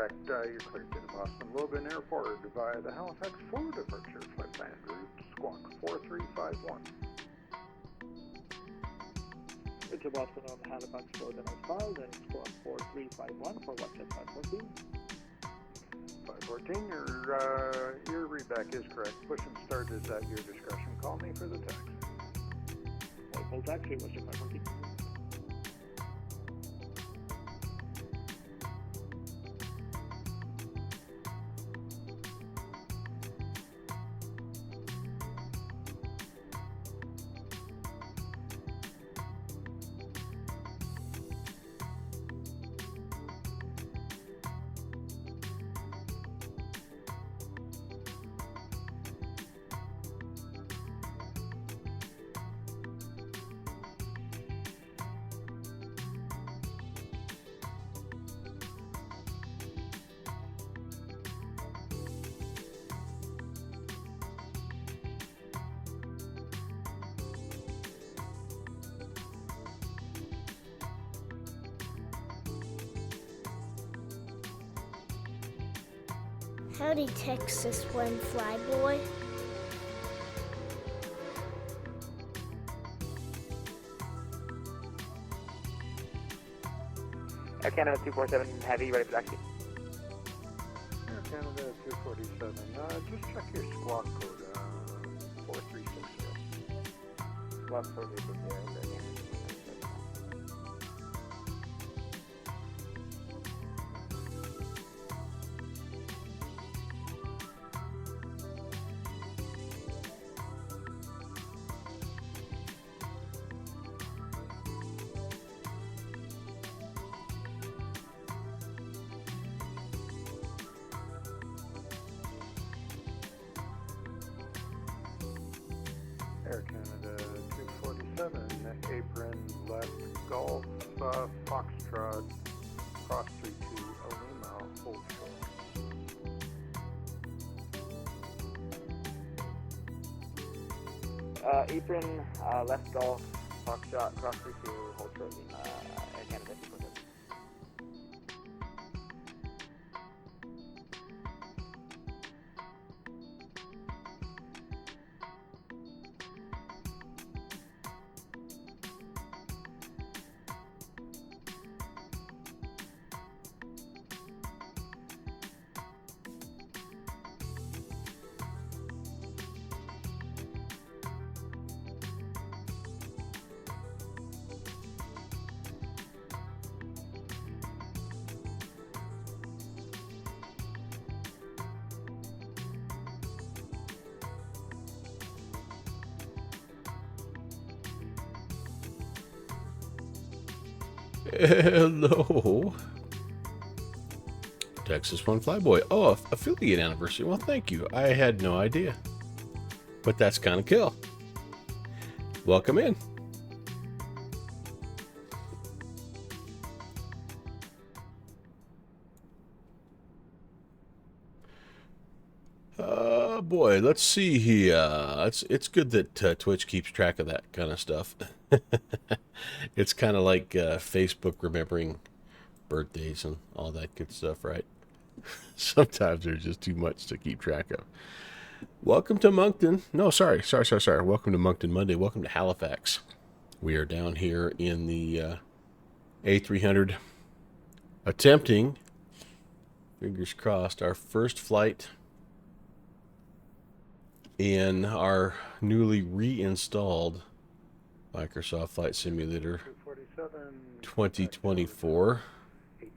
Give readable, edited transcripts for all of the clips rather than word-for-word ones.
correct. You're cleared to the Boston Logan Airport via the Halifax forward departure flight plan route squawk 4351. It's a Boston on Halifax Logan outbound and squawk 4351 for WhatsApp 514. 514, your readback is correct. Push and start is at your discretion. Call me for the taxi. Local taxi, Western 514. Howdy, Texas one flyboy. Air Canada 247 Heavy, ready for taxi. Air Canada 247. Just check your squawk code, 4360. Squawk 4360. Air Canada 247, apron left Golf, Foxtrot, cross 32, Alima, hold short. Apron, left Golf, Foxtrot, cross 32, hold short, Air Canada 247. Hello. Texas One Flyboy. Oh, affiliate anniversary. Well, thank you. I had no idea. But that's kind of cool. Welcome in. Boy, let's see here. It's good that Twitch keeps track of that kind of stuff. It's kind of like Facebook remembering birthdays and all that good stuff, right? Sometimes there's just too much to keep track of. Welcome to Moncton. No, sorry. Welcome to Moncton Monday. Welcome to Halifax. We are down here in the A300 attempting, fingers crossed, our first flight in our newly reinstalled Microsoft Flight Simulator 2024. 18.4.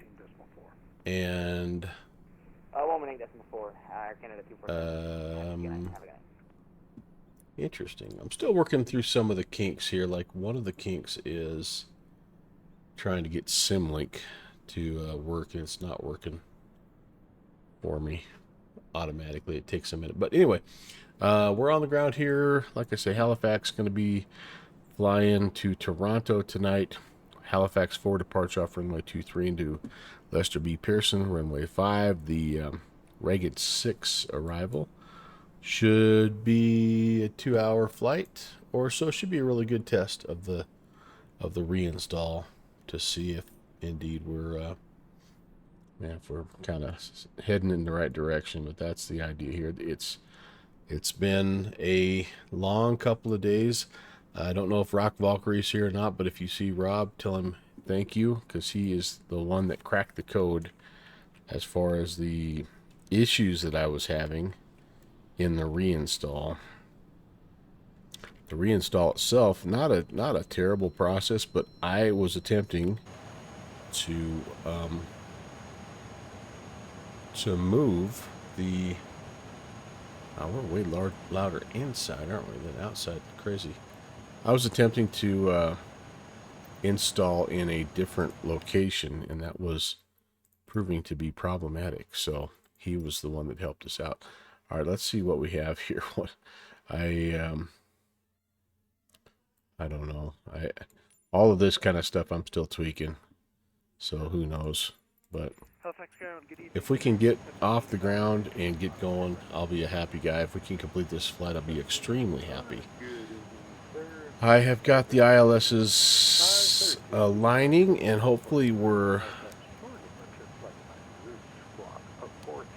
And 118.4, Air Canada 247. interesting. I'm still working through some of the kinks here. Like one of the kinks is trying to get SimLink to work, and it's not working for me automatically. It takes a minute. But anyway, we're on the ground here. Like I say, Halifax going to be flying to Toronto tonight. Halifax 4 departure off runway 23 into Lester B. Pearson, runway 5. The Ragged 6 arrival should be a 2-hour flight or so. Should be a really good test of the reinstall to see if indeed we're Yeah, if we're kind of heading in the right direction, but that's the idea here. It's been a long couple of days. I don't know if Rock Valkyrie's here or not, but if you see Rob, tell him thank you, because he is the one that cracked the code as far as the issues that I was having in the reinstall. The reinstall itself, not a terrible process, but I was attempting to move the. We're way louder inside, aren't we, than outside? Crazy. I was attempting to install in a different location, and that was proving to be problematic. So he was the one that helped us out. All right, let's see what we have here. What I don't know. All of this kind of stuff I'm still tweaking, so who knows. But if we can get off the ground and get going, I'll be a happy guy. If we can complete this flight, I'll be extremely happy. I have got the ILS's aligning, and hopefully we're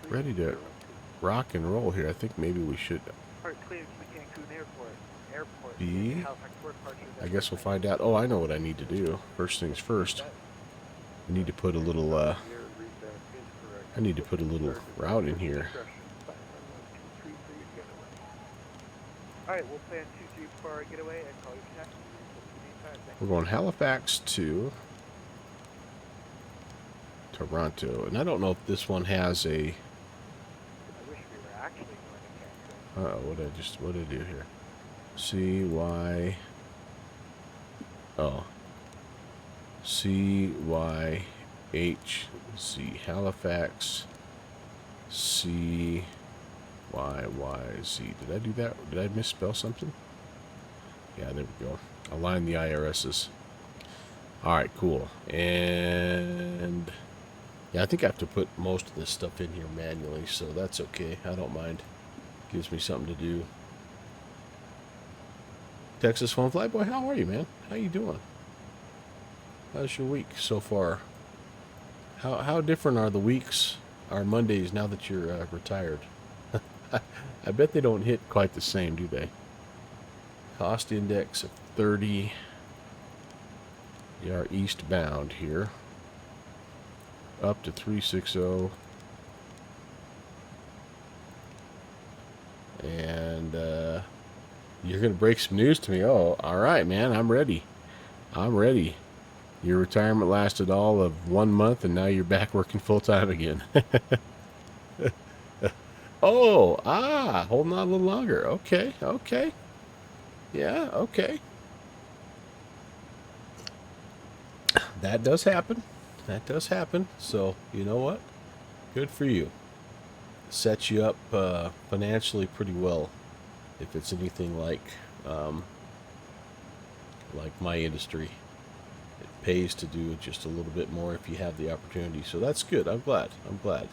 ready to rock and roll here. I think maybe we should be. I guess we'll find out. Oh, I know what I need to do. First things first. I need to put a little. I need to put a little route in here. All right, we'll plan 2-3 for our getaway and call you taxi. We're going Halifax to Toronto, and I don't know if this one has a. I wish we were actually going to Canada. What did I do here? CY. Oh. CYHZ Halifax. CYYZ. Did I do that? Did I misspell something? Yeah, there we go. Align the IRSs. Alright, cool. And yeah, I think I have to put most of this stuff in here manually, so that's okay. I don't mind. Gives me something to do. Texas Phone Flyboy, how are you, man? How you doing? How's your week so far? How different are the weeks, our Mondays, now that you're retired? I bet they don't hit quite the same, do they? Cost index of 30. We are eastbound here. Up to 360. And you're going to break some news to me. Oh, all right, man. I'm ready. I'm ready. Your retirement lasted all of 1 month, and now you're back working full-time again. Holding on a little longer. Okay, okay. Yeah, okay. That does happen. That does happen. So, you know what? Good for you. Sets you up financially pretty well if it's anything like my industry. It pays to do just a little bit more if you have the opportunity. So that's good. I'm glad. I'm glad.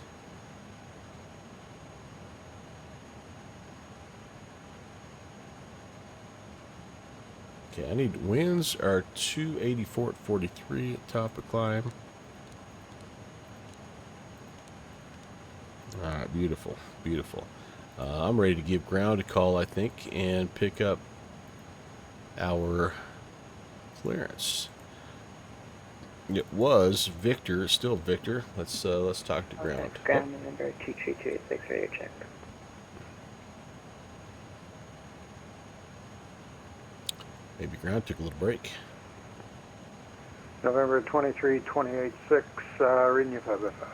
Okay, I need winds are 284 at 43 at top of climb. Alright, beautiful, beautiful. I'm ready to give ground a call, I think, and pick up our clearance. It was Victor, still Victor. Let's talk to ground. Okay, ground number 23286, radio check. Maybe ground took a little break. November 23, 286, reading you 505.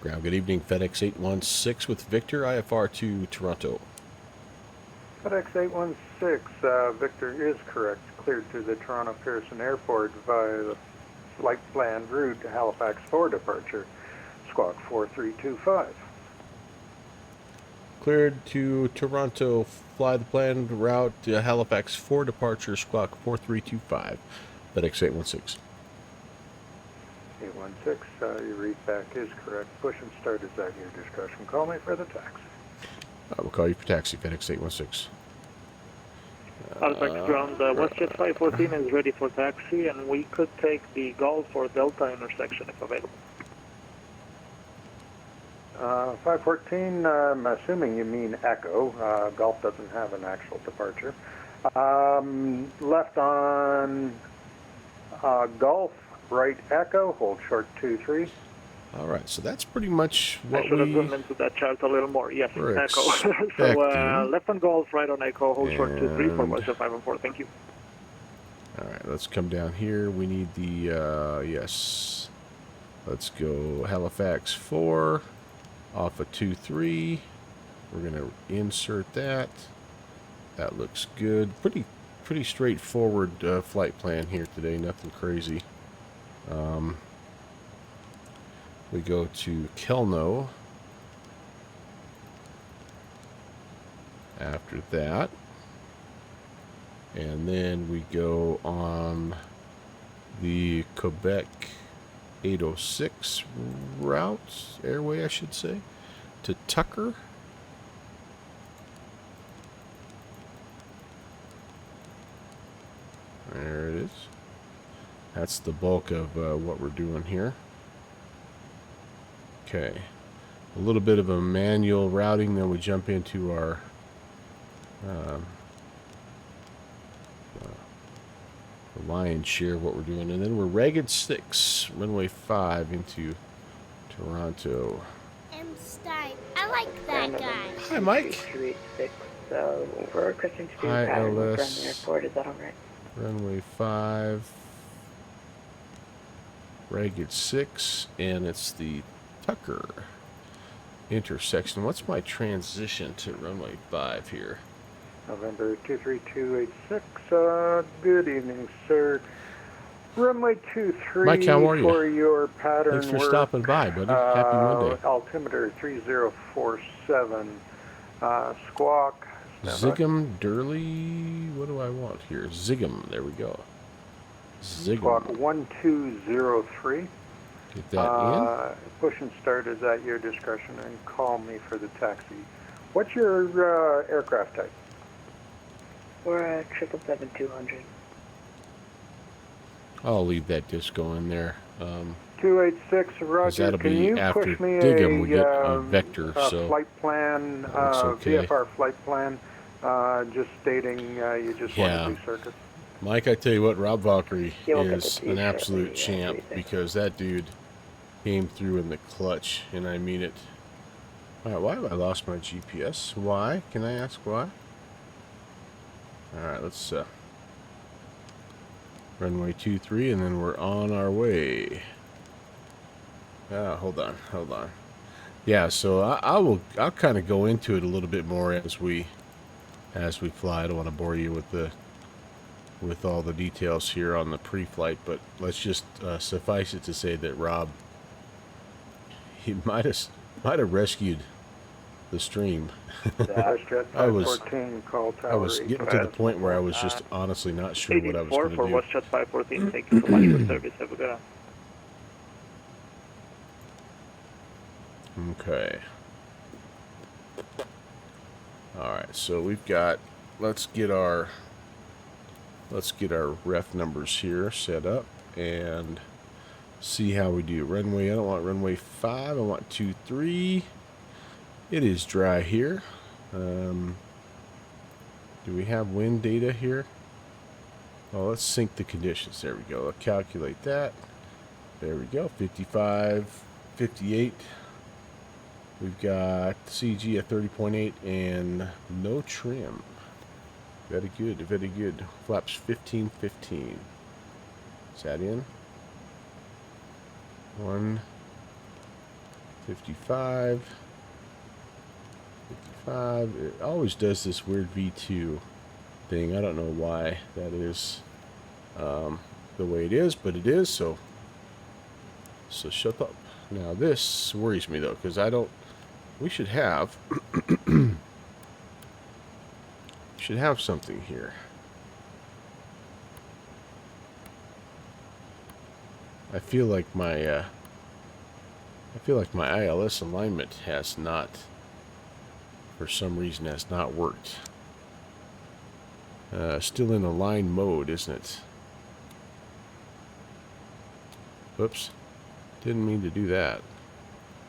Ground, good evening. FedEx 816 with Victor, IFR to Toronto. FedEx 816, Victor is correct. Cleared to the Toronto Pearson Airport via the flight planned route to Halifax for departure, squawk 4325. Cleared to Toronto, fly the planned route to Halifax for departure, squawk 4325. FedEx 816. 816, your read back is correct. Push and start is at your discretion. Call me for the taxi. We'll call you for taxi, FedEx 816. Halifax ground, WestJet 514 is ready for taxi, and we could take the Golf or Delta intersection if available. 514, I'm assuming you mean Echo. Golf doesn't have an actual departure. Left on Golf, right Echo, hold short 23. All right, so that's pretty much I what should have we zoomed into that chart a little more. Yes, were Echo. expecting. So left on Golf, right on Echo, hold short 23 for And- WestJet 514. Thank you. All right, let's come down here. We need the, yes. Let's go Halifax 4 off of 23. We're going to insert that. That looks good. Pretty straightforward flight plan here today. Nothing crazy. We go to Kelno. After that. And then we go on the Quebec 806 route, airway I should say, to Tucker. There it is. That's the bulk of what we're doing here. Okay. A little bit of a manual routing, then we jump into our the lion's share of what we're doing. And then we're Ragged 6, runway 5 into Toronto. M. Stein. I like that guy. Hi, Mike. 286, we're requesting to do Hi, pattern with LS. Brandon Airport, is that alright? Runway 5, Ragged 6, and it's the Tucker intersection. What's my transition to runway 5 here? November 23286, good evening, sir. Runway 23 Mike, how are you? for your pattern Thanks for work. stopping by, buddy. Happy Monday. Altimeter 3047, squawk. Zigum Durley. What do I want here? Zigum. There we go. Squawk Zigum. 1203. Get that Push and start is at your discretion, and call me for the taxi. What's your aircraft type? We're at 777-200. in. I'll leave that disco in there. 286, 'Cause Roger. that'll Can be you after push me Diggum, we get a vector, a so flight plan, that looks okay. VFR flight plan, just stating you just Yeah. want to do circuits? Mike, I tell you what, Rob Valkyrie Yeah, we'll get is to see an you absolute shortly, yeah, champ, what do you think? because that dude came through in the clutch, and I mean it. All right, why have I lost my GPS? Why? Can I ask why? All right, let's runway 23, and then we're on our way. Hold on. Yeah, so I'll kind of go into it a little bit more as we fly. I don't want to bore you with all the details here on the pre-flight, but let's just suffice it to say that Rob, he might have rescued the stream. WestJet I was- 514, call tower I was getting to the point where I was just honestly not sure what I was 84 going for to do. WestJet 514. Thank you so much for service. Have a good one. Okay. All right, so we've got. Let's get our ref numbers here set up and see how we do. Runway. I don't want runway 5. I want 23. It is dry here. Do we have wind data here? Oh, let's sync the conditions. There we go. I'll calculate that. There we go. 55, 58. We've got CG at 30.8 and no trim. Very good, very good. Flaps 1515. Is that in? 155. 55. It always does this weird V2 thing. I don't know why that is the way it is, but it is, so shut up. Now this worries me though, because we should have something here. I feel like my ILS alignment has not, for some reason, has not worked. Still in align mode, isn't it? Whoops. Didn't mean to do that.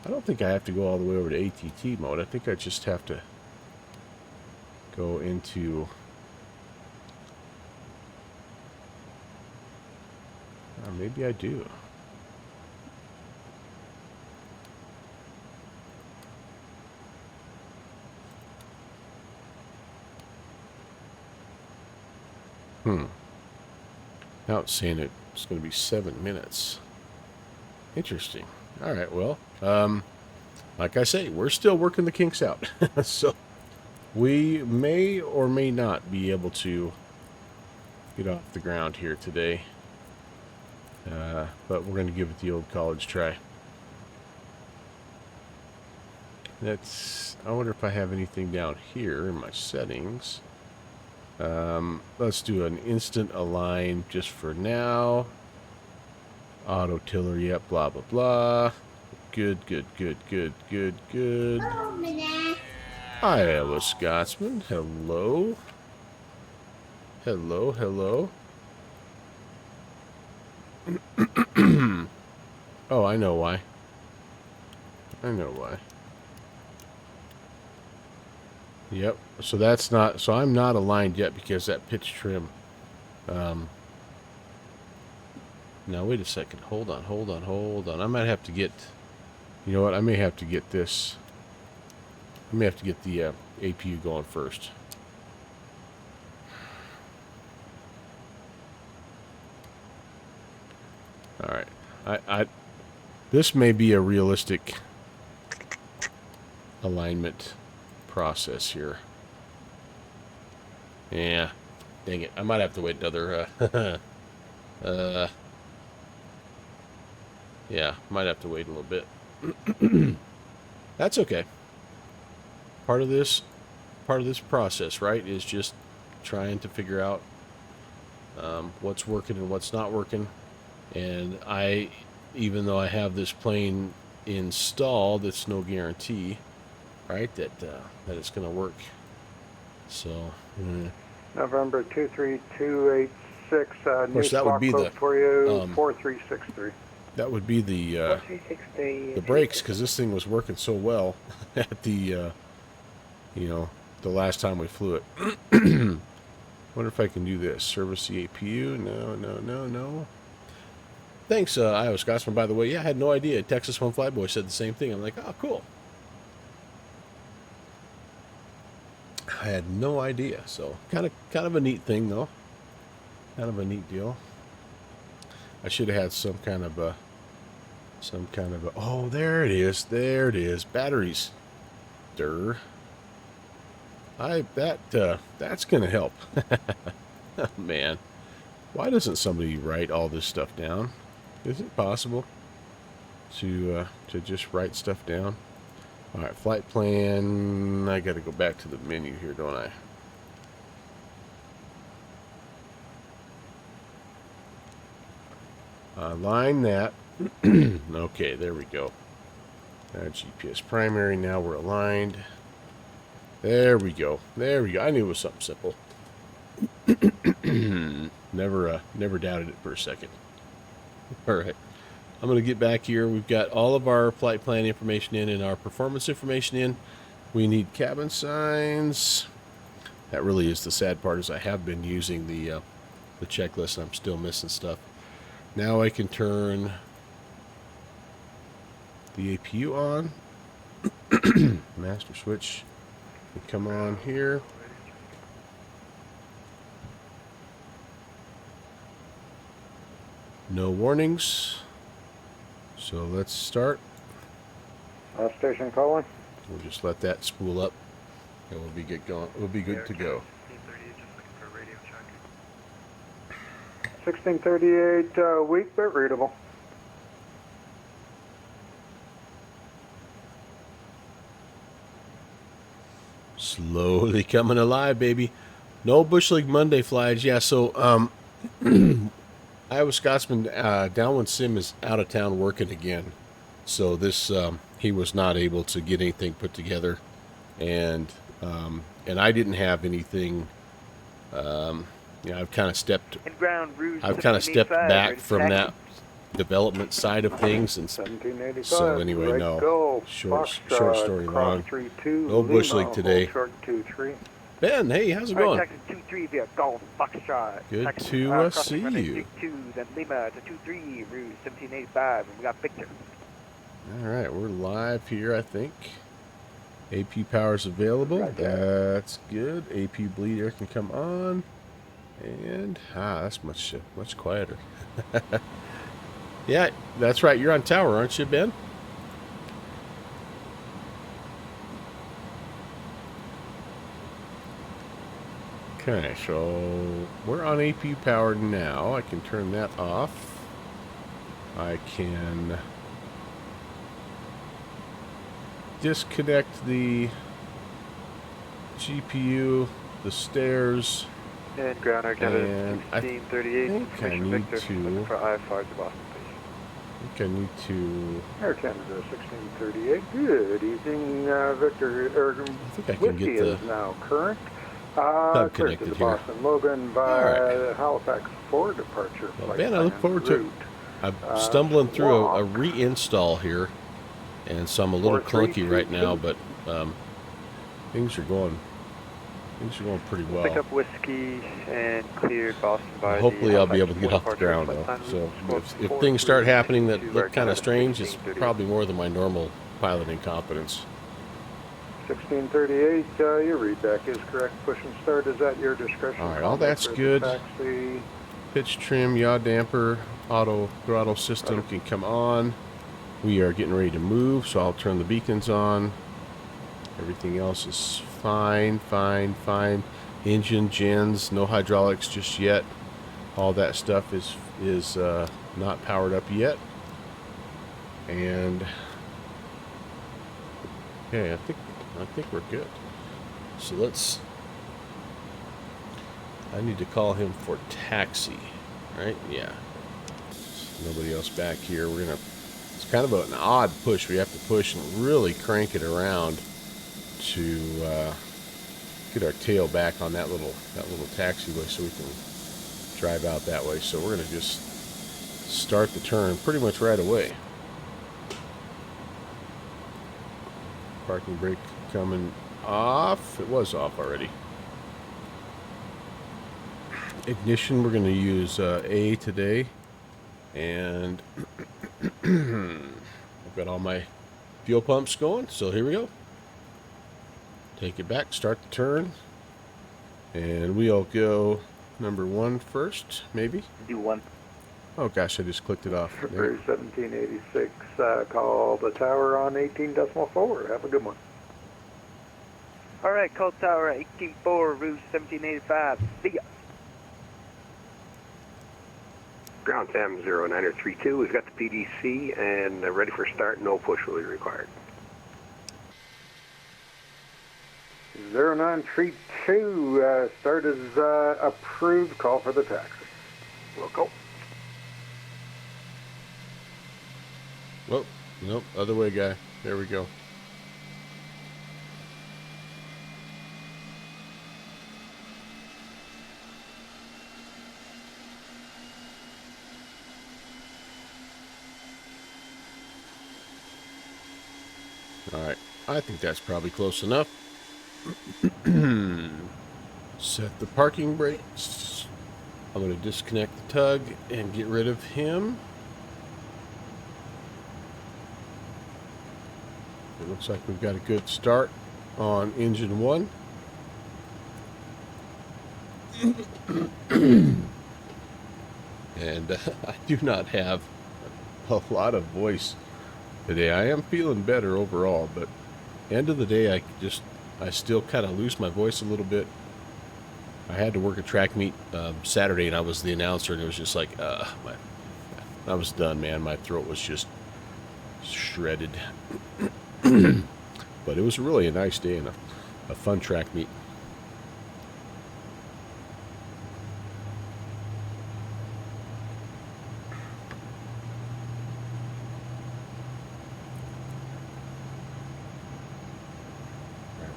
I don't think I have to go all the way over to ATT mode. I think I just have to go into... maybe I do. Now it's saying it's going to be 7 minutes. Interesting. All right, well, like I say, we're still working the kinks out. So we may or may not be able to get off the ground here today. But we're going to give it the old college try. I wonder if I have anything down here in my settings. Let's do an instant align just for now. Auto tiller, yep, blah, blah, blah. Good. Oh, Minette. I am a Scotsman. Hello. Hello. Oh, I know why. Yep. So that's not... So I'm not aligned yet because that pitch trim... Now, wait a second. Hold on. I might have to get... You know what? I may have to get this... I may have to get the APU going first. Alright. This may be a realistic alignment process here. Yeah. Dang it. I might have to wait another... yeah, might have to wait a little bit. That's okay. Part of this process, right, is just trying to figure out what's working and what's not working. And even though I have this plane installed, it's no guarantee, right, that it's going to work. So, November 23286. Of course, that would be the for you 4363. That would be the 4363. brakes, because this thing was working so well at the the last time we flew it. Wonder if I can do this. Service the APU. No. Thanks, Iowa Scotsman, by the way. Yeah, I had no idea. Texas One Flyboy said the same thing. I'm like, oh, cool. I had no idea. So kind of a neat thing, though. Kind of a neat deal. I should have had some kind of a oh, there it is. Batteries. Durr. That's gonna help. Oh, man. Why doesn't somebody write all this stuff down? Is it possible to just write stuff down? All right, flight plan. I got to go back to the menu here, don't I? Align that. Okay, there we go. GPS primary. Now we're aligned. There we go. I knew it was something simple. Never doubted it for a second. All right. I'm going to get back here. We've got all of our flight plan information in and our performance information in. We need cabin signs. That really is the sad part, is I have been using the checklist and I'm still missing stuff. Now I can turn the APU on. Master switch. Come on here. No warnings. So let's start. Station calling. We'll just let that spool up and we'll be good going. We'll be good to go. 1638, weak but readable. Slowly coming alive, baby. No Bush League Monday flies. Yeah, so Iowa Scotsman, Downwind Sim is out of town working again. So this he was not able to get anything put together, and I didn't have anything You know, I've kind of stepped And ground Rouge I've kind of stepped 1785, back ready for from taxi. that development side of things, and 1785. so anyway, right no. Go. Short Foxtrot, story cross long. 3-2. No bush Lima, league today. hold short 2-3. Ben, hey, how's it All going? right, taxi 2-3 via Golf Foxtrot. Good Taxi, to crossing see runway you. 32, then Lima to 23, Rouge 1785, and we got Victor. All right, we're live here, I think. AP power's available. Roger. That's good. AP bleed air can come on. And, that's much quieter. Yeah, that's right. You're on tower, aren't you, Ben? Okay, so we're on AP power now. I can turn that off. I can disconnect the GPU, the stairs, And ground Air Canada and I 1638, think I information need Victor, to- looking for I-5 to Boston, please. I think I need to... Air Canada 1638. Good evening, Victor. I think I can Whiskey get the... is now current. Hub Clear to connected the here. Boston Logan via Halifax 4 departure. Well, flight Ben, I look plan forward to it. route. I'm stumbling through a walk. reinstall here, and so I'm a little 4322. clunky right now, but things are going pretty well. Pick up Whiskey and clear Boston by Hopefully I'll be able to get off the departure, ground, flight though. plan So route, if things start happening that 4322, look Air kind of Canada strange, it's 1638. probably more than my normal pilot incompetence. 1638, your readback is correct. Push and start is at your discretion. All right, all that's For the good. Taxi. Pitch trim, yaw damper, auto throttle system can come on. We are getting ready to move, so I'll turn the beacons on. Everything else is fine. Engine, gens, no hydraulics just yet. All that stuff is not powered up yet. And okay, I think we're good. So I need to call him for taxi, right? Yeah. Nobody else back here. It's kind of an odd push. We have to push and really crank it around to get our tail back on that little taxiway so we can drive out that way. So we're gonna just start the turn pretty much right away. Parking brake coming off. It was off already. Ignition, we're going to use A today, and I've got all my fuel pumps going, so here we go. Take it back, start the turn, and we'll go number 1 first, maybe? Do one. Oh gosh, I just clicked it off. February 1786, call the tower on 18.4. Have a good one. All right, call tower 184, Rouge 1785. See ya. Ground Sam 0932, we've got the PDC and ready for start, no push will be required. 0932, start is approved, call for the taxi. We'll go. Whoa, nope, other way, guy. There we go. Alright, I think that's probably close enough. Set the parking brakes. I'm going to disconnect the tug and get rid of him. It looks like we've got a good start on engine 1. And I do not have a lot of voice today. I am feeling better overall, but end of the day, I still kind of lose my voice a little bit. I had to work a track meet Saturday, and I was the announcer, and it was just like, I was done, man. My throat was just shredded. But it was really a nice day and a fun track meet.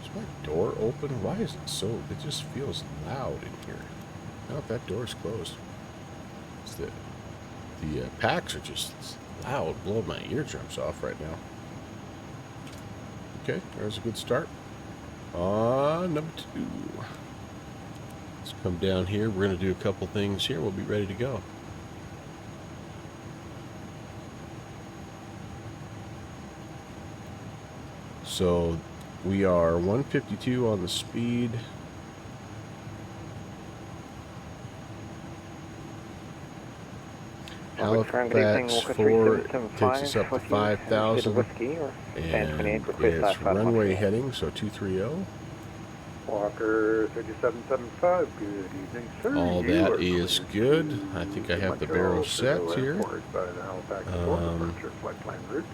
Is my door open? Why is it so... It just feels loud in here. I don't know if that door is closed. It's the packs are just loud, blowing my eardrums off right now. Okay, there's a good start. Number 2. Let's come down here. We're going to do a couple things here. We'll be ready to go. So we are 152 on the speed. Halifax 4 takes us up to 5,000, and it's runway heading, so 230. Walker 3775, good evening, sir. All You that are is cleared good. to I think I have the barrel set here. By the Halifax departure flight plan route,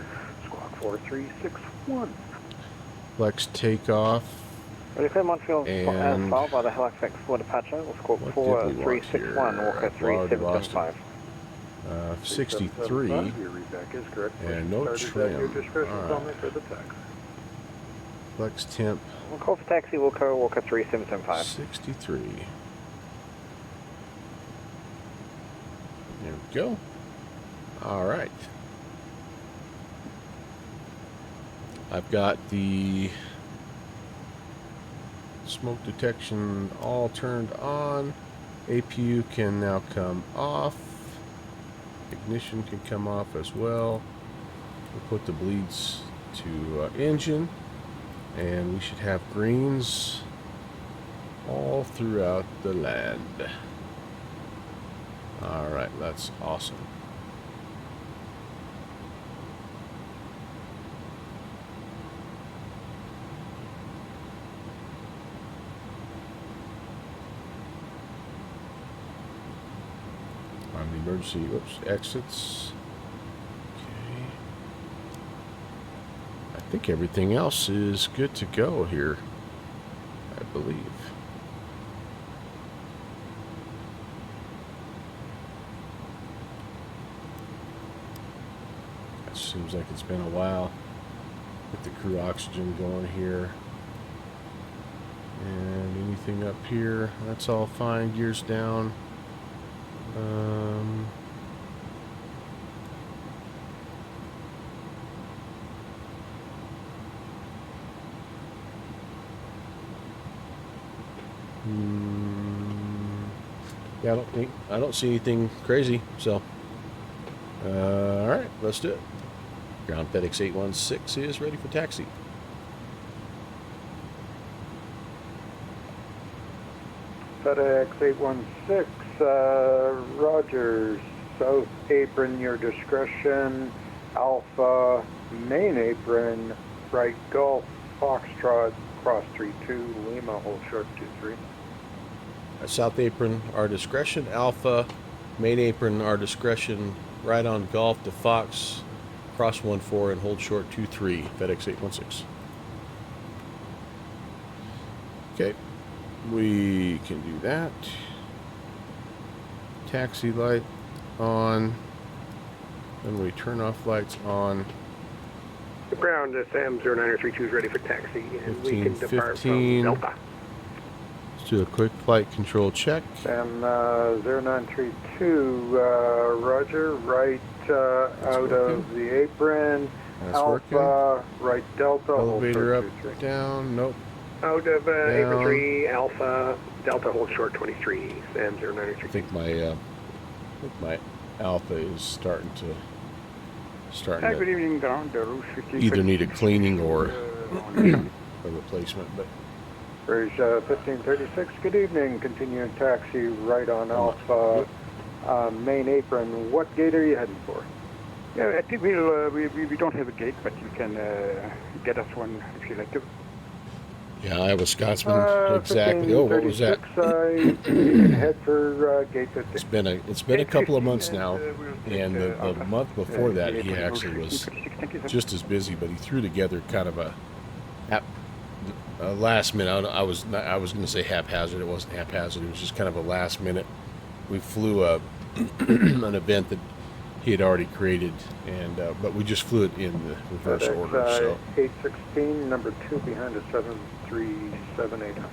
squawk 4361. Flex takeoff. Ready for Montreal And followed by the Halifax 4 departure. We'll squawk what did we want 4361, here? Walker I've already lost 3775. 63, Your reback is correct. and no Started at your trim. discretion, All call right. me for the tax. Flex temp We'll call for taxi, we'll call Walker 3775. 63. There we go. All right. I've got the smoke detection all turned on. APU can now come off. Ignition can come off as well. We'll put the bleeds to engine, and we should have greens all throughout the land. All right, that's awesome. On the emergency, exits. Okay. I think everything else is good to go here, I believe. It seems like it's been a while. Get the crew oxygen going here. And anything up here, that's all fine. Gears down. Yeah, I don't see anything crazy. So, all right, let's do it. Ground FedEx 816 is ready for taxi. FedEx 816, Rogers, South Apron, your discretion, Alpha, main apron, right Golf, Foxtrot, cross 32, Lima, hold short 23. South apron, our discretion. Alpha, main apron, our discretion. Right on Golf to Fox, cross 14 and hold short 23. FedEx 816. Okay, we can do that. Taxi light on. Then we turn off lights on. The ground Sam 0932 is ready for taxi, and we can depart 15. from Delta. Let's do a quick flight control check. Sam 0932, Roger, right out of the apron, That's Alpha, right Delta, Elevator up, hold short 23. down, nope. Out of apron Down. 3, Alpha, Delta hold short 23, Sam I 0932. think my alpha is starting to Good evening, ground. The roof either need a cleaning or a replacement, but Bridge 1536, good evening. Continuing taxi right on Alpha, main apron. What gate are you heading for? Yeah, I think we don't have a gate, but you can get us one if you like to. yeah, Iowa Scotsman, exactly. Oh, what was that? 1536, you can head for gate 15. It's been a couple of months now, and the month before that he actually was just as busy, but he threw together kind of a last minute. I was going to say haphazard. It wasn't haphazard. It was just kind of a last minute. We flew an event that he had already created, and but we just flew it in the reverse FedEx order. So 816, number 2 behind the 737-800.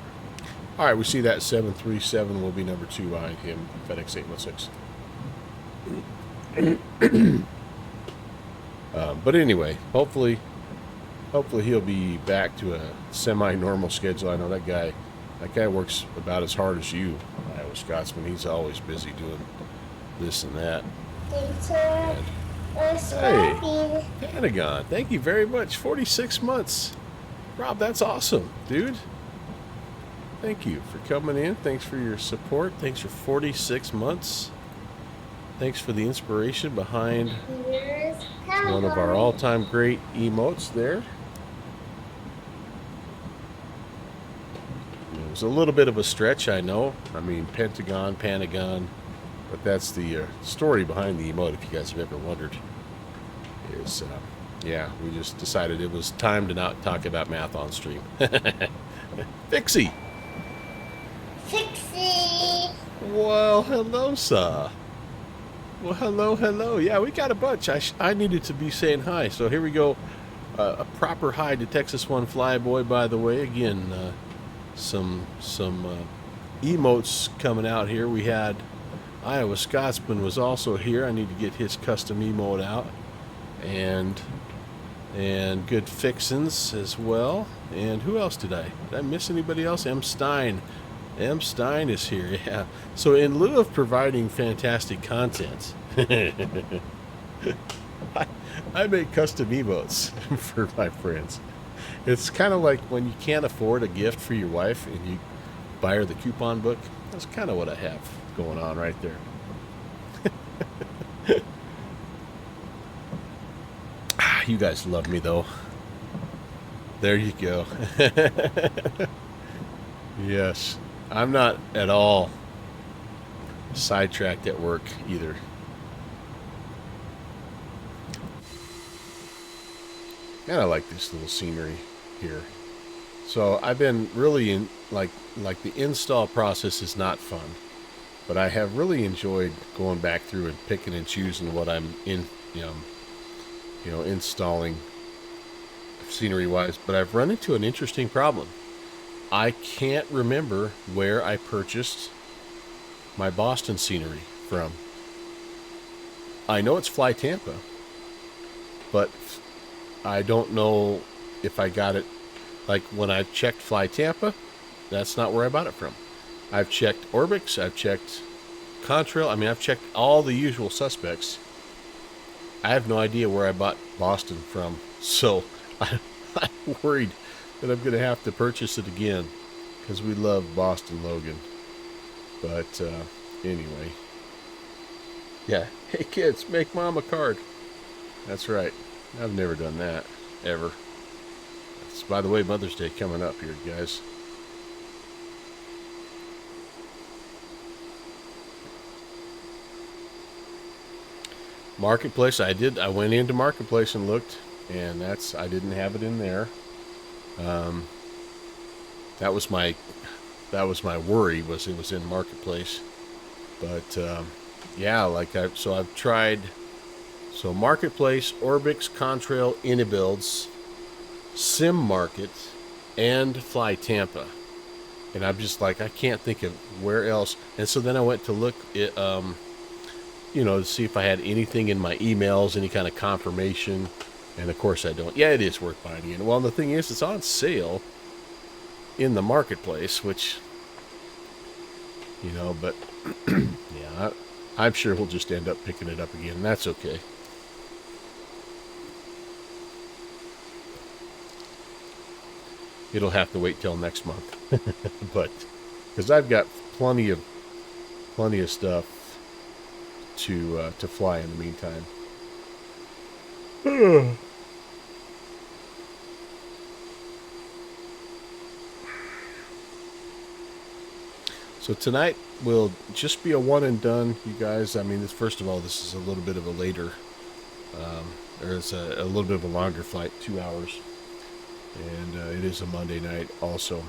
all right, we see that 737 will be number 2 behind him, FedEx 816. But anyway, hopefully he'll be back to a semi-normal schedule. I know that guy works about as hard as you, Iowa Scotsman. He's always busy doing this and that. And, hey, Pentagon, thank you very much. 46 months. Rob, that's awesome, dude. Thank you for coming in. Thanks for your support. Thanks for 46 months. Thanks for the inspiration behind one of our all-time great emotes there. It was a little bit of a stretch, I know. I mean, Pentagon, but that's the story behind the emote, if you guys have ever wondered. Is, yeah, we just decided it was time to not talk about math on stream. Fixie! Fixie! Well, hello, sir. Well, hello. Yeah, we got a bunch. I needed to be saying hi, so here we go. A proper hi to Texas One Flyboy, by the way. Again, some emotes coming out here. We had Iowa Scotsman was also here. I need to get his custom emote out, and good fixins as well. And who else did I miss? Anybody else? M. Stein is here. Yeah. So in lieu of providing fantastic content, I make custom emotes for my friends. It's kind of like when you can't afford a gift for your wife and you buy her the coupon book. That's kind of what I have going on right there. You guys love me, though. There you go. Yes. I'm not at all sidetracked at work either. And I like this little scenery here. So I've been really in like the install process is not fun, but I have really enjoyed going back through and picking and choosing what I'm installing scenery wise. But I've run into an interesting problem. I can't remember where I purchased my Boston scenery from. I know it's Fly Tampa, but I don't know if I got it. Like when I've checked Fly Tampa, that's not where I bought it from. I've checked Orbix, I've checked Contrail. I mean, I've checked all the usual suspects. I have no idea where I bought Boston from, so I'm worried that I'm going to have to purchase it again because we love Boston Logan. But anyway, yeah. Hey kids, make mom a card. That's right. I've never done that ever. It's, by the way, Mother's Day coming up here, guys. Marketplace, I went into Marketplace and looked, and I didn't have it in there. That was my worry, was it was in Marketplace. But yeah, I've tried Marketplace, Orbix, Contrail, Inibuilds, Sim Market, and Fly Tampa. And I'm just like, I can't think of where else. And so then I went to look at, to see if I had anything in my emails, any kind of confirmation. And of course I don't. Yeah, it is worth buying in. Well, the thing is, it's on sale in the Marketplace, which, but yeah, I'm sure we'll just end up picking it up again. And that's okay. It'll have to wait till next month. But because I've got plenty of stuff to fly in the meantime. So tonight will just be a one and done, you guys. I mean, first of all, this is a little bit of a later, it's a little bit of a longer flight, 2 hours. And it is a Monday night also.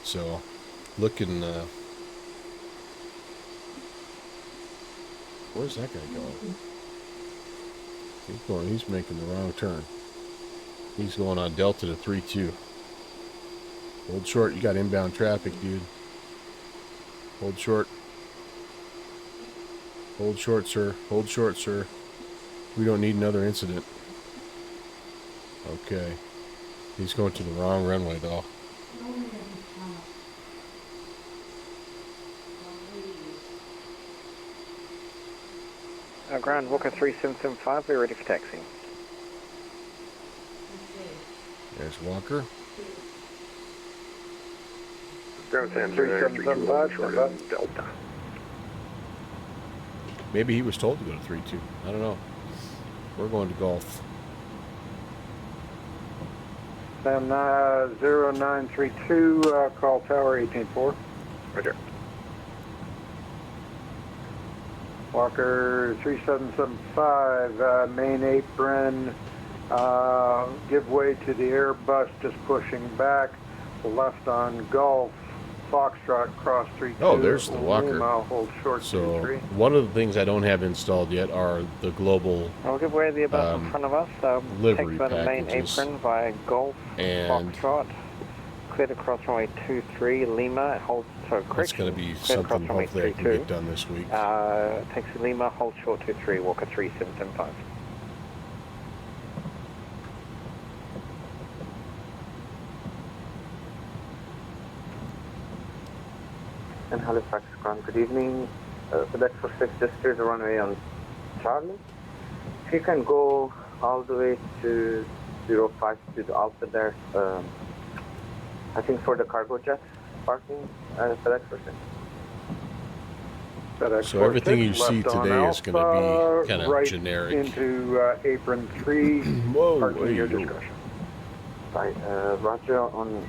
So looking, where's that guy going? He's making the wrong turn. He's going on Delta to 3-2. Hold short. You got inbound traffic, dude. Hold short. Hold short, sir. Hold short, sir. We don't need another incident. Okay. He's going to the wrong runway, though. Ground Walker 3775, we're ready for taxi. There's Walker. Ground Sam 0932, Delta. Maybe he was told to go to 3-2. I don't know. We're going to golf. Sam 0932, call tower 184. Roger. Walker 3775, main apron, give way to the Airbus, just pushing back, left on Gulf, Foxtrot, cross 32. Oh, there's the Walker. Lima, hold short So 23. one of the things I don't have installed yet are the global I'll give way to the bus in front of us. livery Take the main packages. apron via Golf, And Foxtrot, cleared across runway 23, Lima, hold, so that's correction. going to be cleared across something runway hopefully I can 32. get done this week. Taxi Lima, hold short 23, Walker 3775. And Halifax, ground, good evening. FedEx 46 just cleared the runway on Charlie. If you can go all the way to 05 to the Alpha there, I think for the cargo jet parking, FedEx 46. FedEx So everything you 46, see left on today is going to Alpha, be kind of right generic. into apron 3, Whoa, parking your whoa. discretion. Right, Roger on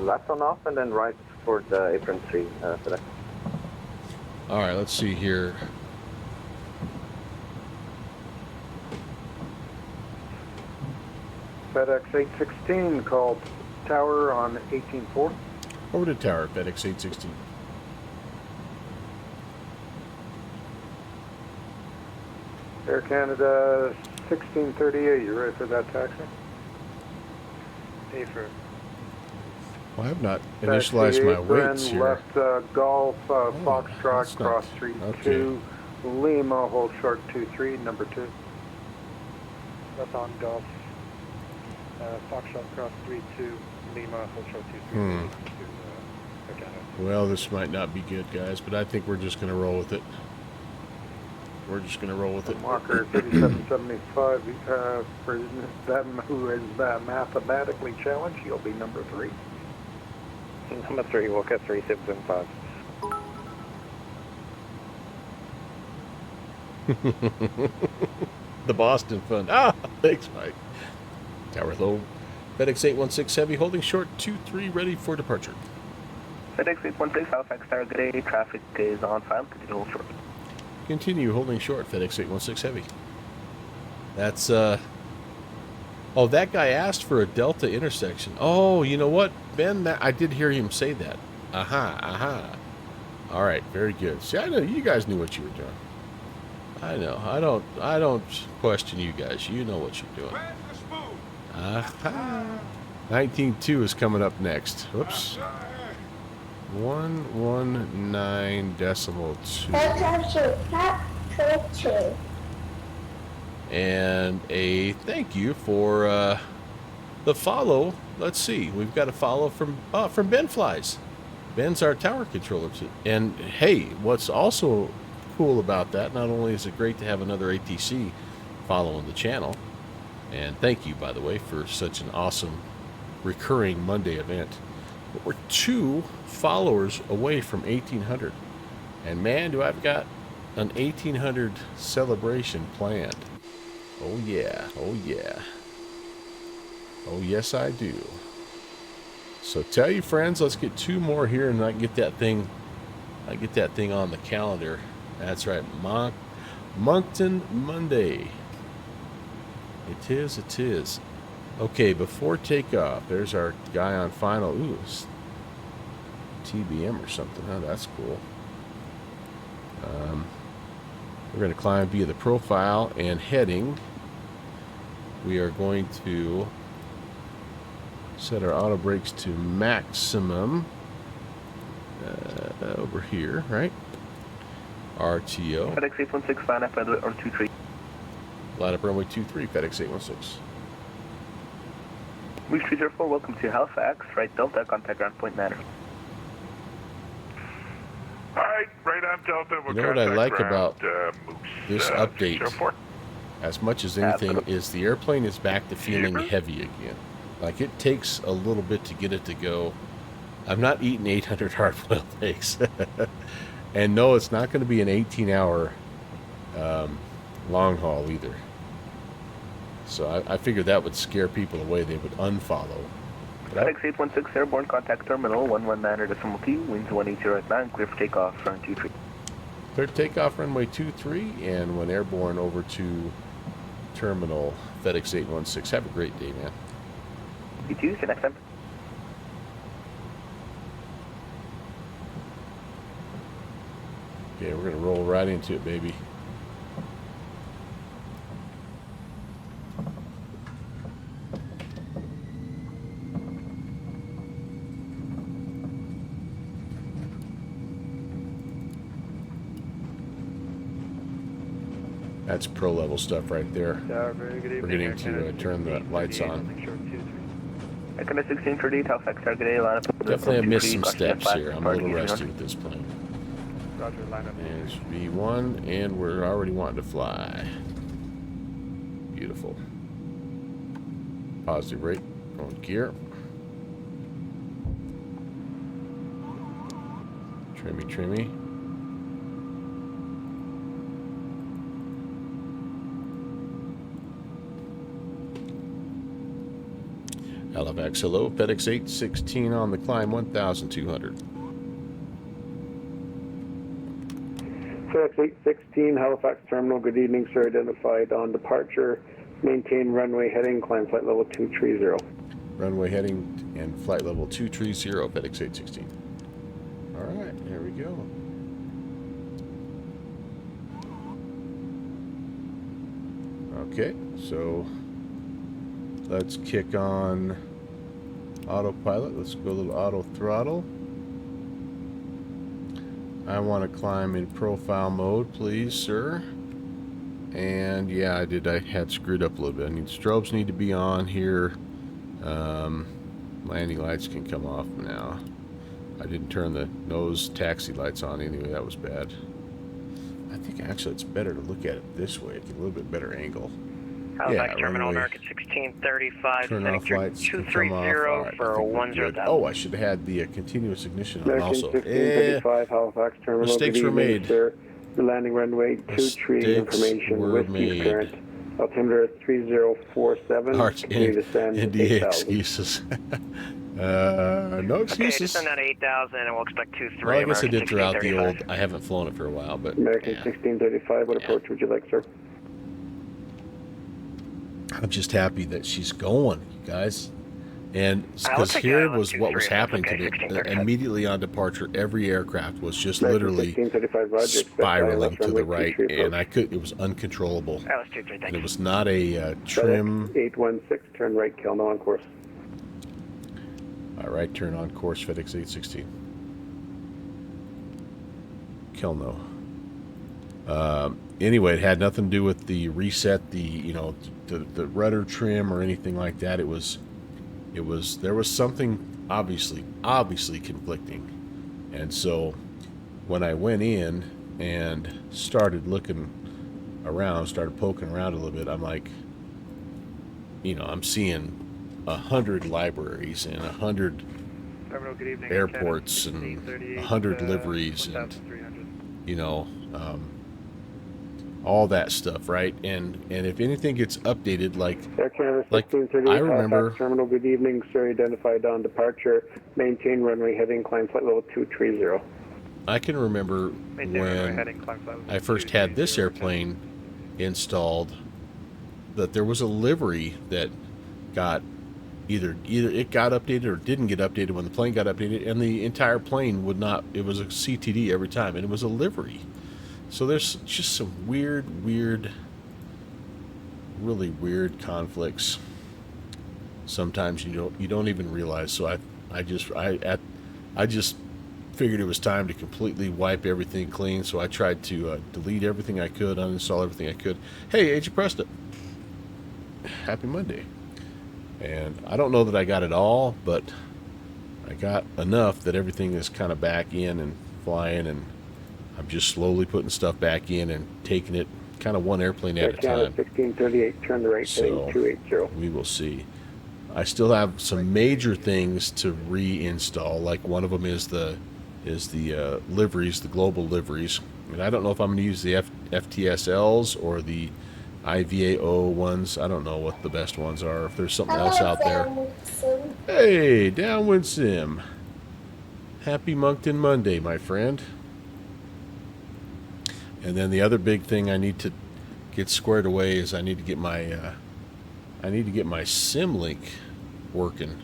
left on off and then right for the apron 3, FedEx. All right, let's see here. FedEx 816, call tower on 184. Over to tower, FedEx 816. Air Canada 1638, you ready for that taxi? AFIR. Well, I have not Taxi initialized my apron, weights here. left Golf, Foxtrot, that's not- cross 32, Lima, hold short 23, number 2. Left on Golf. Foxtrot cross 32, Lima, hold short 23. Hmm. Air Canada. Well, this might not be good, guys, but I think we're just going to roll with it. We're just going to roll with it. Walker 3775, for them who is mathematically challenged, you'll be number 3. Number 3, Walker 3775. The Boston Fund. Ah, thanks, Mike. Tower low. FedEx 816 Heavy, holding short 23, ready for departure. FedEx 816 Halifax Tower, good day. Traffic is on file. Continue to hold short. Continue holding short, FedEx 816 Heavy. That's, oh, that guy asked for a Delta intersection. Oh, you know what, Ben? I did hear him say that. Aha, aha. All right, very good. See, I know you guys knew what you were doing. I know. I don't question you guys. You know what you're doing. Aha. 19.2 is coming up next. Whoops. 119.2. And a thank you for the follow. Let's see. We've got a follow from Ben Flies. Ben's our tower controller. And hey, what's also cool about that, not only is it great to have another ATC following the channel, and thank you, by the way, for such an awesome recurring Monday event, but we're 2 followers away from 1800. And man, do I've got an 1800 celebration planned. Oh yeah, oh yeah. Oh yes, I do. So tell your friends, let's get 2 more here and I get that thing on the calendar. That's right, Moncton Monday. It is, it is. Okay, before takeoff, there's our guy on final. Ooh, TBM or something. Oh, that's cool. We're going to climb via the profile and heading. We are going to set our auto brakes to maximum over here, right? RTO. FedEx 816, line up or 23. Line up runway 23, FedEx 816. Moose 304, welcome to Halifax. Right Delta, contact ground point Manor. Alright, right on Delta. You know what I like about this update, as much as anything, is the airplane is back to feeling heavy again. Like, it takes a little bit to get it to go. I'm not eating 800 hard-boiled eggs. And no, it's not going to be an 18-hour long haul either. So I figured that would scare people away. They would unfollow. FedEx 816 airborne, contact terminal 119.2, winds 180 right now, clear for takeoff, runway 23. Clear takeoff, runway 23, and when airborne over to terminal FedEx 816. Have a great day, man. You too, see you next time. Okay, we're going to roll right into it, baby. That's pro level stuff right there. Very good evening. We're getting to turn the lights on. Echo 1638, Halifax, target A, line up. Definitely have missed some steps here. I'm a little rusty with this plane. Roger, line up. And it's V1, and we're already wanting to fly. Beautiful. Positive rate, on gear. Trimmy, trimmy. Halifax, hello. FedEx 816 on the climb, 1,200. FedEx 816, Halifax Terminal. Good evening, sir. Identified on departure. Maintain runway heading, climb flight level 230. Runway heading and flight level 230, FedEx 816. All right, here we go. Okay, so let's kick on autopilot. Let's go a little auto throttle. I want to climb in profile mode, please, sir. And yeah, I had screwed up a little bit. Strobes need to be on here. Landing lights can come off now. I didn't turn the nose taxi lights on anyway. That was bad. I think actually it's better to look at it this way. Get a little bit better angle. Halifax Terminal, American 1635, turn off lights, 230 for 100,000. Oh, I should have had the continuous ignition on American also. 1635, Halifax Terminal. Mistakes were made. Sir. The landing runway 23 information. Whiskey current. Altimeter 3047. Arch NDA excuses. No excuses. Okay, just send that 8,000 and we'll expect 23. Well, I guess I American did throughout the old. I haven't flown it for a while, but American 1635. What approach would you like, sir? I'm just happy that she's going, you guys. And because here was what was happening to me. Immediately on departure, every aircraft was just literally spiraling to the right, and it was uncontrollable. And it was not a trim. 816, turn right, Kelno on course. All right, turn on course, FedEx 816. Kelno. Anyway, it had nothing to do with the reset, the rudder trim or anything like that. There was something obviously conflicting. And so when I went in and started looking around, started poking around a little bit, I'm like, I'm seeing 100 libraries and 100 airports and 100 liveries and all that stuff, right? And if anything gets updated, like I remember. Terminal, good evening, sir. Identified on departure. Maintain runway heading, climb flight level 230. I can remember when I first had this airplane installed that there was a livery that got either it got updated or didn't get updated when the plane got updated, and the entire plane would not. It was a CTD every time, and it was a livery. So there's just some weird, really weird conflicts. Sometimes you don't even realize. So I just figured it was time to completely wipe everything clean. So I tried to delete everything I could, uninstall everything I could. Hey, Agent Preston, happy Monday. And I don't know that I got it all, but I got enough that everything is kind of back in and flying, and I'm just slowly putting stuff back in and taking it kind of one airplane at a time. 1638, turn the right, So 280. we will see. I still have some major things to reinstall. Like one of them is the liveries, the global liveries, and I don't know if I'm going to use the FTSLs or the IVAO ones. I don't know what the best ones are. If there's something else out there. Hey, Downwind Sim. Happy Moncton Monday, my friend. And then the other big thing I need to get squared away is I need to get my SimLink working.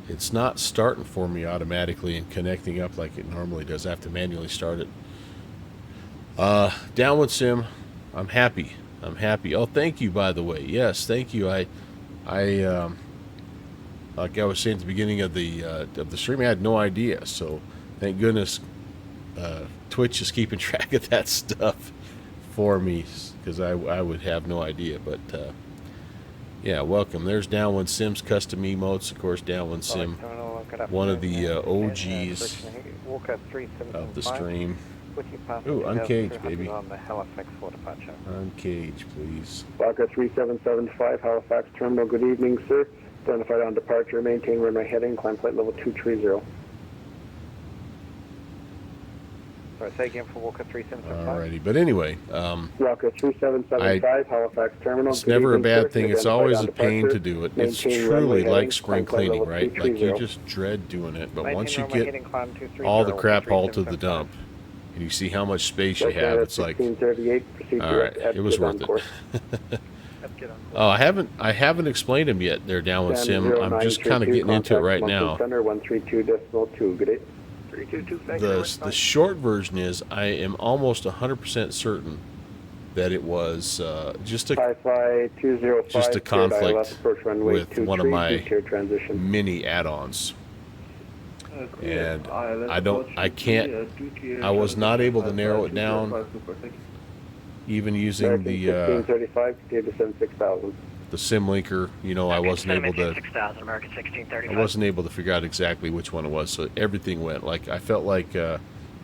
It's not starting for me automatically and connecting up like it normally does. I have to manually start it. Downwind Sim, I'm happy. Oh, thank you, by the way. Yes, thank you. I like I was saying at the beginning of the stream, I had no idea. So thank goodness Twitch is keeping track of that stuff for me, because I would have no idea. But yeah, welcome. There's Downwind Sim's custom emotes. Of course, Downwind Sim, one of the OGs of the stream. Ooh, uncaged, baby. On the Halifax for departure. Uncaged, please. Barker 3775, Halifax Terminal. Good evening, sir. Identified on departure. Maintain runway heading. Climb flight level 230. Sorry, say again for Walker 3775. Alrighty, but anyway, Walker 3775, Halifax Terminal. it's Good never a evening, bad sir. thing. It's Identified always on a pain departure. to do it. It's Maintain truly runway like heading. spring Climb flight cleaning, level right? Like you 230. just dread doing it, but 19 once you runway get heading, climb 230, all the crap hauled to the 3775. dump, and you see how much space you have, it's like, 1638, proceed all right, direct it was exit on worth course. it. Oh, I haven't explained them yet there, Downwind Sim. I'm just kind of getting into it right now. Center 132.2, good day. 322, The short version is I am almost 100% certain that it was just a conflict with one of my mini add-ons. And I was not able to narrow it down, even using the SimLinker. You know, I wasn't able to figure out exactly which one it was. So everything went like I felt like a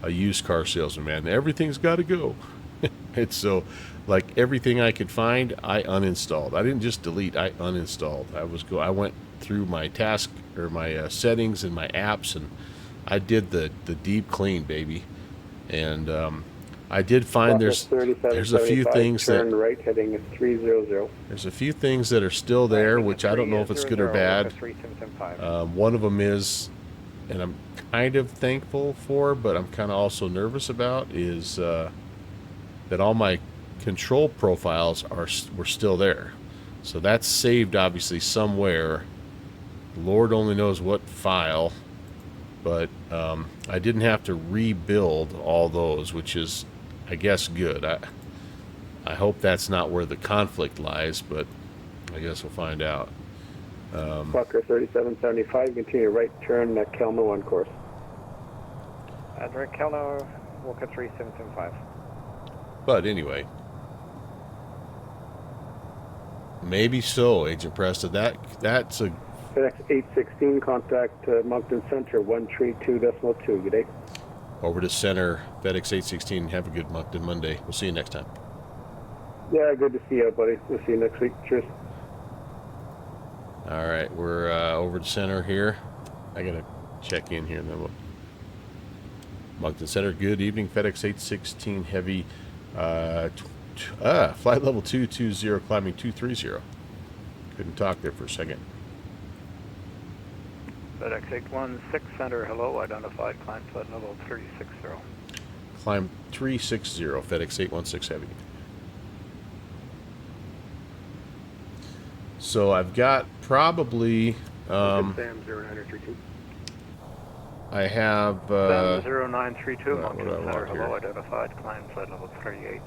used car salesman, man. Everything's got to go. And so, like everything I could find, I uninstalled. I didn't just delete. I uninstalled. I went through my task or my settings and my apps, and I did the deep clean, baby. And I did find there's a few things that right heading is 300. There's a few things that are still there, which I don't know if it's good or bad. One of them is, and I'm kind of thankful for, but I'm kind of also nervous about, is that all my control profiles were still there. So that's saved obviously somewhere. Lord only knows what file, but I didn't have to rebuild all those, which is, I guess, good. I hope that's not where the conflict lies, but I guess we'll find out. Walker 3775, continue right turn at Kelma 1 course. Direct Kelma, Walker 3775. But anyway, maybe so, Agent Preston. That's a FedEx 816, contact Moncton Center 132.2. Good day. Over to center, FedEx 816. Have a good Moncton Monday. We'll see you next time. Yeah, good to see you, buddy. We'll see you next week. Cheers. All right, we're over to center here. I gotta check in here, and then we'll. Moncton Center. Good evening, FedEx 816 Heavy. Flight level 220, climbing 230. Couldn't talk there for a second. FedEx 816 Center, hello, identified, climb flight level 360. Climb 360, FedEx 816 Heavy. So I've got probably Sam 0932. I have 0932, what do I Mountain Center, want here? hello, identified, climb flight level 380.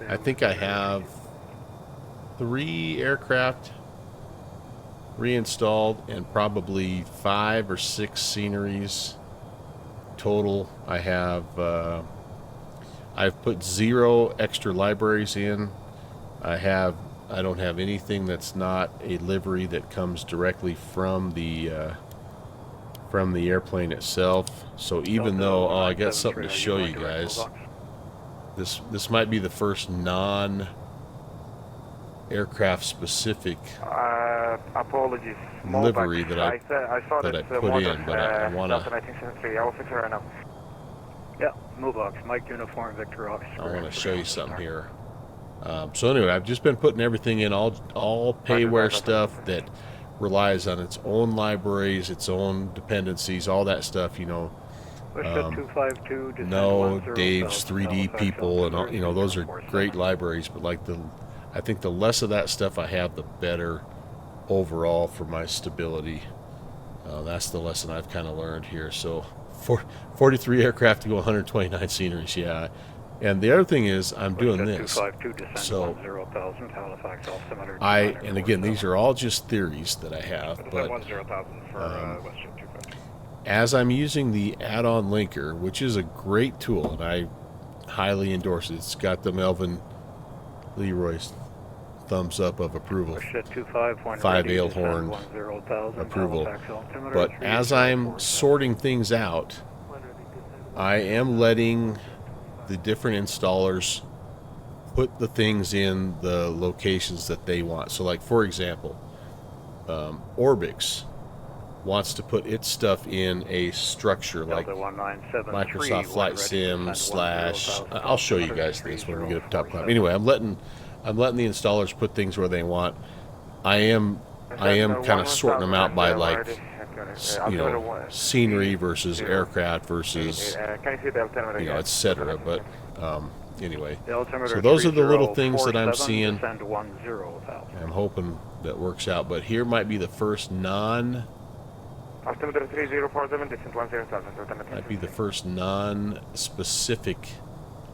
I think I have 3 aircraft reinstalled and probably 5 or 6 sceneries total. I have I've put 0 extra libraries in. I don't have anything that's not a livery that comes directly from the airplane itself. So even though I got something to show you guys, this might be the first non-aircraft specific Apologies. livery that I put in, but I want to. Yeah, Mobox, Mike Uniform, Victor Officer. I want to show you something here. So anyway, I've just been putting everything in, all payware stuff that relies on its own libraries, its own dependencies, all that stuff, you know. No, Dave's 3D people, and all, you know, those are great libraries. But like I think the less of that stuff I have, the better overall for my stability. That's the lesson I've kind of learned here. So 43 aircraft to go 129 sceneries, yeah. And the other thing is, I'm doing this. So and again, these are all just theories that I have, but as I'm using the add-on linker, which is a great tool, and I highly endorse it. It's got the Melvin Leroy's thumbs up of approval, 5 Ailhorn approval. But as I'm sorting things out, I am letting the different installers put the things in the locations that they want. So like, for example, Orbix wants to put its stuff in a structure like Microsoft Flight Sim / I'll show you guys this when we get up top climb. Anyway, I'm letting the installers put things where they want. I am kind of sorting them out by, like, you know, scenery versus aircraft versus, you know, etc. But anyway, so those are the little things that I'm seeing. I'm hoping that works out. But here might be the first non-specific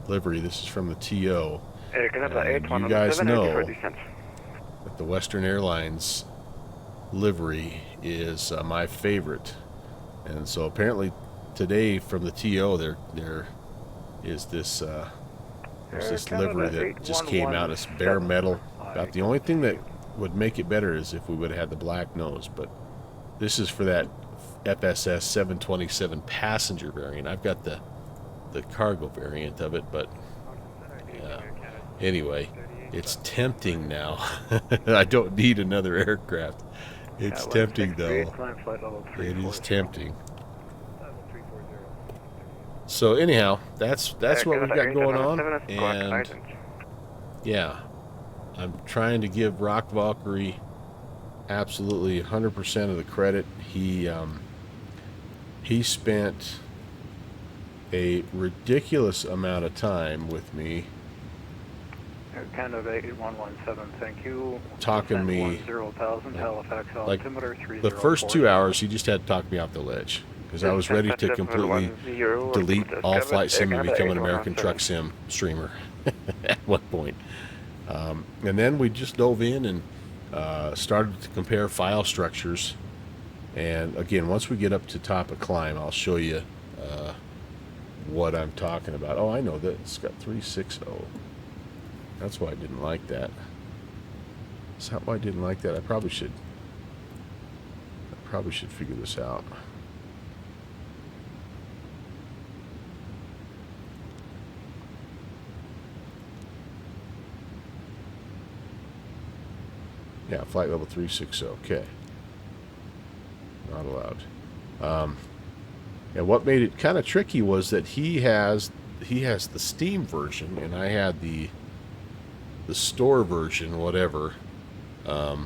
livery. This is from the TO. And you guys know that the Western Airlines livery is my favorite, and so apparently today from the TO there is this livery that just came out. It's bare metal. About the only thing that would make it better is if we would have had the black nose, but this is for that FSS 727 passenger variant. I've got the cargo variant of it, but anyway, it's tempting now. I don't need another aircraft. It's tempting, though. It is tempting. So anyhow, that's what we've got going on, and yeah, I'm trying to give Rock Valkyrie absolutely 100% of the credit. He spent a ridiculous amount of time with me. Canada 8117, thank you. Talking me, 10,000, Halifax, like the first 2 hours, he just had to talk me off the ledge because I was ready to completely delete all flight sim and become an American truck sim streamer at one point. And then we just dove in and started to compare file structures. And again, once we get up to top of climb, I'll show you what I'm talking about. Oh, I know that it's got 360. That's why I didn't like that. Is that why I didn't like that? I probably should figure this out. Yeah, flight level 360. Okay. Not allowed. And what made it kind of tricky was that he has the Steam version, and I had the store version, whatever. I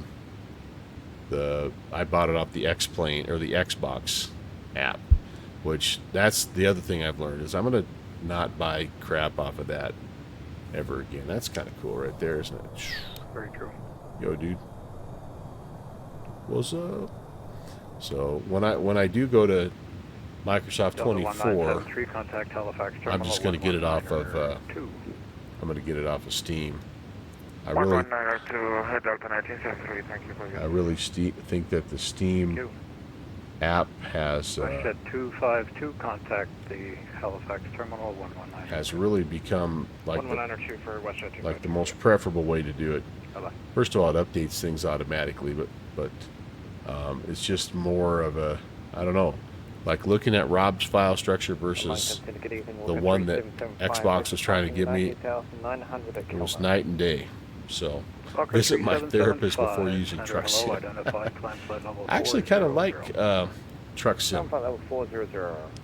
bought it off the X-Plane or the Xbox app, which that's the other thing I've learned is I'm gonna not buy crap off of that ever again. That's kind of cool right there, isn't it? Very true. Yo, dude. What's up? So when I do go to Microsoft 24, contact Halifax I'm just going to get it off of I'm going to get it off of Steam. I really think that the Steam app has I said 252 contact the Halifax terminal 119. has really become like the most preferable way to do it. First of all, it updates things automatically, but it's just more of a, I don't know, like looking at Rob's file structure versus the one that Xbox was trying to give me. It was night and day. So visit my therapist before using Truck Sim. I actually kind of like Truck Sim.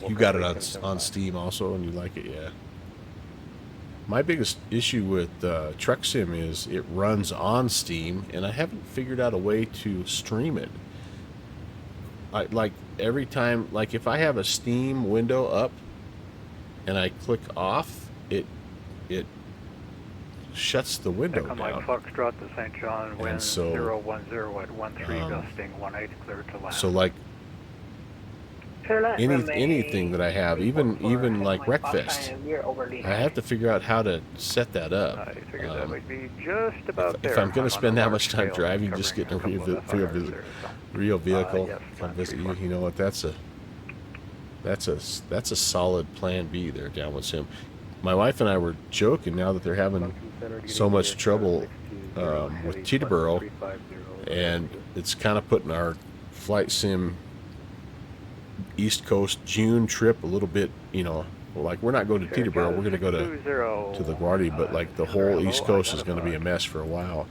You got it on Steam also, and you like it, yeah. My biggest issue with Truck Sim is it runs on Steam, and I haven't figured out a way to stream it. Like every time, like if I have a Steam window up and I click off, it shuts the window down. Mike Foxtrot to St. John, wind so, 010 at 13, gusting 18, clear to land. So like anything that I have, even like Wreckfest, I have to figure out how to set that up. I figured that would be just about if I'm going to spend that much time driving, just getting a real vehicle, come visit you, you know what? That's a solid plan B there, Downwind Sim. My wife and I were joking now that they're having so much trouble with Teterboro, and it's kind of putting our flight sim East Coast June trip a little bit, you know, like we're not going to Teterboro, we're going to go to LaGuardia, but like the whole East Coast is going to be a mess for a while.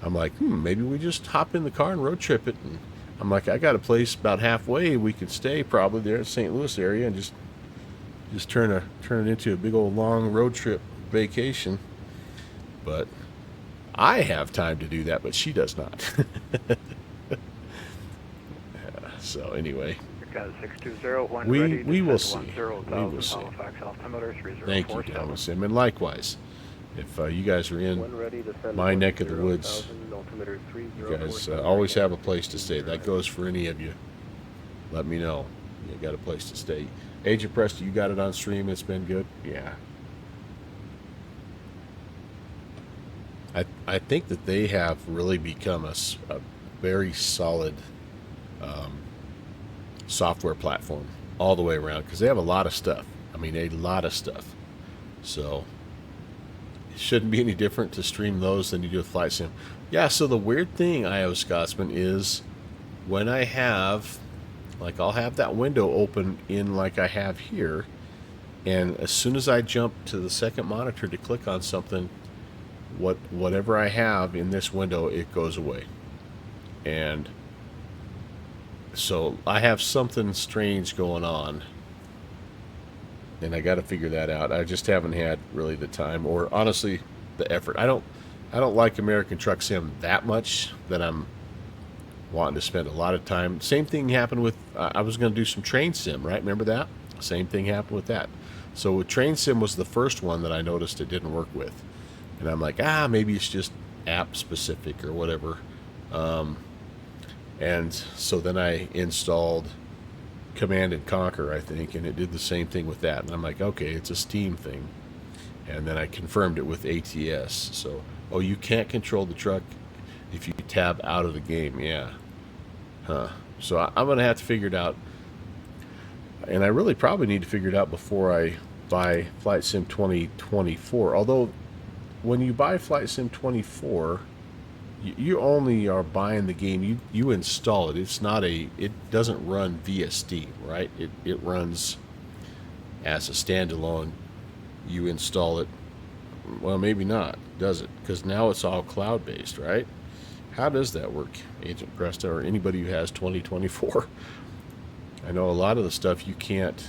I'm like, maybe we just hop in the car and road trip it. And I'm like, I got a place about halfway we could stay probably there at St. Louis area and just turn it into a big old long road trip vacation. But I have time to do that, but she does not. So anyway, we will see. We will see. Thank you, Downwind Sim, and likewise, if you guys are in my neck of the woods, you guys always have a place to stay. That goes for any of you. Let me know. You got a place to stay. Agent Presti, you got it on stream. It's been good. Yeah. I think that they have really become a very solid software platform all the way around, because they have a lot of stuff. I mean, a lot of stuff. So it shouldn't be any different to stream those than you do with Flight Sim. Yeah, so the weird thing, Iowa Scotsman, is when I have, like, I'll have that window open in like I have here, and as soon as I jump to the second monitor to click on something, whatever I have in this window, it goes away. And so I have something strange going on, and I got to figure that out. I just haven't had really the time, or honestly the effort. I don't like American Truck Sim that much that I'm wanting to spend a lot of time. Same thing happened with I was going to do some Train Sim, right? Remember that? Same thing happened with that. So with Train Sim was the first one that I noticed it didn't work with, and I'm like, maybe it's just app specific or whatever. And so then I installed Command and Conquer, I think, and it did the same thing with that. And I'm like, okay, it's a Steam thing. And then I confirmed it with ATS. So, you can't control the truck if you tab out of the game. Yeah. Huh. So I'm going to have to figure it out. And I really probably need to figure it out before I buy Flight Sim 2024. Although, when you buy Flight Sim 24... you only are buying the game. You install it. It's not it doesn't run via Steam, right? It runs as a standalone. You install it. Well, maybe not, does it? Because now it's all cloud-based, right? How does that work, Agent Presta, or anybody who has 2024? I know a lot of the stuff you can't.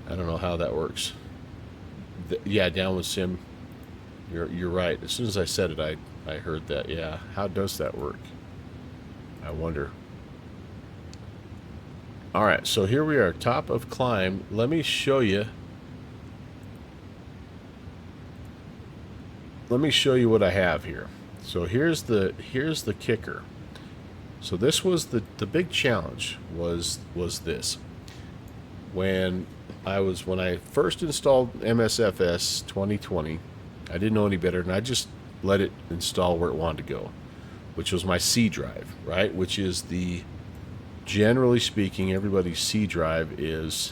I don't know how that works. Yeah, Downwind Sim. You're right. As soon as I said it, I heard that. Yeah. How does that work? I wonder. All right. So here we are, top of climb. Let me show you. Let me show you what I have here. So here's the kicker. So this was the big challenge was this. When I first installed MSFS 2020, I didn't know any better, and I just let it install where it wanted to go, which was my C drive, right? Which is generally speaking, everybody's C drive is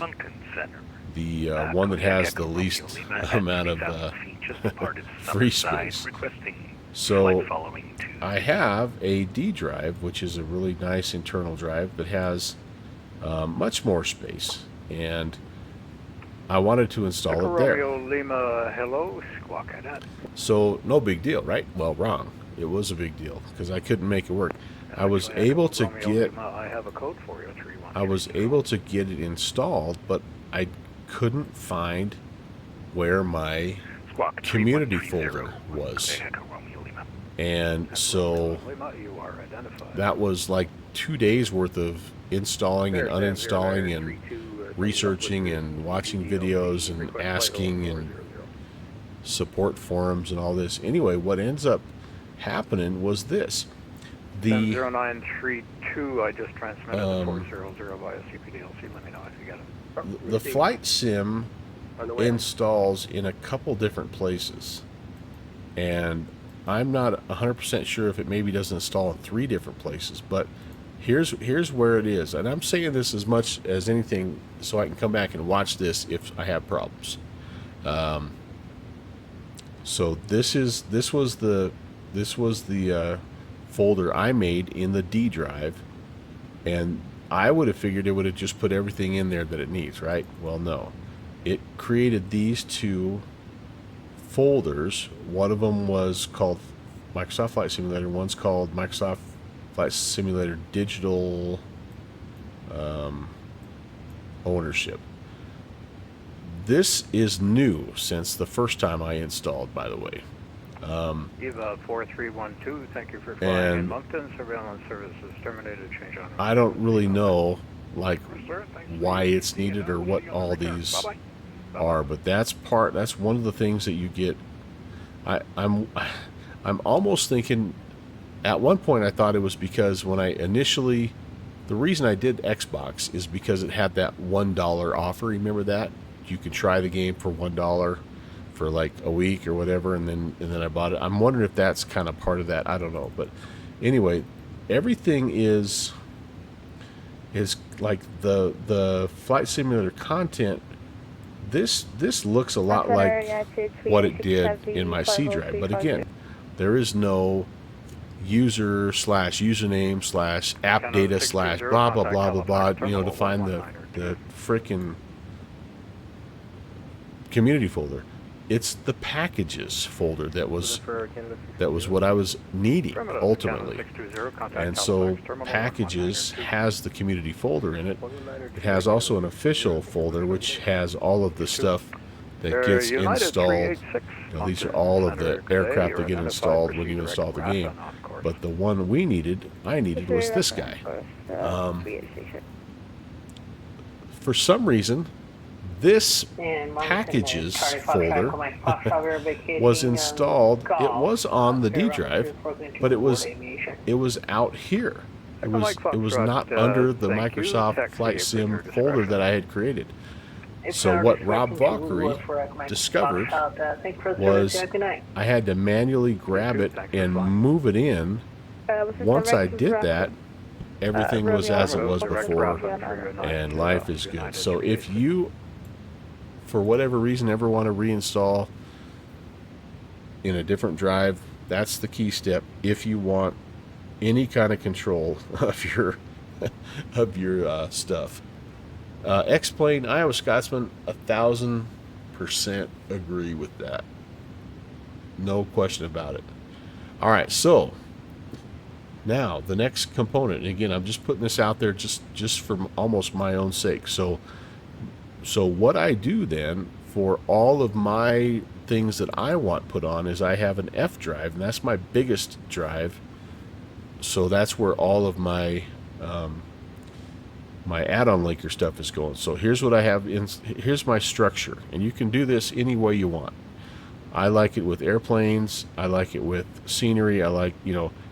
the one that has the least amount of free space. So I have a D drive, which is a really nice internal drive that has much more space, and I wanted to install it there. Romeo Lima, hello, Squawk Cadet. So no big deal, right? Well, wrong. It was a big deal because I couldn't make it work. I was able to get. I have a code for you, 31. I was able to get it installed, but I couldn't find where my community folder was. And so that was like 2 days worth of installing and uninstalling and researching and watching videos and asking and support forums and all this. Anyway, what ends up happening was this. The 0932, I just transmitted the 400 via CPDLC. Let me know if you get it. The flight sim installs in a couple different places, and I'm not 100% sure if it maybe doesn't install in 3 different places, but here's where it is. And I'm saying this as much as anything so I can come back and watch this if I have problems. So this was the folder I made in the D drive, and I would have figured it would have just put everything in there that it needs, right? Well, no. It created these 2 folders. One of them was called Microsoft Flight Simulator. One's called Microsoft Flight Simulator Digital Ownership. This is new since the first time I installed, by the way. EVA 4312, thank you for flying in Moncton. Surveillance services terminated. Change on. I don't really know like why it's needed or what all these are, but that's one of the things that you get. I'm almost thinking at one point I thought it was because when I initially, the reason I did Xbox is because it had that $1 offer. Remember that? You could try the game for $1 for like a week or whatever, and then I bought it. I'm wondering if that's kind of part of that. I don't know, but anyway, everything is like the flight simulator content. This looks a lot like what it did in my C drive, but again, there is no user/username/ app data/ blah blah blah blah blah, to find the frickin' community folder. It's the packages folder that was what I was needing ultimately. And so packages has the community folder in it. It has also an official folder which has all of the stuff that gets installed. These are all of the aircraft that get installed when you install the game. But the one I needed was this guy. For some reason, this packages folder was installed. It was on the D drive, but it was out here. It was not under the Microsoft Flight Sim folder that I had created. So what Rob Valkyrie discovered was I had to manually grab it and move it in. Once I did that, everything was as it was before, and life is good. So if you, for whatever reason, ever want to reinstall in a different drive, that's the key step if you want any kind of control of your stuff. X-Plane, Iowa Scotsman, 1,000% agree with that. No question about it. All right, so now the next component, and again, I'm just putting this out there just for almost my own sake. So what I do then for all of my things that I want put on is I have an F drive, and that's my biggest drive. So that's where all of my my add-on linker stuff is going. So here's what I have here's my structure, and you can do this any way you want. I like it with airplanes, I like it with scenery, I like,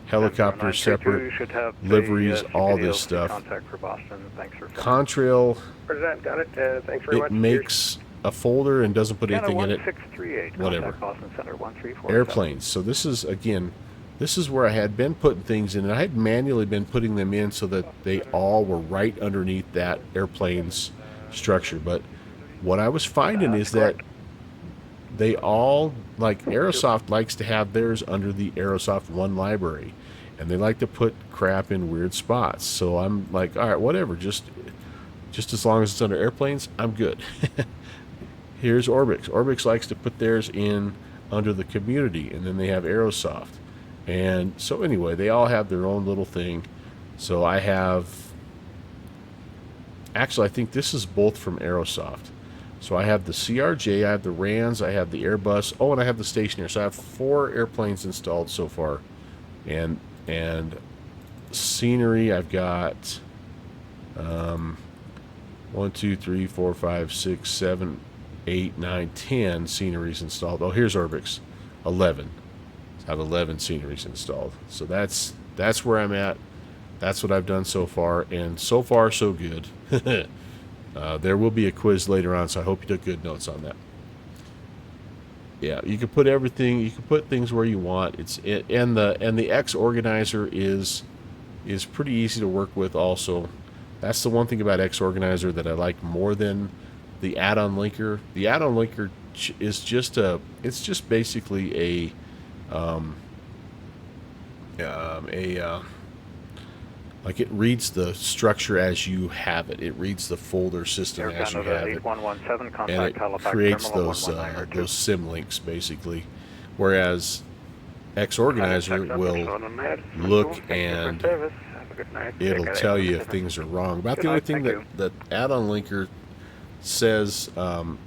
helicopters separate, you should have liveries, all this stuff. Contact for Boston. Thanks for Contrail, President, got it. Thanks very much. it makes a folder and doesn't put anything in it. 1638. Whatever. Boston Center 134. Airplanes. So this is, again, this is where I had been putting things in, and I had manually been putting them in so that they all were right underneath that airplane's structure. But what I was finding is that they all, like Aerosoft likes to have theirs under the Aerosoft One library, and they like to put crap in weird spots. So I'm like, all right, whatever, just as long as it's under airplanes, I'm good. Here's Orbix. Orbix likes to put theirs in under the community, and then they have Aerosoft. And so anyway, they all have their own little thing. So I have, actually I think this is both from Aerosoft. So I have the CRJ, I have the RANs, I have the Airbus, oh, and I have the stationary. So I have 4 airplanes installed so far. And scenery, I've got 1, 2, 3, 4, 5, 6, 7, 8, 9, 10 sceneries installed. Oh, here's Orbix, 11. I have 11 sceneries installed. So that's where I'm at. That's what I've done so far, and so far so good. There will be a quiz later on, so I hope you took good notes on that. Yeah, you can put everything. You can put things where you want. And the X organizer is pretty easy to work with. Also, that's the one thing about X organizer that I like more than the add-on linker. The add-on linker is just basically like it reads the structure as you have it. It reads the folder system as you have it, and it creates those sim links basically. Whereas X organizer will look and it'll tell you if things are wrong. About the only thing that add-on linker says,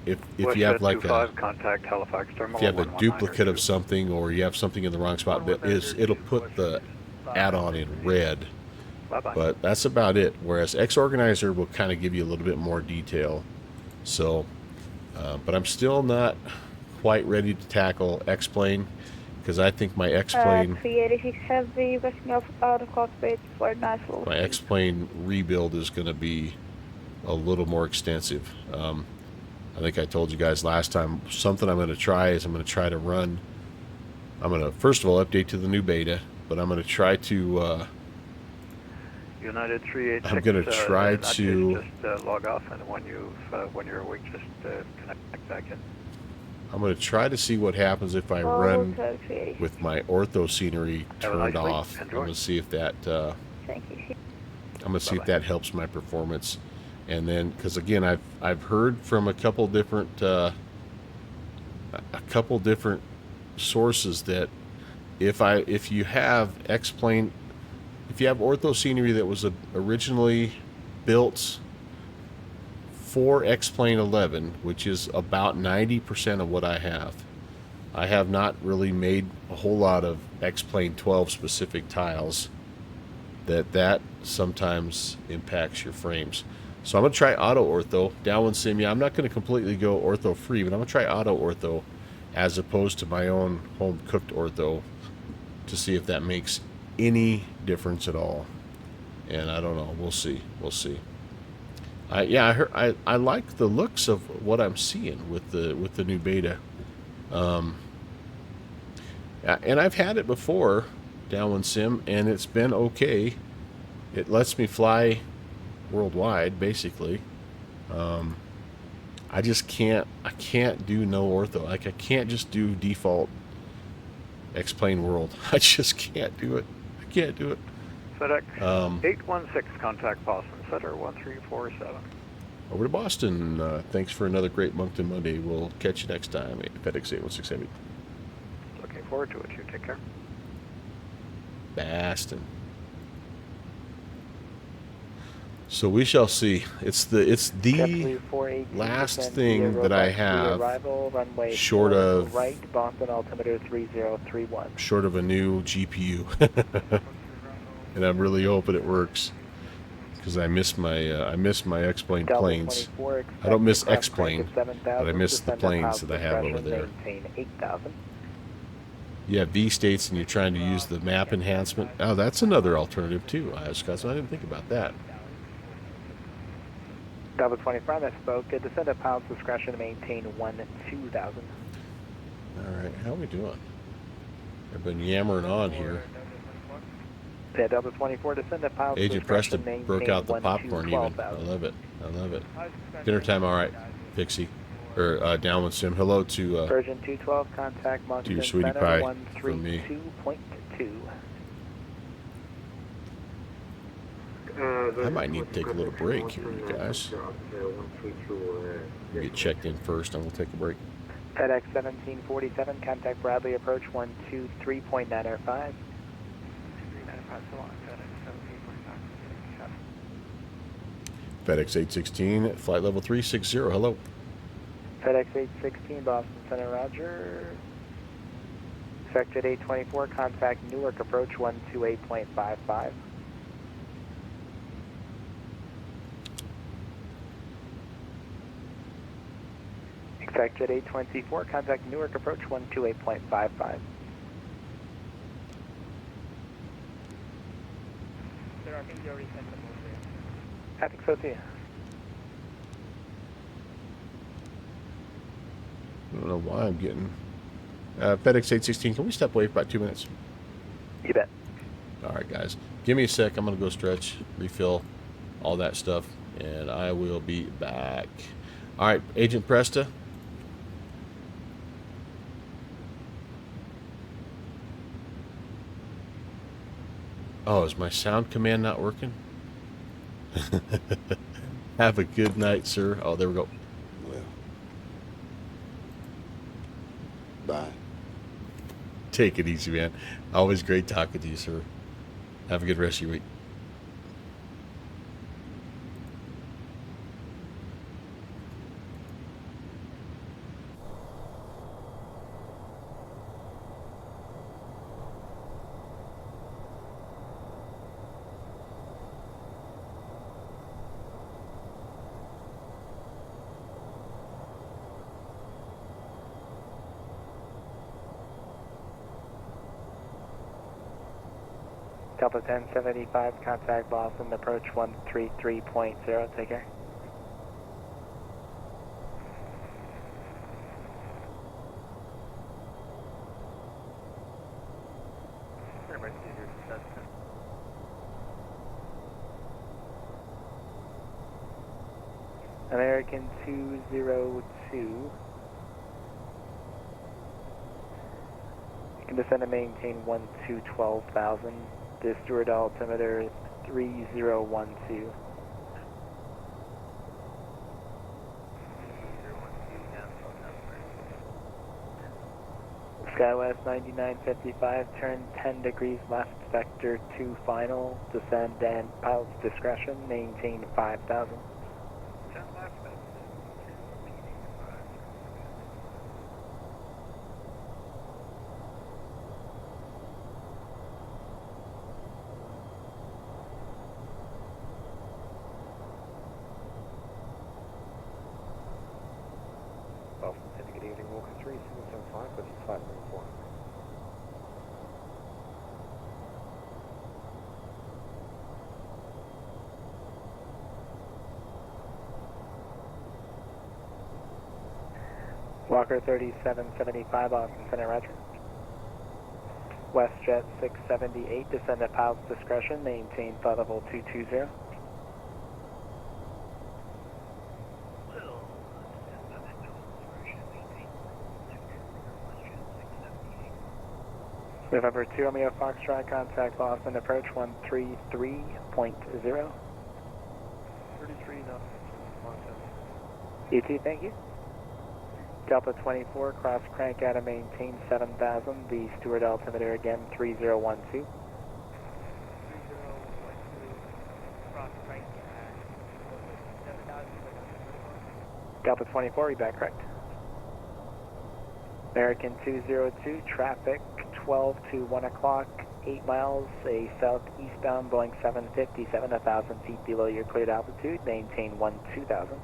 if you have like if you have a duplicate of something, or you have something in the wrong spot, it'll put the add-on in red. But that's about it. Whereas X organizer will kind of give you a little bit more detail. So, but I'm still not quite ready to tackle X-plane, because I think my X-plane 386 Heavy, wishing off out of cockpit for nice little. My X-plane rebuild is going to be a little more extensive. I think I told you guys last time, something I'm going to try is I'm going to try to run, I'm going to first of all update to the new beta, but I'm going to try to United 386. I'm going to try to just log off, and when you're awake, just connect back in. I'm going to try to see what happens if I run with my ortho scenery turned off. I'm going to see if that I'm going to see if that helps my performance. And then, because again, I've heard from a couple different sources that if you have X-plane, if you have ortho scenery that was originally built for X-plane 11, which is about 90% of what I have not really made a whole lot of X-plane 12 specific tiles, that sometimes impacts your frames. So I'm going to try auto ortho, downwind sim. Yeah, I'm not going to completely go ortho free, but I'm going to try auto ortho as opposed to my own home cooked ortho to see if that makes any difference at all. And I don't know. We'll see. I like the looks of what I'm seeing with the new beta. And I've had it before, downwind sim, and it's been okay. It lets me fly worldwide, basically. I can't do no ortho. Like, I can't just do default X-plane world. I just can't do it. I can't do it. FedEx 816, contact Boston Center 1347. Over to Boston. Thanks for another great Moncton Monday. We'll catch you next time. FedEx 816 Heavy. Looking forward to it. You take care. Boston. So we shall see. It's the last thing that I have short of short of a new GPU, and I'm really hoping it works, because I miss my X-plane planes. I don't miss X-plane, but I miss the planes that I have over there. you have V states and you're trying to use the map enhancement. Oh, that's another alternative too. I didn't think about that. Delta 24, I misspoke. Descend at pilot's discretion to maintain 2000. All right, how are we doing? I've been yammering on here. Yeah, Delta 24, descend at pilot's Agent discretion, Preston broke out the popcorn even. I love it. I love it. Dinner time, all right, Pixie. Or Downwind Sim. Hello to Virgin 212, contact to Moncton your sweetie Center pie from me. 132.2. I might need to take a little break here, you guys. Get checked in first, and we'll take a break. FedEx 1747, contact Bradley approach 123.905. FedEx 816, flight level 360. Hello. FedEx 816, Boston Center, roger. Sector 824, contact Newark approach 128.55. Sector 824, contact Newark approach 128.55. I think you already sent them over. I think so too. I don't know why I'm getting... FedEx 816, can we step away for about 2 minutes? You bet. All right, guys. Give me a sec. I'm going to go stretch, refill, all that stuff, and I will be back. All right, Agent Presta. Oh, is my sound command not working? Have a good night, sir. Oh, there we go. Well, bye. Take it easy, man. Always great talking to you, sir. Have a good rest of your week. Delta 1075, contact Boston, approach 133.0, take care. American 202. You can descend and maintain 12,000. The Stewart altimeter 3012. SkyWest 9955, turn 10 degrees left, vector 2 final, descend and pilot's discretion, maintain 5,000. Indicating Walker 3, 775, but it's 514. Walker 3775, Boston Center, roger. WestJet 678, descend at pilot's discretion, maintain flight level 220. November 2 Romeo Foxtrot, contact Boston, approach 133.0. 33 knots. ET, thank you. Delta 24, cross crank out and maintain 7,000. The Stewart altimeter again 3012. Delta 24, read back correct. American 202, traffic 12 to 1 o'clock, 8 miles, a southeastbound Boeing 757, 1,000 feet below your cleared altitude, maintain 12,000.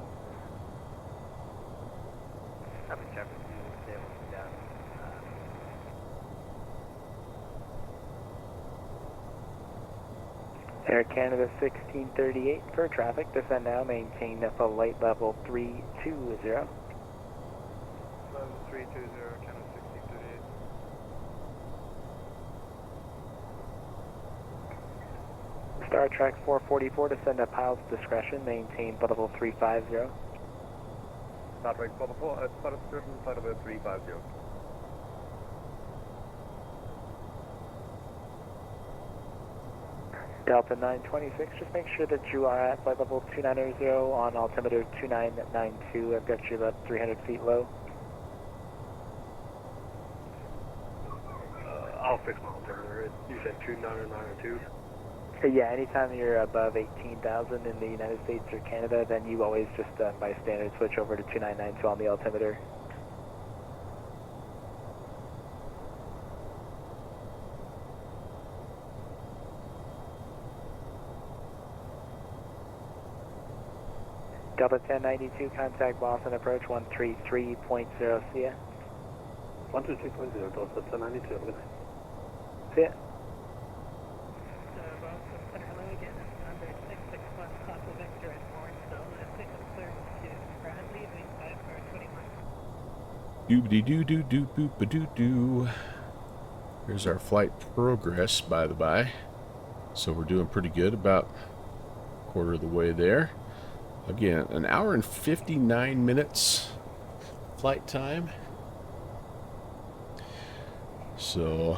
Air Canada 1638 for traffic. Descend now. Maintain flight level 320. Level 320, Canada 1638. Star Trek 444, descend at pilot's discretion, maintain flight level 350. Star Trek 444, pilot discretion, flight level 350. Delta 926, just make sure that you are at flight level 290 on altimeter 2992. I've got you about 300 feet low. I'll fix my altimeter. You said 2992? Yeah, anytime you're above 18,000 in the United States or Canada, then you always just, by standard, switch over to 2992 on the altimeter. Delta 1092, contact Boston approach 133.0, see ya. 133.0, Delta 1092, good night. See ya. Doobity-doo-doo-doo-boop-a-doo-doo. Here's our flight progress, by the by. So we're doing pretty good, about a quarter of the way there. Again, an hour and 59 minutes flight time. So,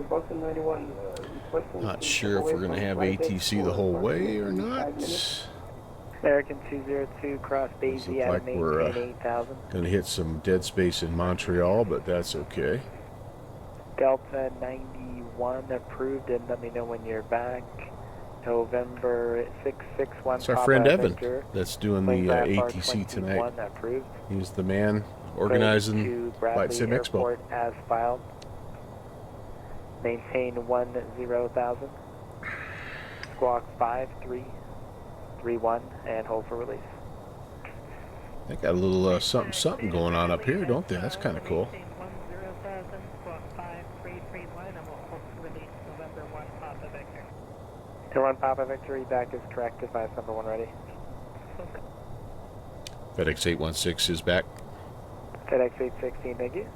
Boston 91, not sure if we're going to have ATC the whole way or not. American 202, cross Daisy at Like we're 8,000. going to hit some dead space in Montreal, but that's okay. Delta 91 approved, and let me know when you're back. November 661. It's our friend Evan that's doing the ATC tonight. Approved. He's the man organizing Flight Sim Expo. As filed. Maintain 10,000. Squawk 5331 and hold for release. They got a little something going on up here, don't they? That's kind of cool. To run Papa Victory, back is correct. Advise number 1 ready. FedEx 816 is back. FedEx 816, thank you.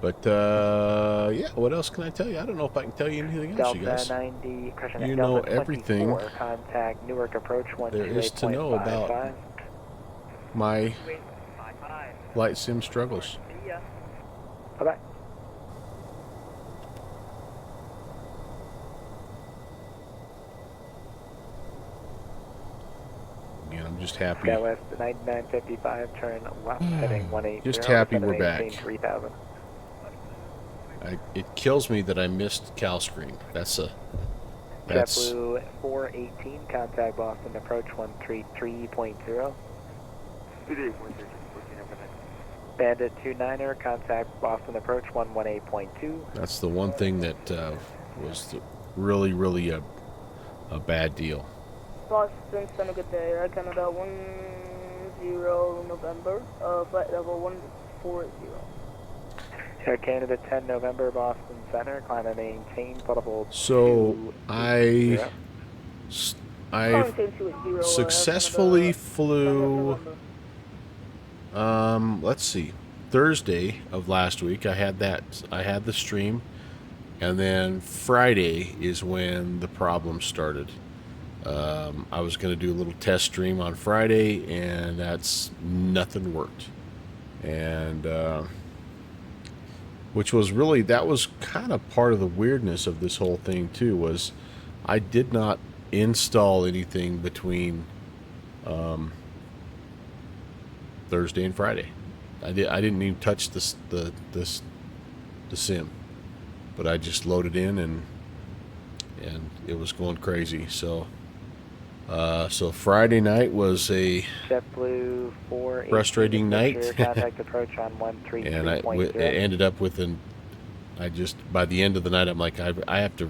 But, yeah, what else can I tell you? I don't know if I can tell you anything else, you guys. 90, you know everything contact Newark approach there is to know about my Flight Sim struggles. Bye-bye. Again, I'm just happy. West 9955, turn left, heading 180. Just happy we're back. 3000. It kills me that I missed CalScreen. That's JetBlue 418, contact Boston approach 133.0. Bandit 29er, contact Boston approach 118.2. That's the one thing that was really a bad deal. Boston, spend a good day. Air Canada 10 November, flight level 140. Air Canada 10 November, Boston Center, climb and maintain flight level. So I successfully flew. Let's see, Thursday of last week. I had the stream, and then Friday is when the problem started. I was going to do a little test stream on Friday, and nothing worked. And which was really, that was kind of part of the weirdness of this whole thing too, was I did not install anything between Thursday and Friday. I didn't even touch the sim, but I just loaded in and it was going crazy. So Friday night was a JetBlue 4 frustrating night. Contact approach on 133.0. And I ended up with by the end of the night, I'm like, I have to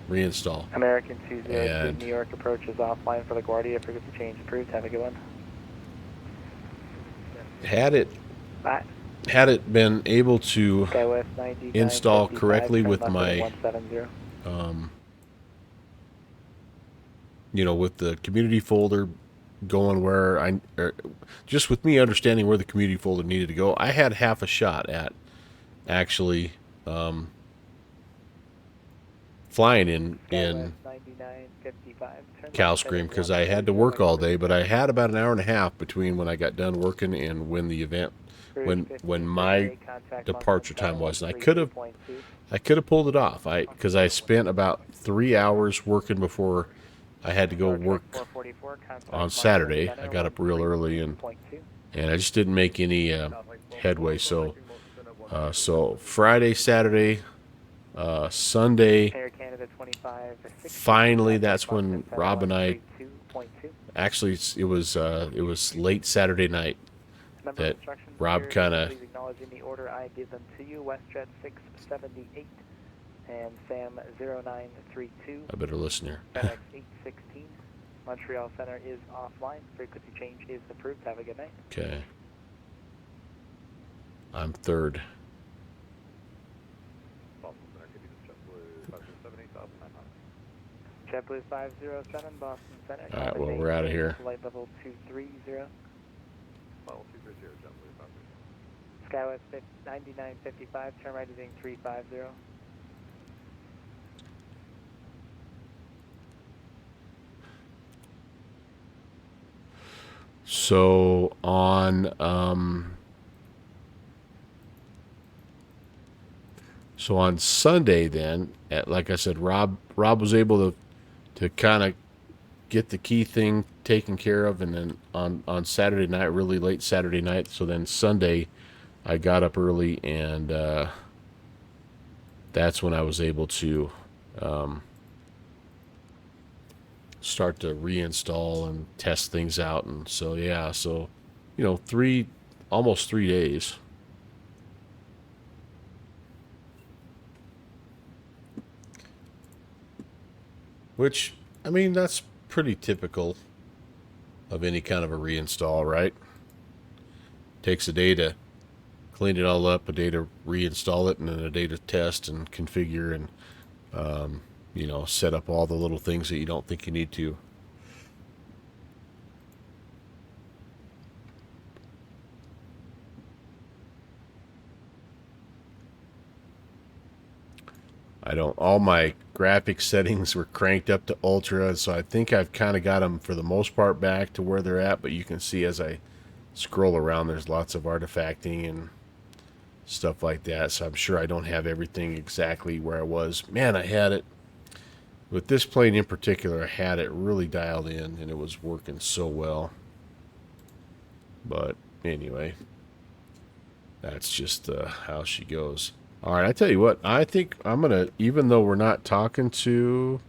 reinstall. American 202, New York approach is offline for LaGuardia. Forget to change approved. Have a good one. Had it Bye. had it been able to Skywest 99, install 55, correctly turn with left my, 170. you know, with the community folder going where just with me understanding where the community folder needed to go, I had half a shot at actually flying in Skywest 99, 55, turn Cal left Scream, heading because I had to 130, work all clear day, but I had about an hour and a half between when I got done working and when the event, when my departure time was, and I could have pulled it off. Because I spent about 3 hours working before I had to go work on Saturday. I got up real early and I just didn't make any headway. So so Friday, Saturday, Sunday, finally that's when Rob and I, actually it was late Saturday night that Rob kind of, acknowledging the order I give them to you. WestJet 678 and Sam 0932. I better listen here. FedEx 816. Montreal Center is offline. Frequency change is approved. Have a good night. Okay. I'm third. JetBlue 507, Boston Center. All right, well, we're out of here. Flight level 230. Level 230, JetBlue 5. Skywest 9955, turn right heading 350. So on Sunday then, like I said, Rob was able to kind of get the key thing taken care of, and then on Saturday night, really late Saturday night, so then Sunday I got up early, and that's when I was able to start to reinstall and test things out. And so yeah, so you know, almost 3 days. Which, I mean, that's pretty typical of any kind of a reinstall, right? Takes a day to clean it all up, a day to reinstall it, and then a day to test and configure and, you know, set up all the little things that you don't think you need to. All my graphics settings were cranked up to ultra, so I think I've kind of got them for the most part back to where they're at, but you can see as I scroll around there's lots of artifacting and stuff like that, so I'm sure I don't have everything exactly where I was. Man, I had it, with this plane in particular, I had it really dialed in and it was working so well. But anyway, that's just how she goes. All right, I tell you what, I think I'm going to, even though we're not talking to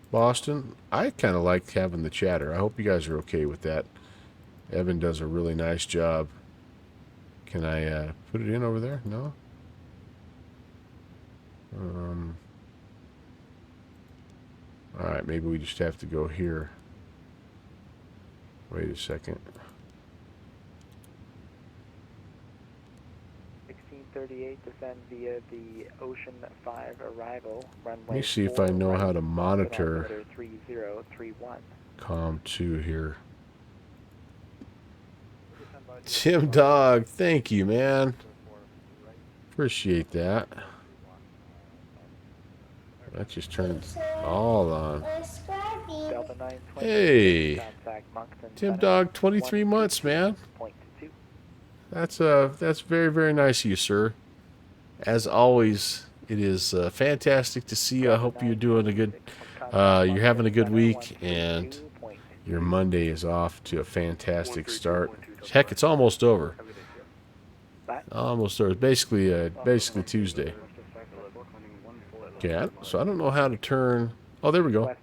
Boston, I kind of like having the chatter. I hope you guys are okay with that. Evan does a really nice job. Can I put it in over there? No? All right, maybe we just have to go here. Wait a second. 1638, descend via the Ocean 5 arrival. Runway. Let me see if I know how to monitor 3031. COM2 here. Tim Dog, thank you, man. Appreciate that. That just turned all on. Hey, Tim Dog, 23 months, man. That's very, very nice of you, sir. As always, it is fantastic to see you. I hope you're doing a good, you're having a good week, and your Monday is off to a fantastic start. Heck, it's almost over. Almost over. It's basically Tuesday. Okay, so I don't know how to turn. Oh, there we go.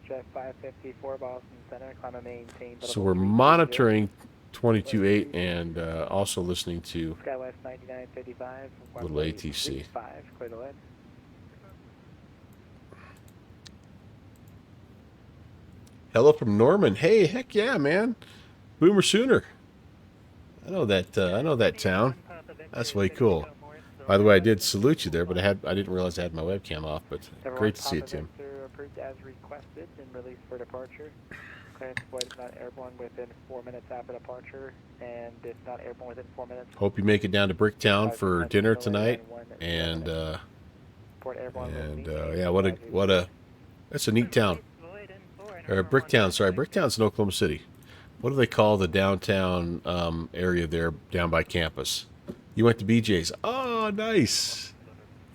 So we're monitoring 22.8 and also listening to little ATC. Hello from Norman. Hey, heck yeah, man. Boomer Sooner. I know that town. That's way cool. By the way, I did salute you there, but I didn't realize I had my webcam off. But great to see you, Tim. Approved as requested and released for departure. Clearance flight is not airborne within 4 minutes after departure, and if not airborne within 4 minutes. Hope you make it down to Bricktown for dinner tonight. And yeah, that's a neat town. Or Bricktown, sorry, Bricktown's in Oklahoma City. What do they call the downtown area there down by campus? You went to BJ's. Oh, nice.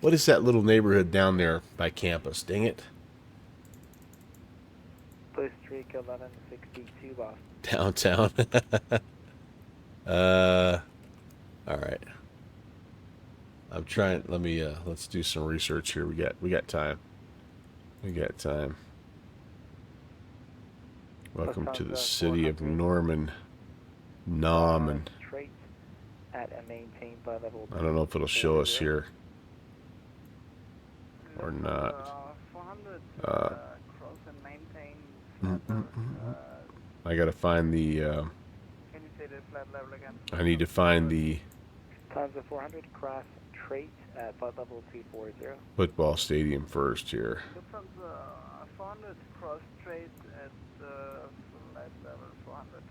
What is that little neighborhood down there by campus? Dang it. Blue Streak 1162 Boston. Downtown. All right. I'm trying. Let's do some research here. We got time. Welcome to the city of Norman. Norman. At and maintained by level. I don't know if it'll show us here or not. I gotta find the. Can you say the flight level again? I need to find the. Tons of 400 cross trait at flight level 240. Football stadium first here. Lufthansa 400 cross trait at flight level 400.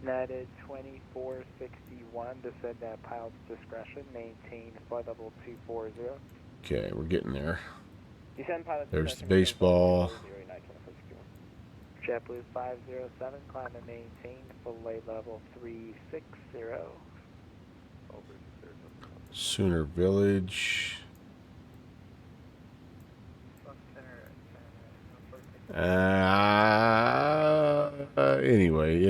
United 2461, descend at pilot's discretion, maintain flight level 240. Okay, we're getting there. Descend pilot's There's the baseball. JetBlue 507, climb and maintain flight level 360. Sooner Village. Anyway,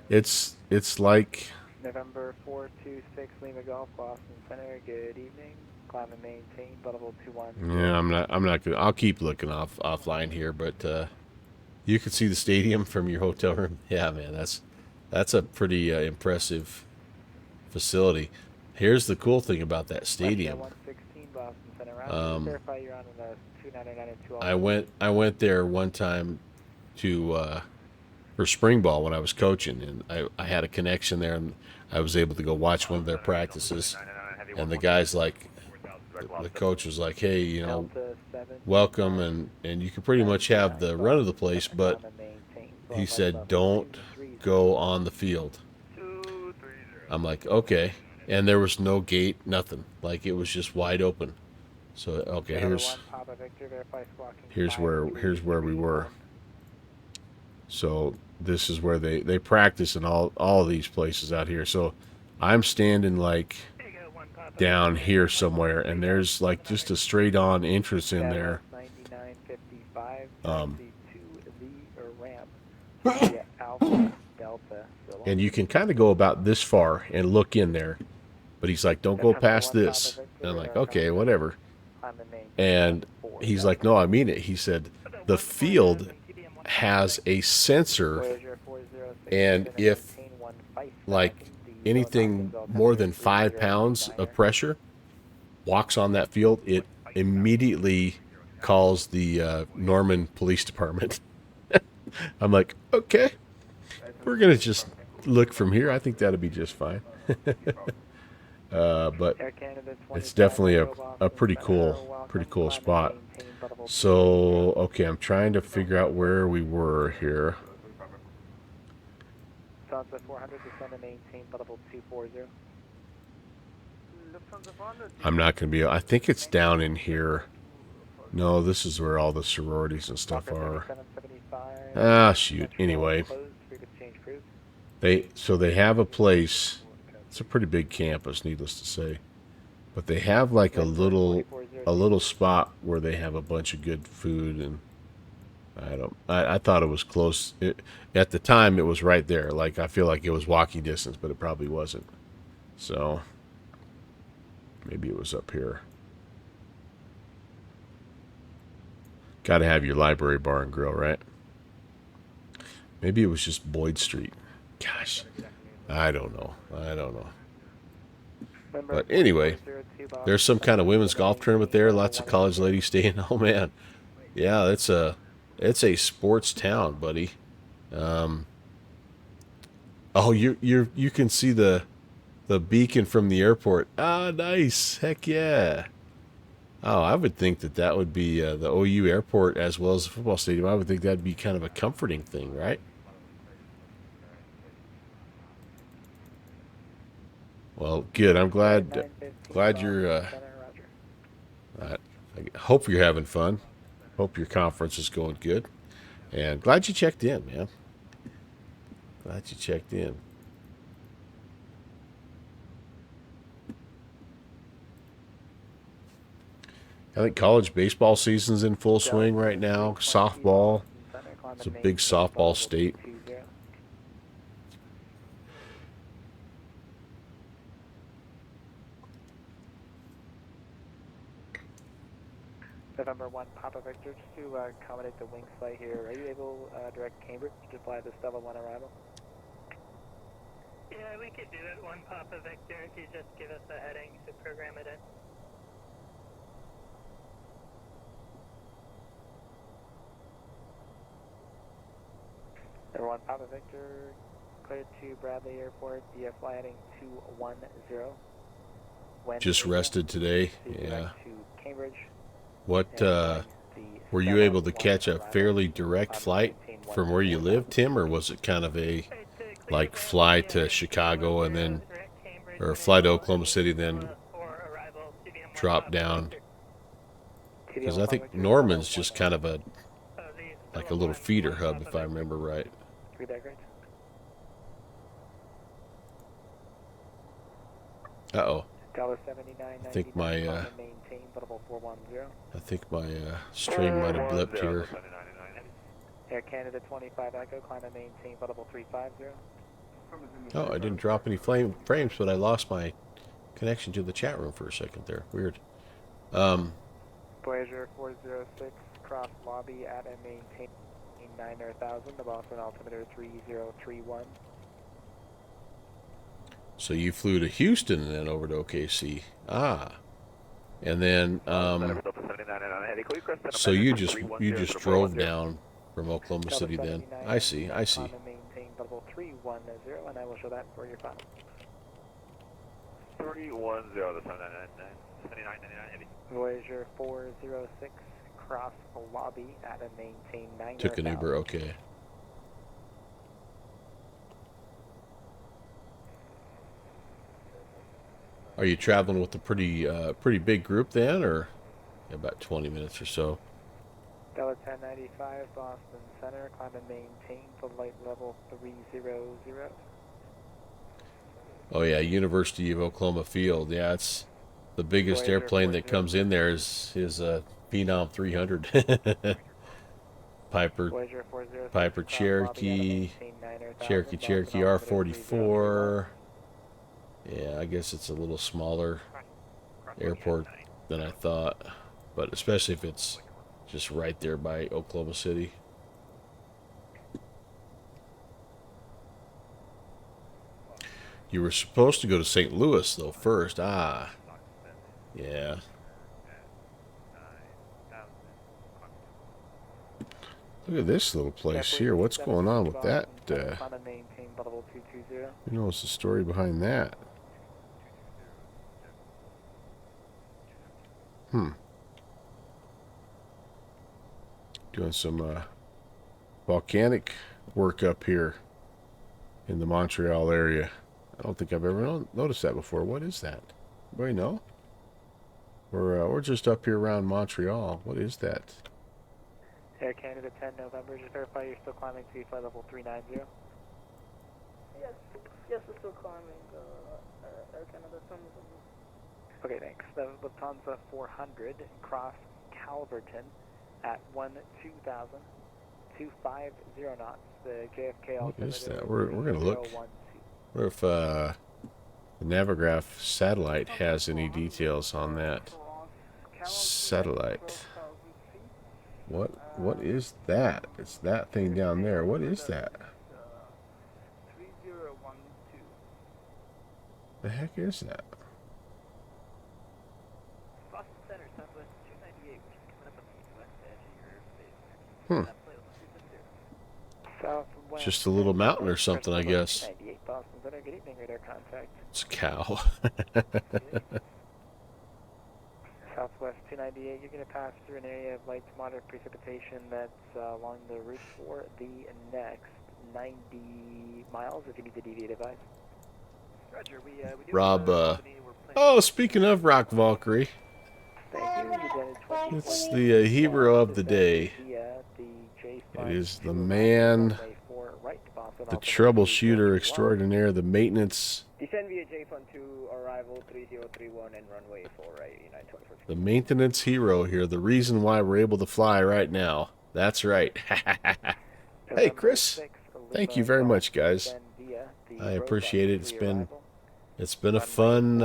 it's like November 426 Lima Golf, Boston Center. Good evening. Climb and maintain level 21. Yeah, I'm not gonna. I'll keep looking offline here, but you can see the stadium from your hotel room. Yeah, man, that's a pretty impressive facility. Here's the cool thing about that stadium. I went there one time for spring ball when I was coaching, and I had a connection there, and I was able to go watch one of their practices. And the guy's like, the coach was like, "Hey, you know, welcome, and you can pretty much have the run of the place, but," he said, "don't go on the field." I'm like, okay. And there was no gate, nothing. Like, it was just wide open. So okay, here's where we were. So this is where they practice in all of these places out here. So I'm standing like down here somewhere, and there's like just a straight on entrance in there. And you can kind of go about this far and look in there, but he's like, don't go past this. And I'm like, okay, whatever. And he's like, no, I mean it. He said the field has a sensor, and if like anything more than 5 pounds of pressure walks on that field, it immediately calls the Norman Police Department. I'm like, okay, we're gonna just look from here. I think that'll be just fine. But it's definitely a pretty cool spot. So okay, I'm trying to figure out where we were here. I'm not going to be. I think it's down in here. No, this is where all the sororities and stuff are. Ah, shoot. Anyway, they have a place. It's a pretty big campus, needless to say, but they have like a little spot where they have a bunch of good food, and I thought it was close. At the time, it was right there. Like, I feel like it was walking distance, but it probably wasn't. So maybe it was up here. Got to have your library bar and grill, right? Maybe it was just Boyd Street. Gosh, I don't know. But anyway, there's some kind of women's golf tournament there. Lots of college ladies staying. Oh man, yeah, It's a sports town, buddy. Oh, you can see the beacon from the airport. Ah, nice. Heck yeah. Oh, I would think that would be the OU airport as well as the football stadium. I would think that'd be kind of a comforting thing, right? Well, good. I'm glad you're. I hope you're having fun. Hope your conference is going good, and glad you checked in, man. Glad you checked in. I think college baseball season's in full swing right now. Softball. It's a big softball state. November 1, Papa Victor, just to accommodate the wing flight here, are you able direct Cambridge to fly this level 1 arrival? Yeah, we could do it, 1 Papa Victor, if you just give us the heading to program it in. Number 1 Papa Victor, cleared to Bradley Airport, the fly heading 210. Just rested today, yeah. To Cambridge. What, were you able to catch a fairly direct flight from where you live, Tim, or was it kind of a, like, fly to Chicago and then, or fly to Oklahoma City, then drop down? Because I think Norman's just kind of like a little feeder hub, if I remember right. Uh-oh. I think my string might have blipped here. Air Canada 25 Echo, climb and maintain audible 350. Oh, I didn't drop any frames, but I lost my connection to the chat room for a second there. Weird. Voyager 406, cross lobby at and maintain 9000, the Boston altimeter 3031. So you flew to Houston and then over to OKC. Ah. And then so you just drove down from Oklahoma City then. I see. Maintain level 310, and I will show that for your final. 310, the 7999 heavy. Voyager 406, cross lobby at and maintain 9000. Took an Uber, okay. Are you traveling with a pretty big group then, or about 20 minutes or so? Delta 1095, Boston Center, climb and maintain flight level 300. Oh yeah, University of Oklahoma Field. Yeah, it's the biggest airplane that comes in there is a Phenom 300. Piper Cherokee R44. Yeah, I guess it's a little smaller airport than I thought, but especially if it's just right there by Oklahoma City. You were supposed to go to St. Louis, though, first. Ah, yeah. Look at this little place here. What's going on with that? Who knows the story behind that? Doing some volcanic work up here in the Montreal area. I don't think I've ever noticed that before. What is that? Anybody know? We're just up here around Montreal. What is that? Air Canada 10 November, just verify you're still climbing to flight level 390. Yes, we're still climbing Air Canada 10 November. Okay, thanks. The Lufthansa 400 cross Calverton at 2,000, 250 knots. The JFK What is that? We're going to look. What if the Navigraph satellite has any details on that? Satellite. What is that? It's that thing down there. What is that? 3012. The heck is that? Boston Center, Southwest 298, which is coming up on the west edge of your base. Southwest just a little mountain or something, I guess. 298 Boston Center. Good evening, radar contact. It's a cow. Southwest 298, you're going to pass through an area of light to moderate precipitation that's along the route for the next 90 miles. If you need to deviate, advise. Roger, we do Rob, oh, speaking of Rock Valkyrie, it's the hero of the day. It is the man, the troubleshooter extraordinaire, the maintenance, Descend via J-Fund 2, arrival 3031 and runway 4 right, United 24. the maintenance hero here, the reason why we're able to fly right now. That's right. Hey, Chris, thank you very much, guys. I appreciate it. It's been a fun,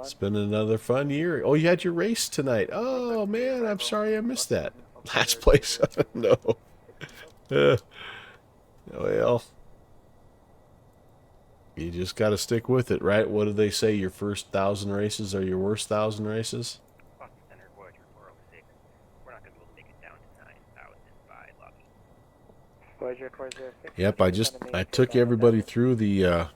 it's been another fun year. Oh, you had your race tonight. Oh, man, I'm sorry I missed that. Last place. No. Well, you just got to stick with it, right? What do they say? Your first 1,000 races are your worst 1,000 races? Yep, I took everybody through the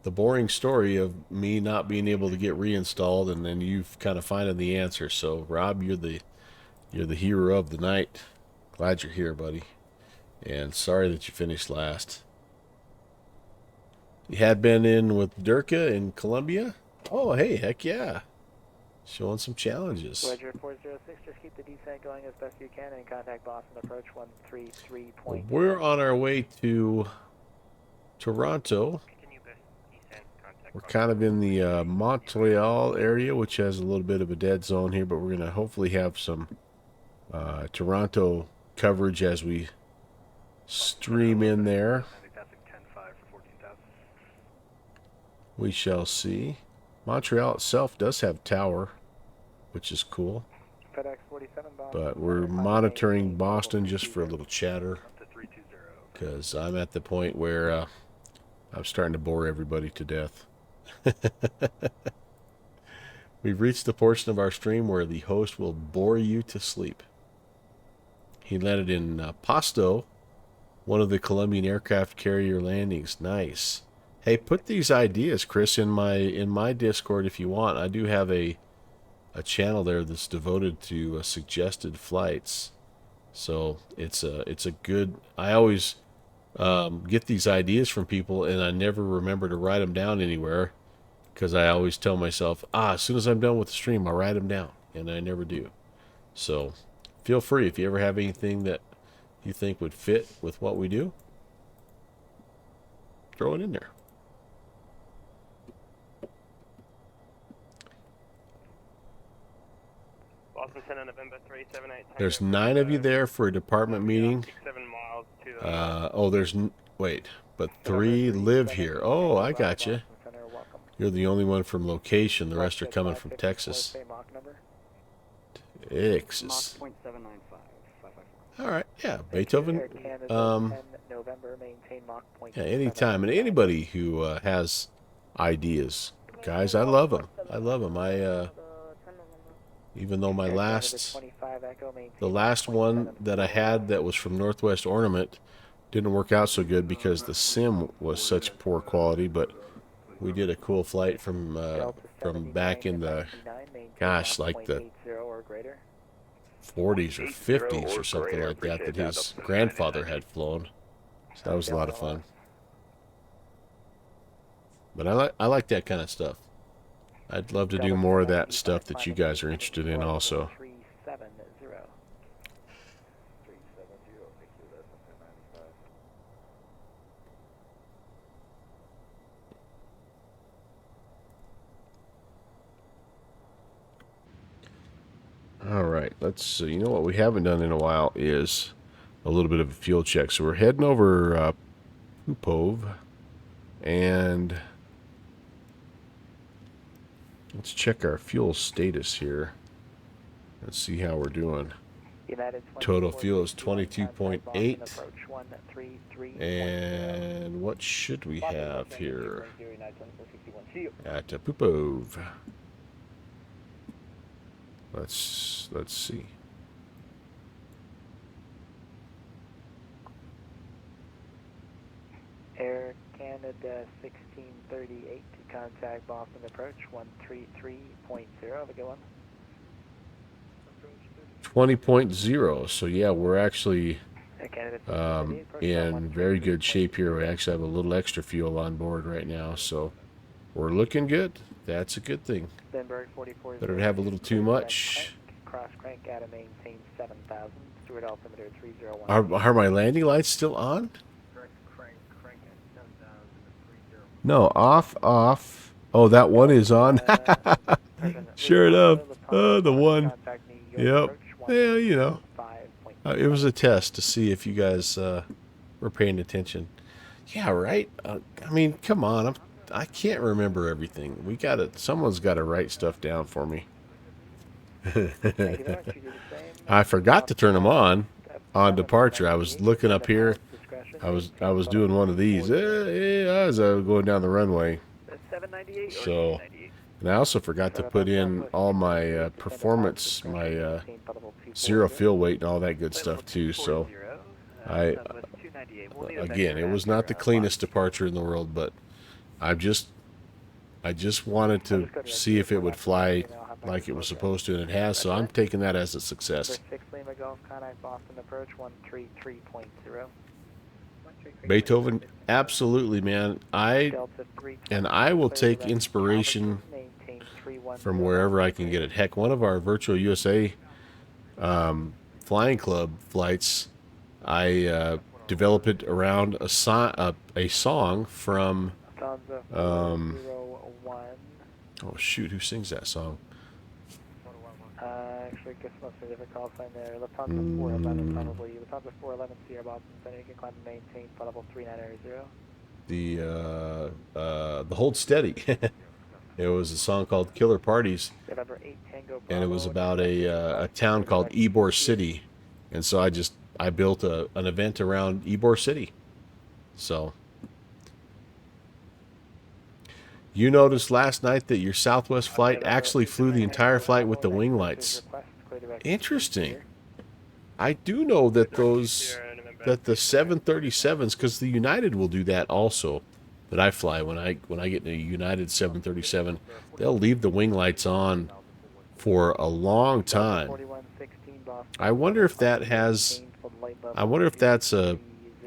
boring story of me not being able to get reinstalled, and then you've kind of finding the answer. So, Rob, you're the hero of the night. Glad you're here, buddy. And sorry that you finished last. You had been in with Durka in Colombia? Oh, hey, heck yeah. Showing some challenges. Ledger 406, just keep the descent going as best you can and contact Boston approach 133. We're on our way to Toronto. We're kind of in the Montreal area, which has a little bit of a dead zone here, but we're going to hopefully have some Toronto coverage as we stream in there. We shall see. Montreal itself does have a tower, which is cool. But we're monitoring Boston just for a little chatter, because I'm at the point where I'm starting to bore everybody to death. We've reached the portion of our stream where the host will bore you to sleep. He landed in Pasto, one of the Colombian aircraft carrier landings. Nice. Hey, put these ideas, Chris, in my Discord if you want. I do have a channel there that's devoted to suggested flights. So it's a good. I always get these ideas from people, and I never remember to write them down anywhere, because I always tell myself, as soon as I'm done with the stream, I'll write them down, and I never do. So feel free, if you ever have anything that you think would fit with what we do, throw it in there. There's 9 of you there for a department meeting. But 3 live here. Oh, I got you. You're the only one from location. The rest are coming from Texas. Texas. All right, yeah, Beethoven. Yeah, anytime, and anybody who has ideas, guys, I love them. I love them. Even though the last one that I had that was from Northwest Ornament didn't work out so good because the sim was such poor quality, but we did a cool flight from back in the, gosh, like the 40s or 50s or something like that, that his grandfather had flown. So that was a lot of fun. But I like that kind of stuff. I'd love to do more of that stuff that you guys are interested in also. All right, let's see. You know what we haven't done in a while is a little bit of a fuel check. So we're heading over Pupov, and let's check our fuel status here. Let's see how we're doing. Total fuel is 22.8. And what should we have here at Pupov? Let's see. Canada 1638 to contact Boston approach 133.0. Have a good one. 20.0. So yeah, we're actually Canada 1638, approach in very good shape here. We actually have a little extra fuel on board right now, so we're looking good. That's a good thing. Lindbergh 44. Better have a little too much. Cross crank out of maintain 7,000. Stewart altimeter 301. Are my landing lights still on? Crank at 7,000 30. No, off. Oh, that one is on. Sure enough. The one. Yep. Yeah, you know. It was a test to see if you guys were paying attention. Yeah, right? I mean, come on. I can't remember everything. Someone's got to write stuff down for me. I forgot to turn them on departure. I was looking up here. I was doing one of these as I was going down the runway. So, and I also forgot to put in all my performance, my zero fuel weight and all that good stuff too. So, again, it was not the cleanest departure in the world, but I just wanted to see if it would fly like it was supposed to, and it has. So I'm taking that as a success. 6 Lima Golf contact Boston approach 133.0. Beethoven, absolutely, man. I will take inspiration from wherever I can get it. Heck, one of our Virtual USA flying club flights, I developed it around a song from oh shoot, who sings that song? Actually, guess most of the different call sign there. Lufthansa 411 probably. Lufthansa 411 Sierra Boston Center. You can climb and maintain flight level 3980. The Hold Steady. It was a song called Killer Parties, November 8 Tango and it was about a town called Ybor City, and so I built an event around Ybor City. So you noticed last night that your Southwest flight actually flew the entire flight with the wing lights. Interesting. I do know that the 737s, because the United will do that also, that I fly when I get in a United 737, they'll leave the wing lights on for a long time. I wonder if that's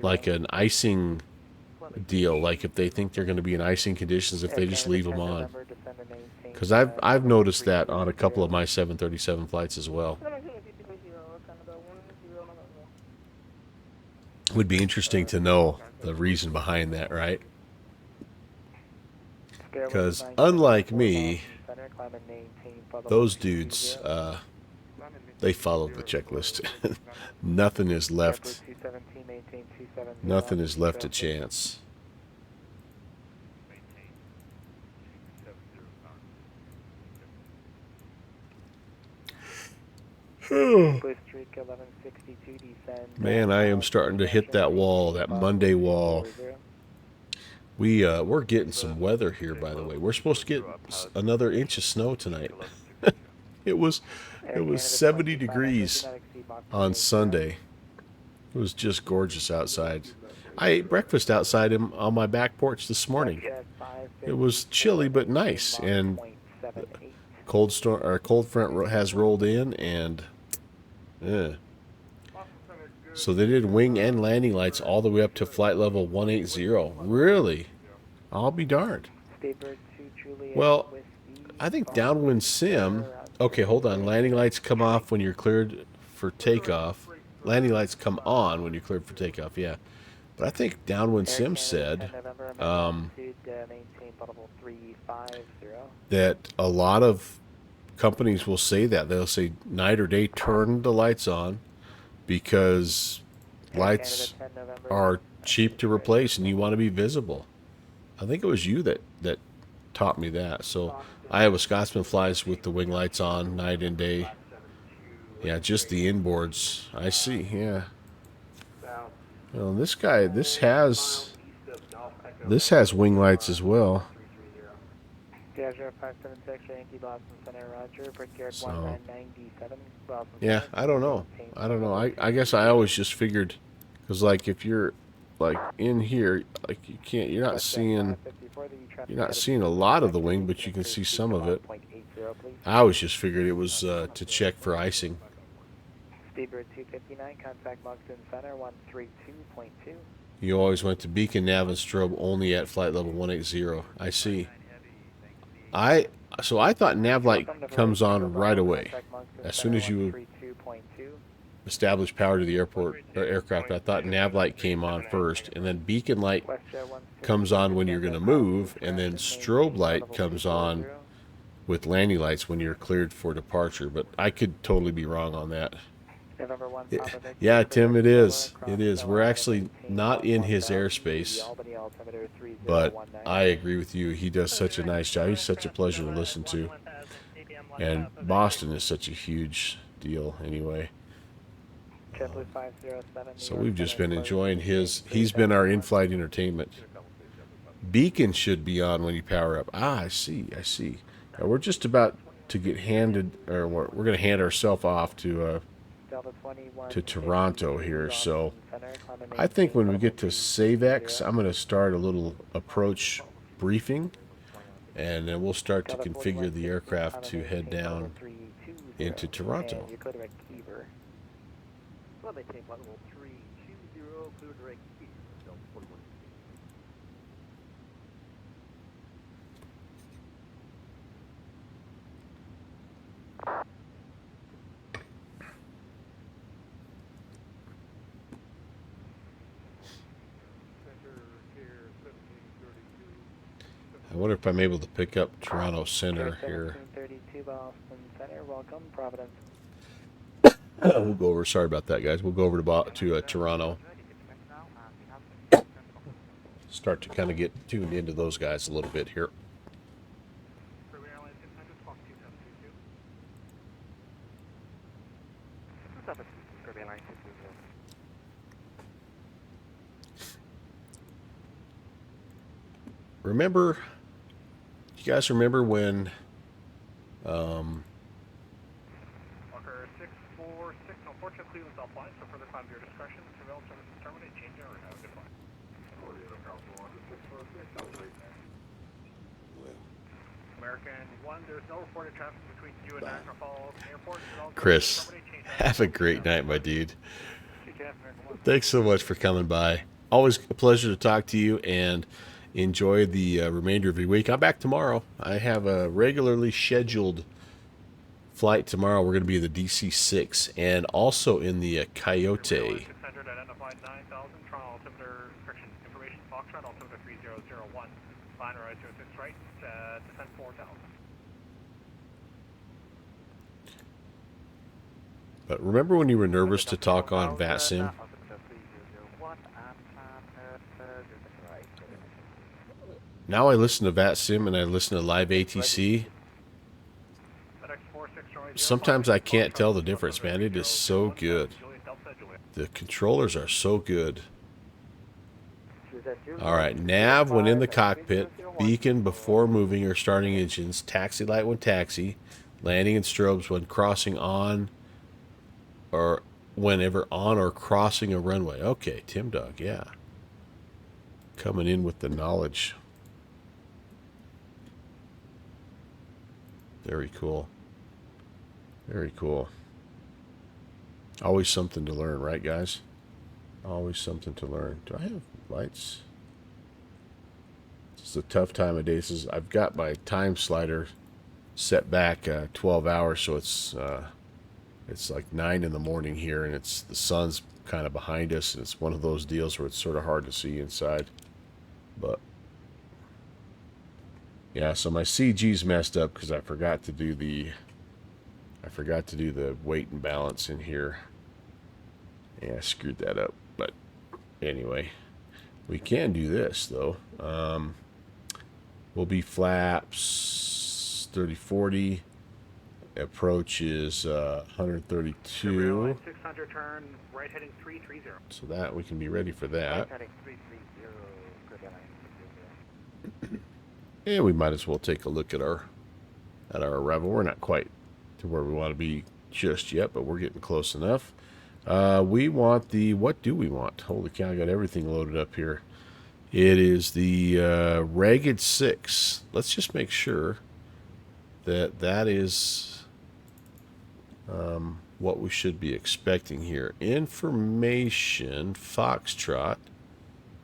like an icing deal, like if they think they're going to be in icing conditions, if they just leave them on. Because I've noticed that on a couple of my 737 flights as well. It would be interesting to know the reason behind that, right? Because unlike me, those dudes, they followed the checklist. Nothing is left. Nothing is left to chance. Man, I am starting to hit that wall, that Monday wall. We're getting some weather here, by the way. We're supposed to get another inch of snow tonight. It was 70 degrees on Sunday. It was just gorgeous outside. I ate breakfast outside on my back porch this morning. It was chilly but nice, and cold front has rolled in, and so they did wing and landing lights all the way up to flight level 180. Really? I'll be darned. Well, I think downwind sim. Okay, hold on. Landing lights come off when you're cleared for takeoff. Landing lights come on when you're cleared for takeoff, yeah. But I think downwind sim said that a lot of companies will say that. They'll say night or day, turn the lights on, because lights are cheap to replace and you want to be visible. I think it was you that taught me that. So Iowa Scotsman flies with the wing lights on night and day. Yeah, just the inboards. I see, yeah. Well, this has wing lights as well. So, yeah, I don't know. I guess I always just figured, because like if you're like in here, like you're not seeing a lot of the wing, but you can see some of it. I always just figured it was to check for icing. Speedbird 259, contact Moncton Center 132.2. You always went to beacon, nav, and strobe only at flight level 180. I see. So I thought nav light comes on right away. As soon as you establish power to the aircraft, I thought nav light came on first, and then beacon light comes on when you're going to move, and then strobe light comes on with landing lights when you're cleared for departure. But I could totally be wrong on that. Yeah, Tim, it is. It is. We're actually not in his airspace, but I agree with you. He does such a nice job. He's such a pleasure to listen to. And Boston is such a huge deal anyway. So we've just been enjoying he's been our in-flight entertainment. Beacon should be on when you power up. I see. Now we're just about to get handed, or we're going to hand ourselves off to Toronto here. So I think when we get to SaveX, I'm going to start a little approach briefing, and then we'll start to configure the aircraft to head down into Toronto. I wonder if I'm able to pick up Toronto Center here. 1732 Boston Center, welcome, Providence. We'll go over. Sorry about that, guys. We'll go over to Toronto. Start to kind of get tuned into those guys a little bit here. Remember, you guys remember when Walker 646, unfortunately, was offline, so further climb to your discretion. Surveillance services terminate, change or have a good flight. American 1, there's no reported traffic between you and Niagara Falls Airport. Chris, have a great night, my dude. Thanks so much for coming by. Always a pleasure to talk to you, and enjoy the remainder of your week. I'm back tomorrow. I have a regularly scheduled flight tomorrow. We're going to be in the DC-6 and also in the Coyote. 600 identified 9,000, Toronto altimeter correction information Foxtrot, altimeter 3001, line rise 06 right, descent 4,000. But remember when you were nervous to talk on VATSIM? Now I listen to VATSIM and I listen to live ATC. Sometimes I can't tell the difference, man. It is so good. The controllers are so good. Alright, nav when in the cockpit, beacon before moving or starting engines, taxi light when taxi, landing and strobes when crossing on, or whenever on or crossing a runway. Okay, Tim Dog, yeah. Coming in with the knowledge. Very cool. Very cool. Always something to learn, right, guys? Always something to learn. Do I have lights? It's a tough time of day. I've got my time slider set back 12 hours, so it's like 9 in the morning here, and the sun's kind of behind us, and it's one of those deals where it's sort of hard to see inside. But yeah, so my CG's messed up because I forgot to do the weight and balance in here. Yeah, I screwed that up. But anyway, we can do this though. We'll be flaps 3040. Approach is 132. 600 turn right heading 330. So that we can be ready for that. And we might as well take a look at our arrival. We're not quite to where we want to be just yet, but we're getting close enough. We want the, what do we want? Holy cow, I got everything loaded up here. It is the Ragged 6. Let's just make sure that that is what we should be expecting here. Information Foxtrot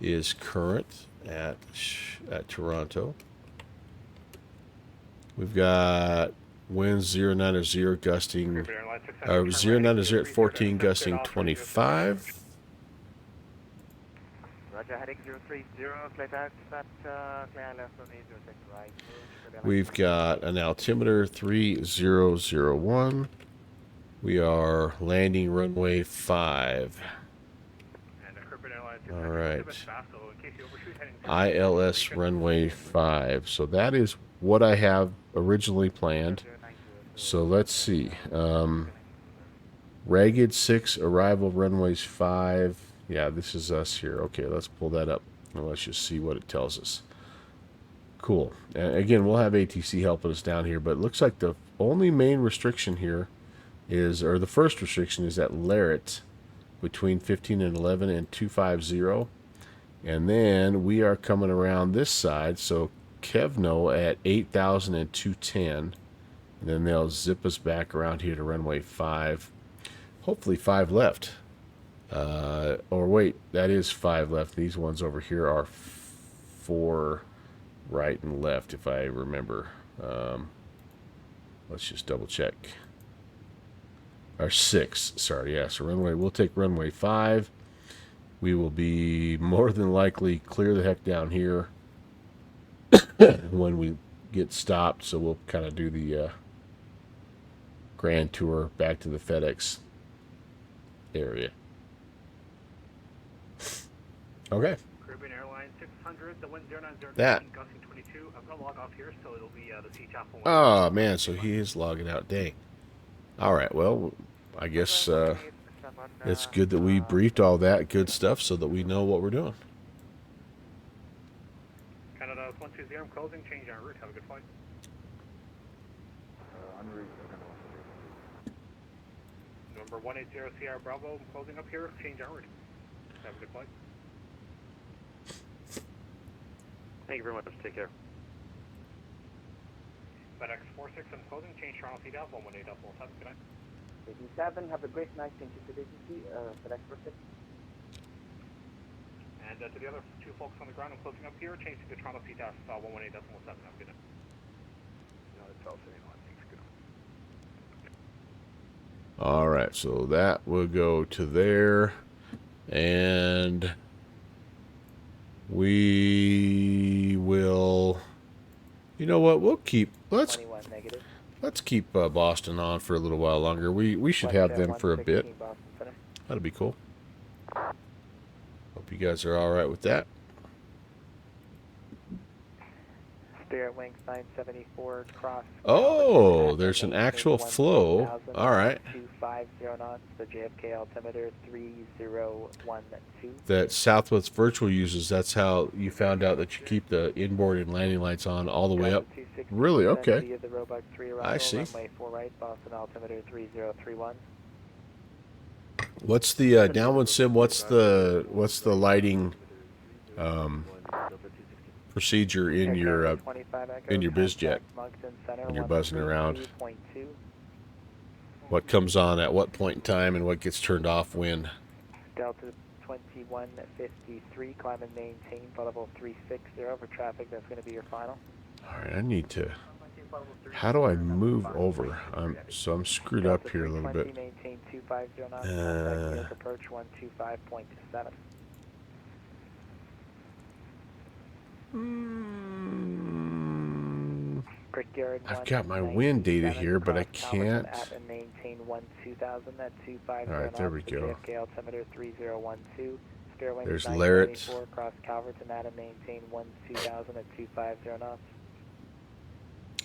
is current at Toronto. We've got winds 090 gusting 090 at 14 gusting 25. Roger, heading 030, flight out, clear left on 806 right. We've got an altimeter 3001. We are landing runway 5. All right. ILS runway 5. So that is what I have originally planned. So let's see. Ragged 6 arrival runways 5. Yeah, this is us here. Okay, let's pull that up and let's just see what it tells us. Cool. Again, we'll have ATC helping us down here, but it looks like the only main restriction here is, or the first restriction is at Larritt between 15 and 11 and 250. And then we are coming around this side, so Kevno at 8,000 and 210. And then they'll zip us back around here to runway 5. Hopefully 5 left. Or wait, that is 5 left. These ones over here are 4 right and left, if I remember. Let's just double check. Or 6, sorry, yeah. So runway, we'll take runway 5. We will be more than likely clear the heck down here when we get stopped. So we'll kind of do the grand tour back to the FedEx area. Okay. Caribbean Airlines 600, the wind 090, that. gusting 22. I'm gonna log off here, so it'll be the C chapel. Oh man, so he is logging out. Dang. All right. Well, I guess it's good that we briefed all that good stuff so that we know what we're doing. Canada 120, I'm closing. Change en route. Have a good flight. Number 180 Sierra Bravo, I'm closing up here. Change en route. Have a good flight. Thank you very much. Take care. FedEx 46, I'm closing. Change Toronto CDAL 118.7. Good night. 87, have a great night. Thank you for the agency. FedEx 46. And to the other 2 folks on the ground, I'm closing up here. Change to the Toronto CDAL 118.7. Have a good night. All right, so that will go to there, and we will. You know what? We'll keep. Let's keep Boston on for a little while longer. We should have them for a bit. That'll be cool. Hope you guys are all right with that. Spirit Wings 974 cross. Oh, there's an actual flow. All right. 250 knots. The JFK altimeter 3012. That Southwest Virtual uses. That's how you found out that you keep the inboard and landing lights on all the way up. Really? Okay. I see. Runway 4 right. Boston altimeter 3031. What's the downwind sim? What's the lighting procedure in your BizJet when you're buzzing around? What comes on at what point in time and what gets turned off when? Delta 2153, climb and maintain level 360 for traffic. That's going to be your final. All right, I need to. How do I move over? So I'm screwed up here a little bit. Maintain 250 knots. Approach 125.7. I've got my wind data here, but I can't. Alright, there we go. There's Larritt.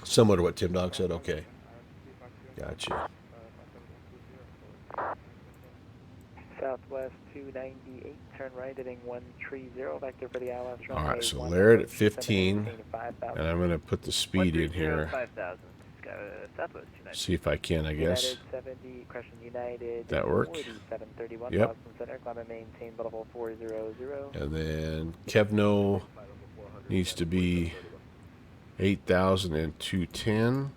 Similar to what Tim Dog said? Okay. Gotcha. Southwest 298, turn right heading 130, vector for the ILS runway. Alright, so Larritt at 15, and I'm going to put the speed in here. Southwest United. See if I can, I guess. United 70, correction, United That work? 4731, Yep. Boston Center, climb and maintain level 400. And then Kevno needs to be 8,210.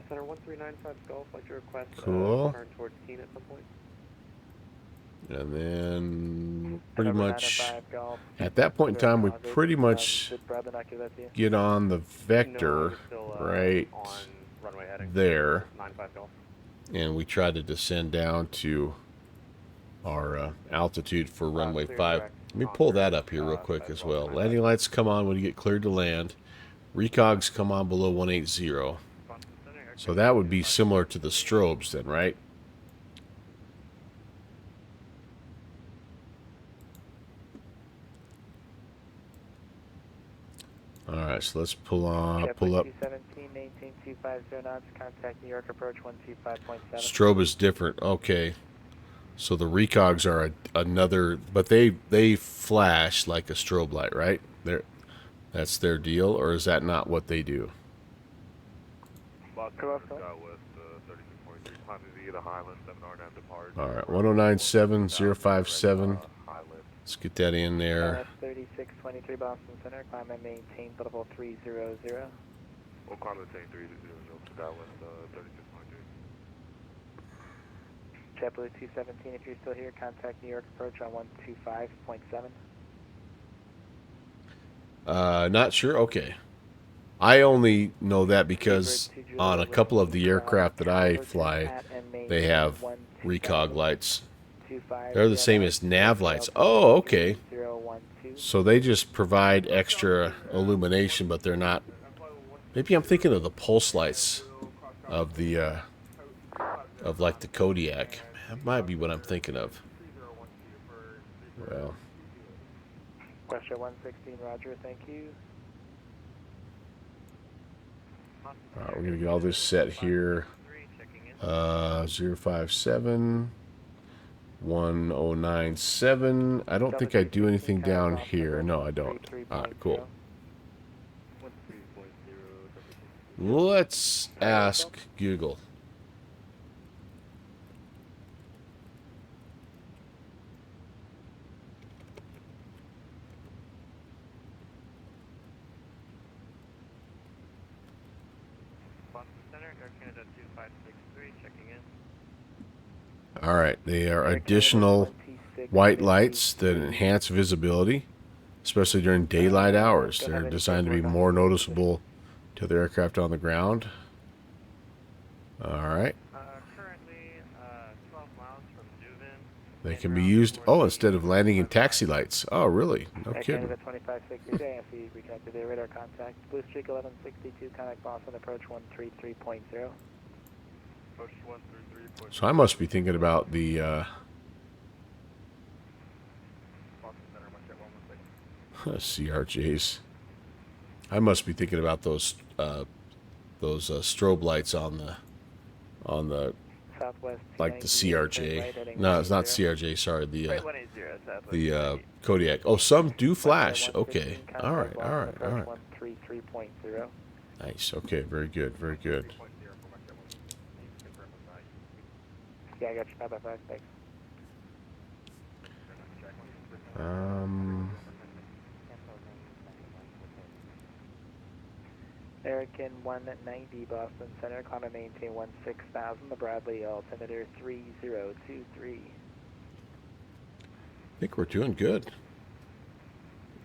Center 1395 Golf, like your request. Cool. Turn towards Keene at some point. And then pretty Number much 905 Golf. at that point in time, we pretty much Did Brad binocular that to you? get on the No, vector we're still, right on runway heading. there, 95 Golf. and we tried to descend down to our altitude for runway 5. Let me pull that up here real quick as well. Landing lights come on when you get cleared to land. Recogs come on below 180. So that would be similar to the strobes then, right? Alright, so let's pull up. 217, maintain 250 knots, contact New York approach 125.7. Strobe is different. Okay. So the recogs are another, but they flash like a strobe light, right? That's their deal, or is that not what they do? Alright, 1097-057. Let's get that in there. 3623 Boston Center, climb and maintain level 300. We'll climb and maintain 300 to Dallas, 3623. JetBlue 217, if you're still here, contact New York approach on 125.7. Not sure. Okay. I only know that because on a couple of the aircraft that I fly, they have recog lights. They're the same as nav lights. Oh, okay. So they just provide extra illumination, but they're not. Maybe I'm thinking of the pulse lights of the of like the Kodiak. That might be what I'm thinking of. Well. Question 116, Roger. Thank you. Alright, we're gonna get all this set here. 057 1097. I don't think I do anything down here. No, I don't. Alright, cool. Let's ask Google. All right, they are additional white lights that enhance visibility, especially during daylight hours. They're designed to be more noticeable to the aircraft on the ground. All right. They can be used, instead of landing in taxi lights. Oh, really? No kidding. 2560 JFE, reconnected to radar contact. Blue Streak 1162, contact Boston, approach 133.0. So I must be thinking about the CRJs. I must be thinking about those strobe lights on the Southwest like the CRJ. No, it's not CRJ. Sorry, the Kodiak. Oh, some do flash. Okay. All right. All right. All right. 133.0. Nice. Okay. Very good. Very good. Yeah, I got you. Bye-bye. Thanks. American 190 Boston Center, climb and maintain 16,000. The Bradley altimeter 3023. I think we're doing good.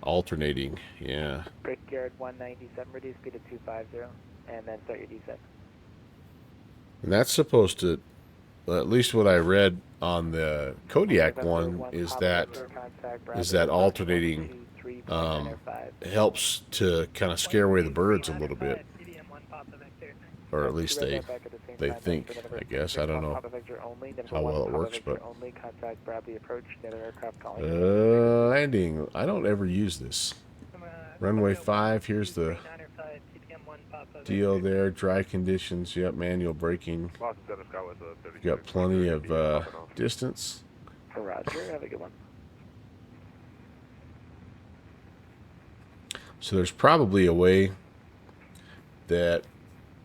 Alternating, yeah. Brickyard 197, reduce speed to 250, and then start your descent. And that's supposed to, at least what I read on the Kodiak one, is that alternating helps to kind of scare away the birds a little bit, or at least they think. I guess I don't know how well it works, but landing. I don't ever use this. Runway 5. Here's the deal there. Dry conditions. Yep. Manual braking. Got plenty of distance. Roger. Have a good one. So there's probably a way that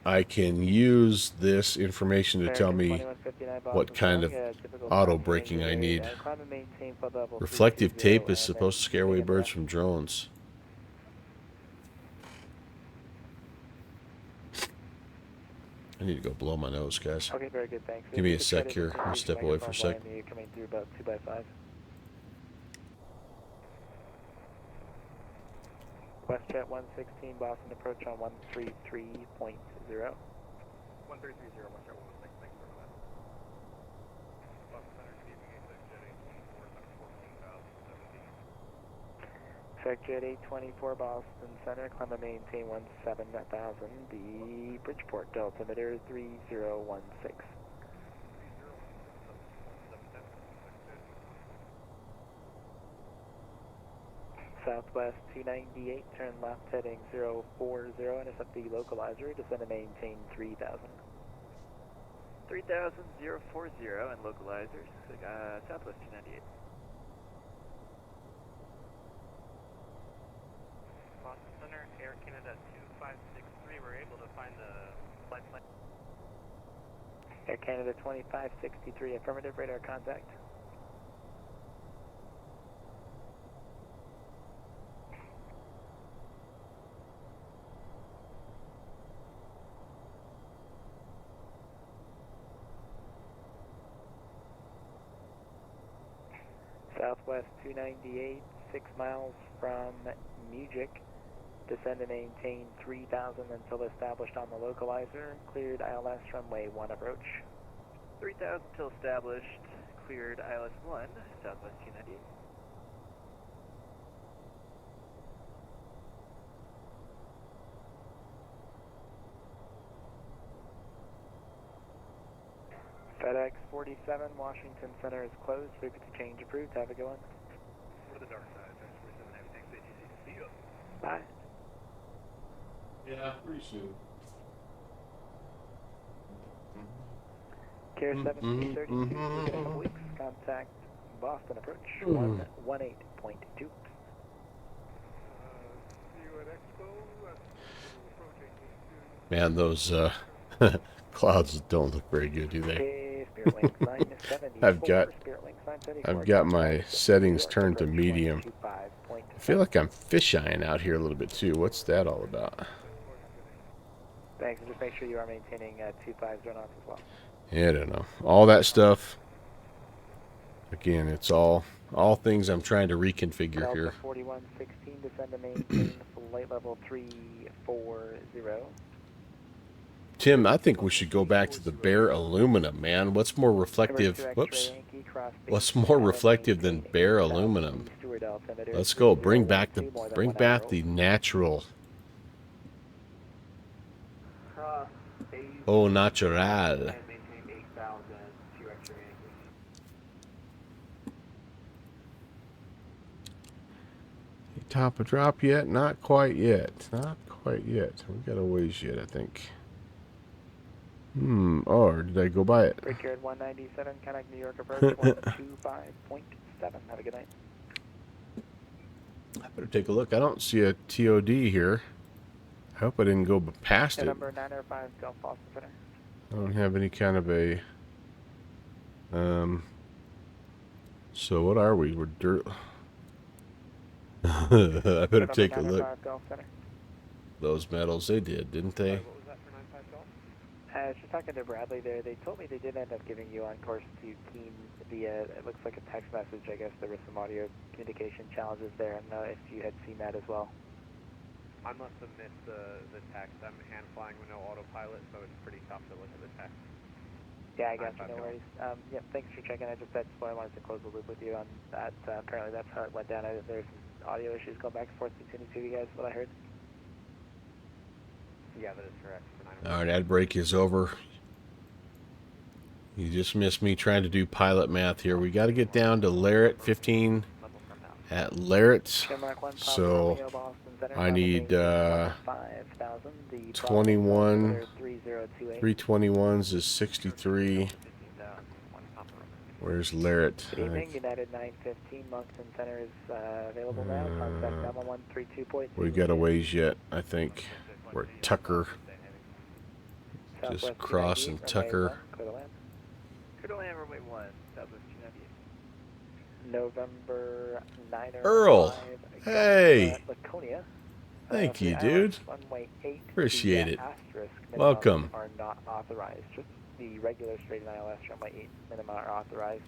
I can use this information to tell me what kind of auto braking I need. Reflective tape is supposed to scare away birds from drones. I need to go blow my nose, guys. Okay, very good, thanks. Give me a sec here. Let me step away for a sec. You're coming through about 2x5. WestJet 116, Boston approach on 133.0. 1330, WestJet 116, thanks for that. Boston Center, good evening, Jet 824, 14,017. Check Jet 824, Boston Center, climb and maintain 17,000. The Bridgeport altimeter 3016. Southwest 298, turn left heading 040, intercept the localizer, descend and maintain 3,000. 3,000, 040, and localizers, Southwest 298. Boston Center, Air Canada 2563, we're able to find the flight plan. Air Canada 2563, affirmative, radar contact. Southwest 298, 6 miles from Mujik. Descend and maintain 3,000 until established on the localizer. Cleared ILS runway 1 approach. 3,000 till established, cleared ILS 1, Southwest 298. FedEx 47, Washington Center is closed. Frequency change approved. Have a good one. Go to the dark side, FedEx 47, have thanks, ATC. See you. Bye. Yeah, pretty soon. Care 1732, see you in a couple weeks. Contact Boston approach 118.2. See you at Expo. Approaching Man, those clouds don't look very good, do they? Okay, Spirit Link sign 74. I've got my settings turned to medium. I feel like I'm fisheyeing out here a little bit too. What's that all about? Thanks, and just make sure you are maintaining 250 knots as well. Yeah, I don't know. All that stuff. Again, it's all things I'm trying to reconfigure Delta here. 4116, descend to maintain flight level 340. Tim, I think we should go back to the bare aluminum, man. What's more reflective? Whoops. What's more reflective than bare aluminum? Let's go. Bring back the natural. Au natural. Top a drop yet? Not quite yet. Not quite yet. We got a ways yet, I think. Or did I go by it? Brickyard 197, contact New York approach 125.7. Have a good night. I better take a look. I don't see a TOD here. I hope I didn't go past it. Number 905, Gulf Boston Center. I don't have any kind of a... So what are we? We're dirt... I better take a look. Those medals, they did, didn't they? What was that for 95 Golf? I was just talking to Bradley there. They told me they did end up giving you on course to Keen via, it looks like a text message. I guess there were some audio communication challenges there. I don't know if you had seen that as well. I must have missed the text. I'm hand flying with no autopilot, so it's pretty tough to look at the text. Yeah, I got you. No worries. Yeah, thanks for checking. That's why I wanted to close the loop with you on that. Apparently that's how it went down. There's some audio issues going back and forth between the two of you guys, what I heard. Yeah, that is correct. Alright, ad break is over. You just missed me trying to do pilot math here. We got to get down to Larritt 15 at Larritt. So I need 21. 321s is 63. Where's Larritt? Good evening, United 915, Moncton Center is available now. Contact Delta 132.2. We got a ways yet, I think. We're at Tucker. Just crossing Tucker. Clear to land. Clear to land, runway 1, Southwest 298. November 9 Earl, hey. Laconia. Thank For you, the dude. ILS runway 8, Appreciate the it. asterisk minimums Welcome. are not authorized. Just the regular straight ILS runway 8 minima are authorized.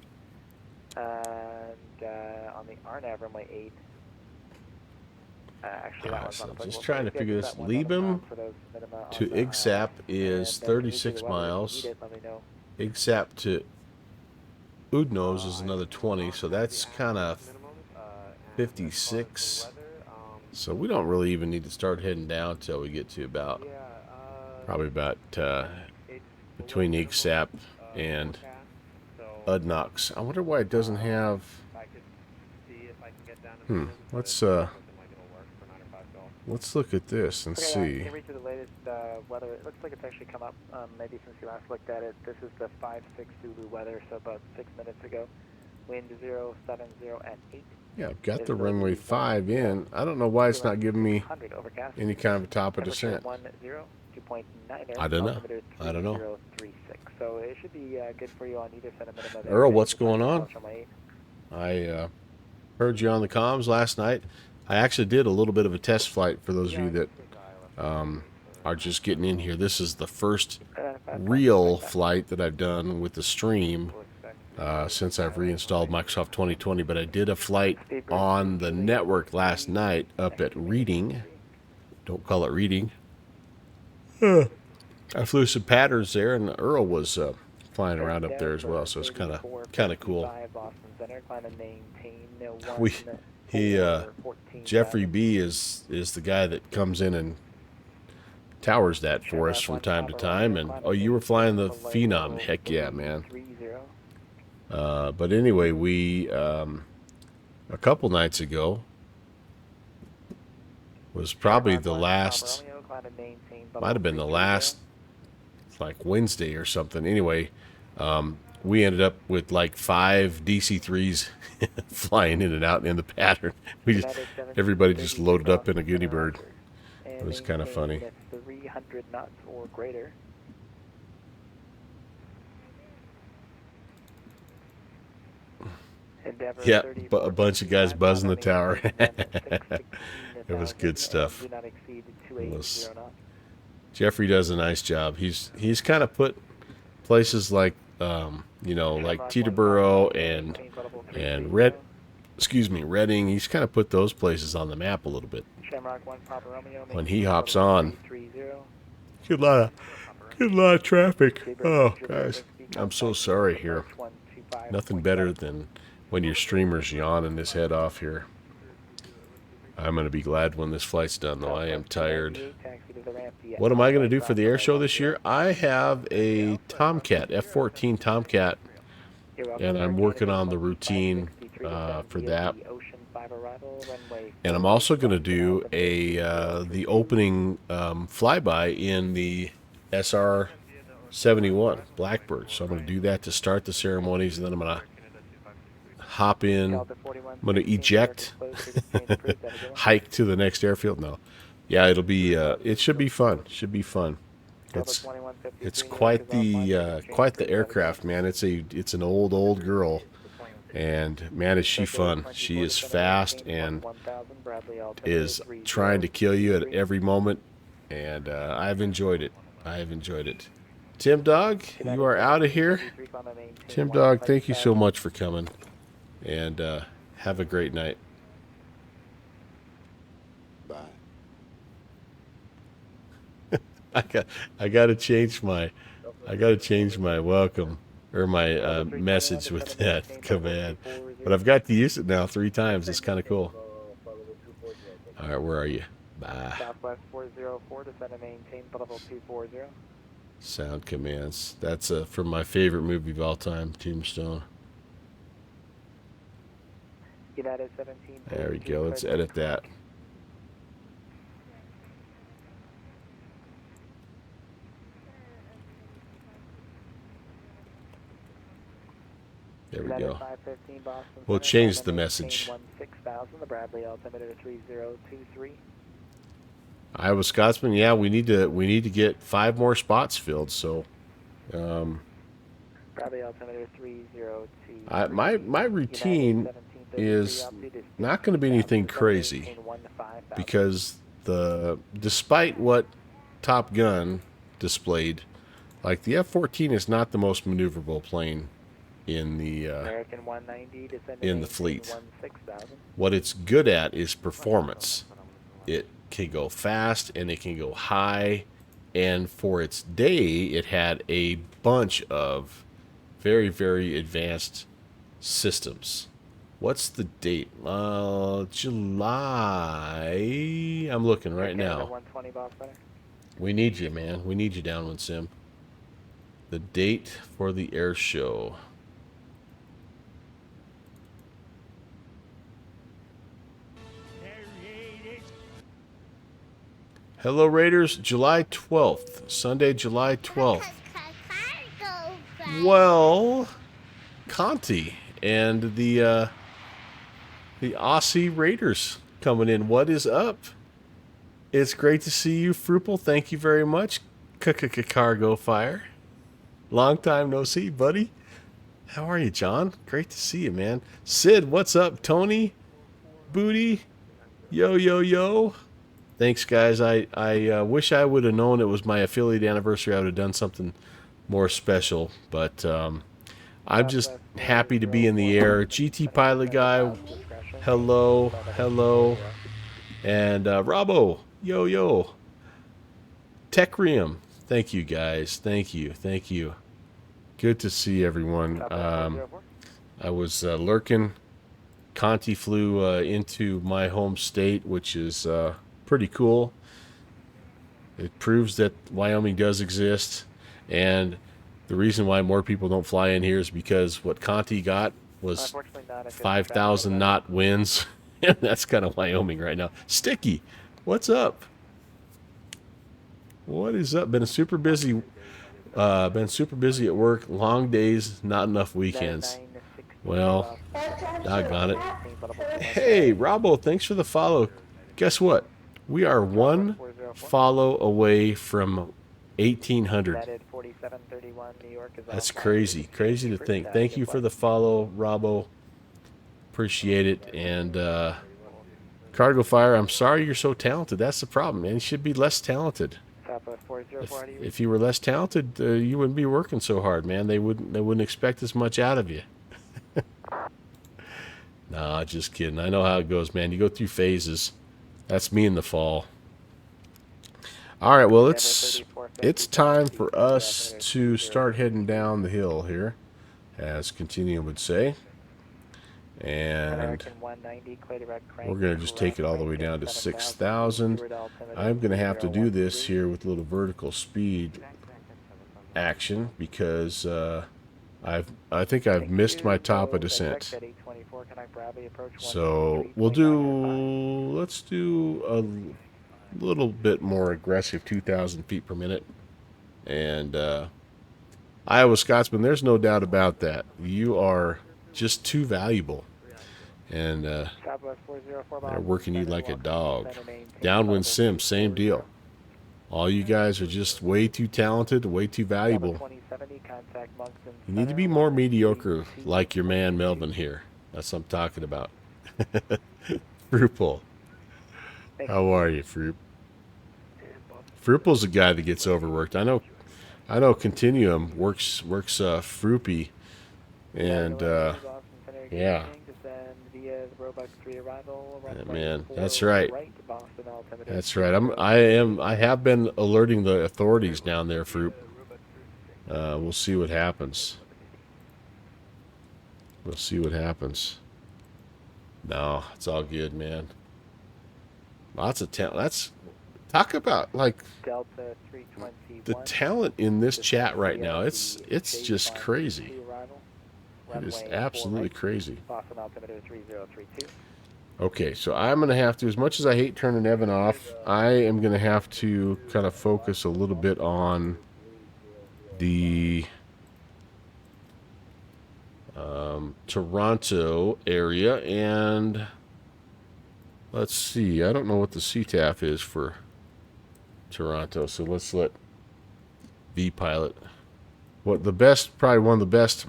And on the RNAV runway 8, actually that one's So not just applicable. trying to So figure if this. that one's Liebem on for those minima on to the IGSAP ILS, is and then can you do 36 the weather? If you miles. need it, let me know. IGSAP to Udnos is another 20, so that's kind of 56. So we don't really even need to start heading down till we get to about, probably about between IGSAP and Udnox. I wonder why it doesn't have. Let's look at this and see. I can read you the latest weather. It looks like it's actually come up maybe since you last looked at it. This is the 5-6 Zulu weather, so about 6 minutes ago. Wind 070 at 8. Yeah, I've got the runway 5 in. I don't know why it's not giving me any kind of a top of descent. 2.9. I don't know. I don't know. 3036. So it should be good for you on either set of minimum. Earl, what's going on? I heard you on the comms last night. I actually did a little bit of a test flight for those of you that are just getting in here. This is the first real flight that I've done with the stream since I've reinstalled Microsoft 2020, but I did a flight on the network last night up at Reading. Don't call it Reading. I flew some patterns there, and Earl was flying around up there as well, so it's kind of cool. Jeffrey B is the guy that comes in and towers that for us from time to time. And oh, you were flying the Phenom? Heck yeah, man. But anyway, we a couple nights ago was probably the last, might have been the last, like Wednesday or something. Anyway, we ended up with like 5 DC-3s flying in and out in the pattern. Everybody just loaded up in a Goody Bird. It was kind of funny. 300 knots or greater. Yeah, a bunch of guys buzzing the tower. It was good stuff. Jeffrey does a nice job. He's kind of put places like like Teterboro and Reading. He's kind of put those places on the map a little bit. When he hops on, good lot of traffic. Oh, guys, I'm so sorry here. Nothing better than when your streamer's yawning his head off here. I'm going to be glad when this flight's done, though. I am tired. What am I going to do for the air show this year? I have a Tomcat, F-14 Tomcat, and I'm working on the routine for that. And I'm also going to do the opening flyby in the SR-71 Blackbird. So I'm going to do that to start the ceremonies, and then I'm going to hop in. I'm going to eject, hike to the next airfield. No, yeah, it'll be. It should be fun. Should be fun. It's quite the aircraft, man. It's an old girl, and man, is she fun. She is fast and is trying to kill you at every moment, and I've enjoyed it. I have enjoyed it. Tim Dog, you are out of here. Tim Dog, thank you so much for coming. And have a great night. Bye. I got to change my welcome or my message with that command. But I've got to use it now 3 times. It's kind of cool. All right, where are you? Bye. Southwest 404, descend and maintain level 240. Sound commands. That's from my favorite movie of all time, Tombstone. United 17. There we go. Let's edit that. There we go. We'll change the message. 16,000, the Bradley altimeter 3023. Iowa Scotsman, yeah, we need to get 5 more spots filled. So, Probably altimeter 302. my routine is not going to be anything crazy because despite what Top Gun displayed, like the F-14 is not the most maneuverable plane in the American 190 descending in the fleet. 16,000. What it's good at is performance. It can go fast and it can go high, and for its day, it had a bunch of very, very advanced systems. What's the date? July. I'm looking right now. 120 boss better. We need you, man. We need you, Downwind Sim. The date for the air show. Hello, Raiders. July 12th. Sunday, July 12th. Well, Conti and the Aussie Raiders coming in. What is up? It's great to see you, Fruple. Thank you very much. Cargo Fire. Long time no see, buddy. How are you, John? Great to see you, man. Sid, what's up? Tony, Booty, yo. Thanks, guys. I wish I would have known it was my affiliate anniversary. I would have done something more special, but I'm just happy to be in the air. GT Pilot Guy, hello. And Robbo, yo. Tecrium, thank you, guys. Thank you. Good to see everyone. I was lurking. Conti flew into my home state, which is pretty cool. It proves that Wyoming does exist, and the reason why more people don't fly in here is because what Conti got was 5,000 knot winds, and that's kind of Wyoming right now. Sticky, what's up? What is up? Been super busy at work. Long days, not enough weekends. Well, doggone it. Hey, Robbo, thanks for the follow. Guess what? We are 1 follow away from 1,800. That's crazy. Crazy to think. Thank you for the follow, Robbo. Appreciate it. And Cargo Fire, I'm sorry you're so talented. That's the problem, man. You should be less talented. If you were less talented, you wouldn't be working so hard, man. They wouldn't expect as much out of you. Nah, just kidding. I know how it goes, man. You go through phases. That's me in the fall. All right, well, it's time for us to start heading down the hill here, as Continuum would say. And we're going to just take it all the way down to 6,000. I'm going to have to do this here with a little vertical speed action because I think I've missed my top of descent. So let's do a little bit more aggressive, 2,000 feet per minute. And Iowa Scotsman, there's no doubt about that. You are just too valuable. And they're working you like a dog. Downwind Sim, same deal. All you guys are just way too talented, way too valuable. You need to be more mediocre like your man Melvin here. That's what I'm talking about. Fruple. How are you, Frup? Fruple's a guy that gets overworked. I know Continuum works Froopy. And yeah. Man, that's right. That's right. I have been alerting the authorities down there, Frup. We'll see what happens. No, it's all good, man. Lots of talent. Talk about like the talent in this chat right now. It's just crazy. It is absolutely crazy. Okay, so I'm going to have to, as much as I hate turning Evan off, I am going to have to kind of focus a little bit on the Toronto area. And let's see, I don't know what the CTAF is for Toronto. So let's let vPilot. Probably one of the best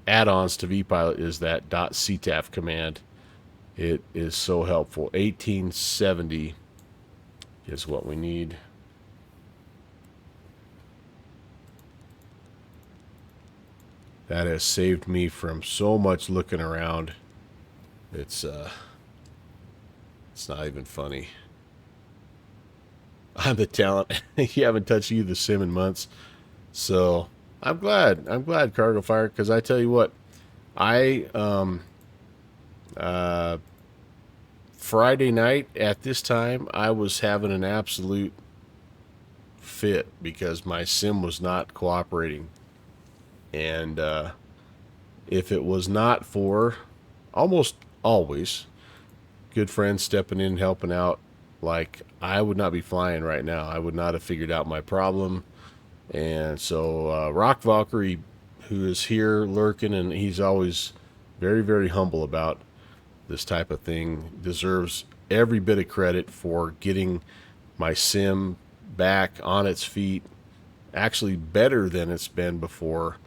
add-ons to vPilot is that .ctaf command. It is so helpful. 1870 is what we need. That has saved me from so much looking around. It's not even funny. I'm the talent. You haven't touched either sim in months. So I'm glad Cargo Fire, because I tell you what, Friday night at this time, I was having an absolute fit because my sim was not cooperating. And if it was not for almost always good friends stepping in, helping out, like, I would not be flying right now. I would not have figured out my problem. And so Rock Valkyrie, who is here lurking, and he's always very, very humble about this type of thing, deserves every bit of credit for getting my sim back on its feet, actually better than it's been before.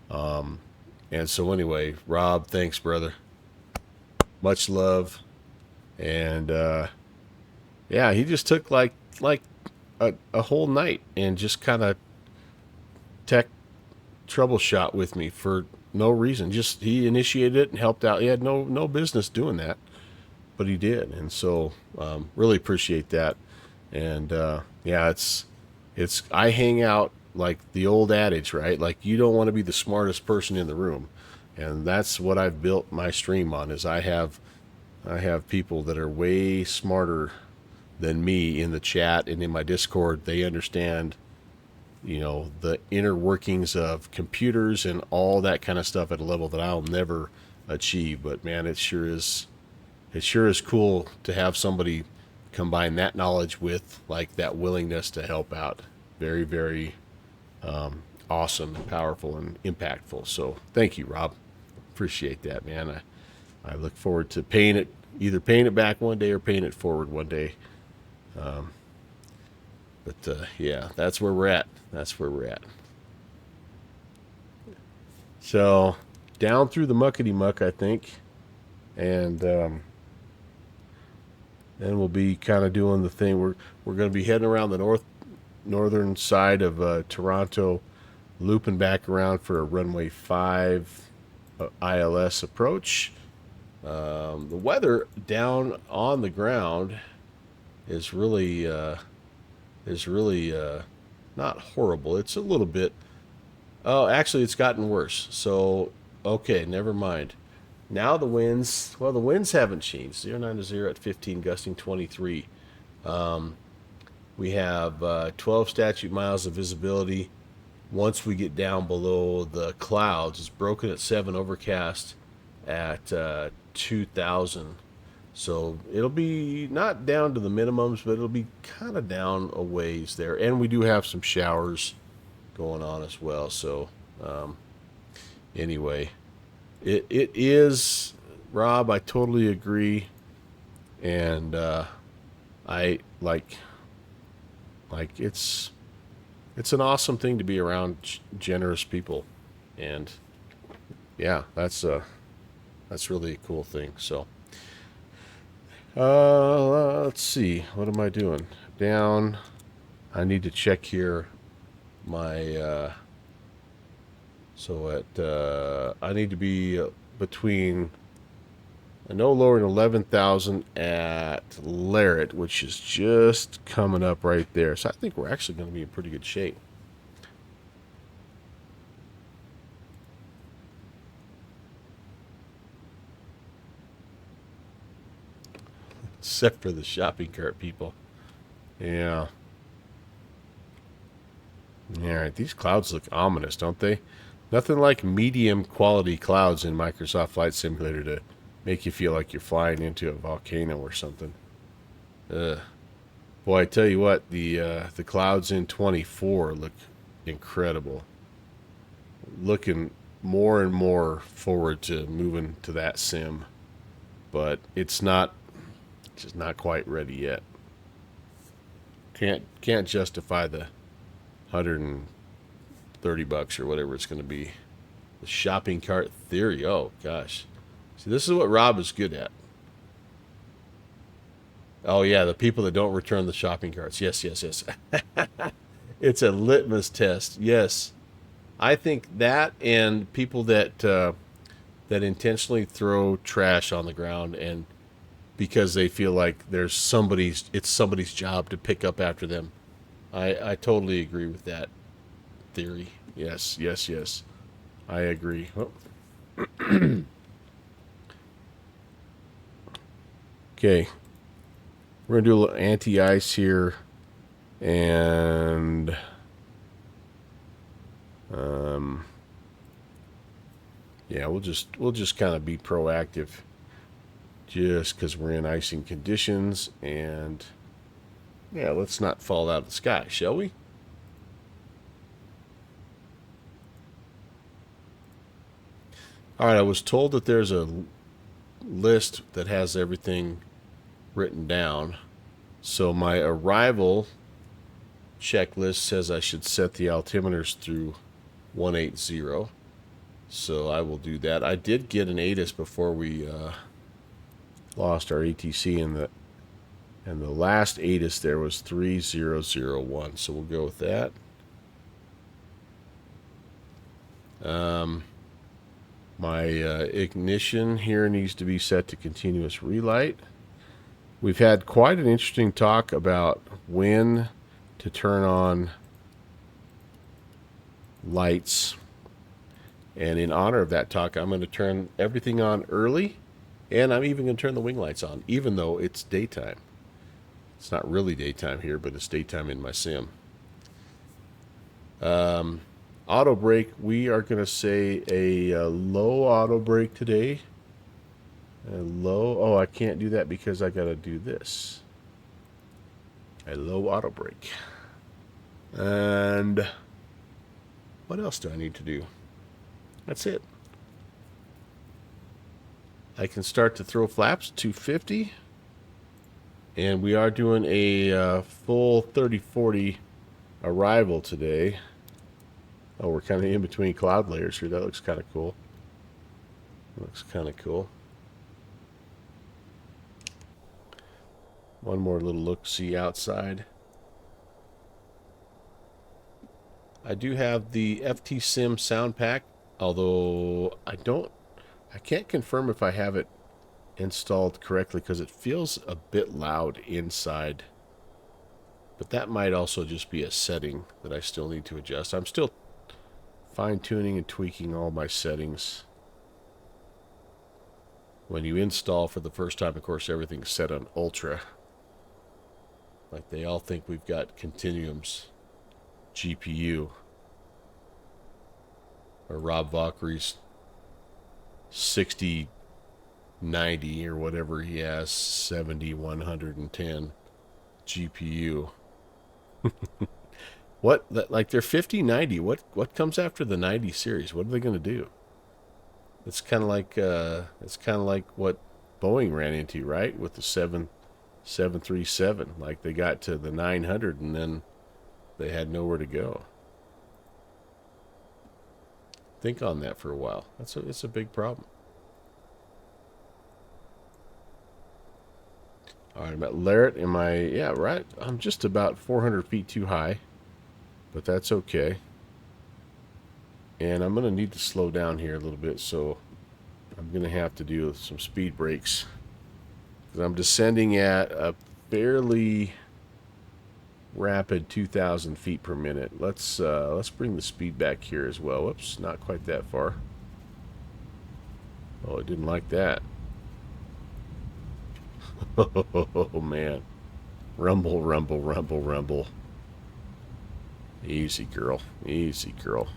And so anyway, Rob, thanks, brother. Much love. And yeah, he just took like a whole night and just kind of tech troubleshot with me for no reason. Just he initiated it and helped out. He had no business doing that, but he did. And so really appreciate that. And yeah, it's I hang out like the old adage, right? Like, you don't want to be the smartest person in the room. And that's what I've built my stream on, is I have people that are way smarter than me in the chat and in my Discord. They understand, you know, the inner workings of computers and all that kind of stuff at a level that I'll never achieve. But man, it sure is cool to have somebody combine that knowledge with like that willingness to help out. Very, very awesome, powerful, and impactful. So thank you, Rob. Appreciate that, man. I look forward to either paying it back one day or paying it forward one day. But yeah, that's where we're at. So down through the muckety muck, I think, and then we'll be kind of doing the thing. We're going to be heading around the northern side of Toronto, looping back around for a runway 5 ILS approach. The weather down on the ground is really not horrible. It's a little bit. Oh, actually, it's gotten worse. So, okay, never mind. Now the winds. Well, the winds haven't changed. 0 to 0 at 15, gusting 23. We have 12 statute miles of visibility. Once we get down below the clouds, it's broken at 7, overcast at 2,000. So it'll be not down to the minimums, but it'll be kind of down a ways there. And we do have some showers going on as well. So anyway, it is, Rob, I totally agree. And I like it's an awesome thing to be around generous people. And yeah, that's really a cool thing. So let's see, what am I doing down? I need to check here my so at I need to be between no lower than 11,000 at Larrett, which is just coming up right there. So I think we're actually going to be in pretty good shape. Except for the shopping cart people. Yeah. All right, these clouds look ominous, don't they? Nothing like medium quality clouds in Microsoft Flight Simulator to make you feel like you're flying into a volcano or something. Boy, I tell you what, the clouds in 24 look incredible. Looking more and more forward to moving to that sim, but it's just not quite ready yet. Can't justify the $130 or whatever it's going to be. The shopping cart theory. Oh gosh. See, this is what Rob is good at. Oh yeah, the people that don't return the shopping carts. Yes. It's a litmus test. Yes. I think that, and people that that intentionally throw trash on the ground and because they feel like it's somebody's job to pick up after them. I totally agree with that theory. Yes. I agree. Oh. Okay. We're going to do a little anti-ice here. And yeah, we'll just kind of be proactive just because we're in icing conditions. And yeah, let's not fall out of the sky, shall we? All right, I was told that there's a list that has everything written down. So my arrival checklist says I should set the altimeters through 180. So I will do that. I did get an ATIS before we lost our ATC, and the last ATIS there was 3001. So we'll go with that. My ignition here needs to be set to continuous relight. We've had quite an interesting talk about when to turn on lights. And in honor of that talk, I'm going to turn everything on early, and I'm even going to turn the wing lights on, even though it's daytime. It's not really daytime here, but it's daytime in my sim. Auto brake, we are going to say a low auto brake today. A low, oh, I can't do that because I got to do this. A low auto brake. And what else do I need to do? That's it. I can start to throw flaps, 250. And we are doing a full 30-40 arrival today. Oh, we're kind of in between cloud layers here. That looks kind of cool. Looks kind of cool. One more little look-see outside. I do have the FT Sim sound pack, although I can't confirm if I have it installed correctly because it feels a bit loud inside. But that might also just be a setting that I still need to adjust. I'm still fine-tuning and tweaking all my settings. When you install for the first time, of course, everything's set on Ultra. Like they all think we've got Continuum's GPU. Or Rob Valkyrie's 6090 or whatever he has, 7110 GPU. What, like their 5090, what comes after the 90 series? What are they going to do? It's kind of like what Boeing ran into, right? With the 737. Like they got to the 900 and then they had nowhere to go. Think on that for a while. It's a big problem. All right, I'm at Larrett. Yeah, right. I'm just about 400 feet too high, but that's okay. And I'm going to need to slow down here a little bit, so I'm going to have to do some speed brakes. Because I'm descending at a fairly rapid 2,000 feet per minute. Let's bring the speed back here as well. Whoops, not quite that far. Oh, I didn't like that. Oh, man. Rumble, rumble, rumble, rumble. Easy, girl. Easy, girl.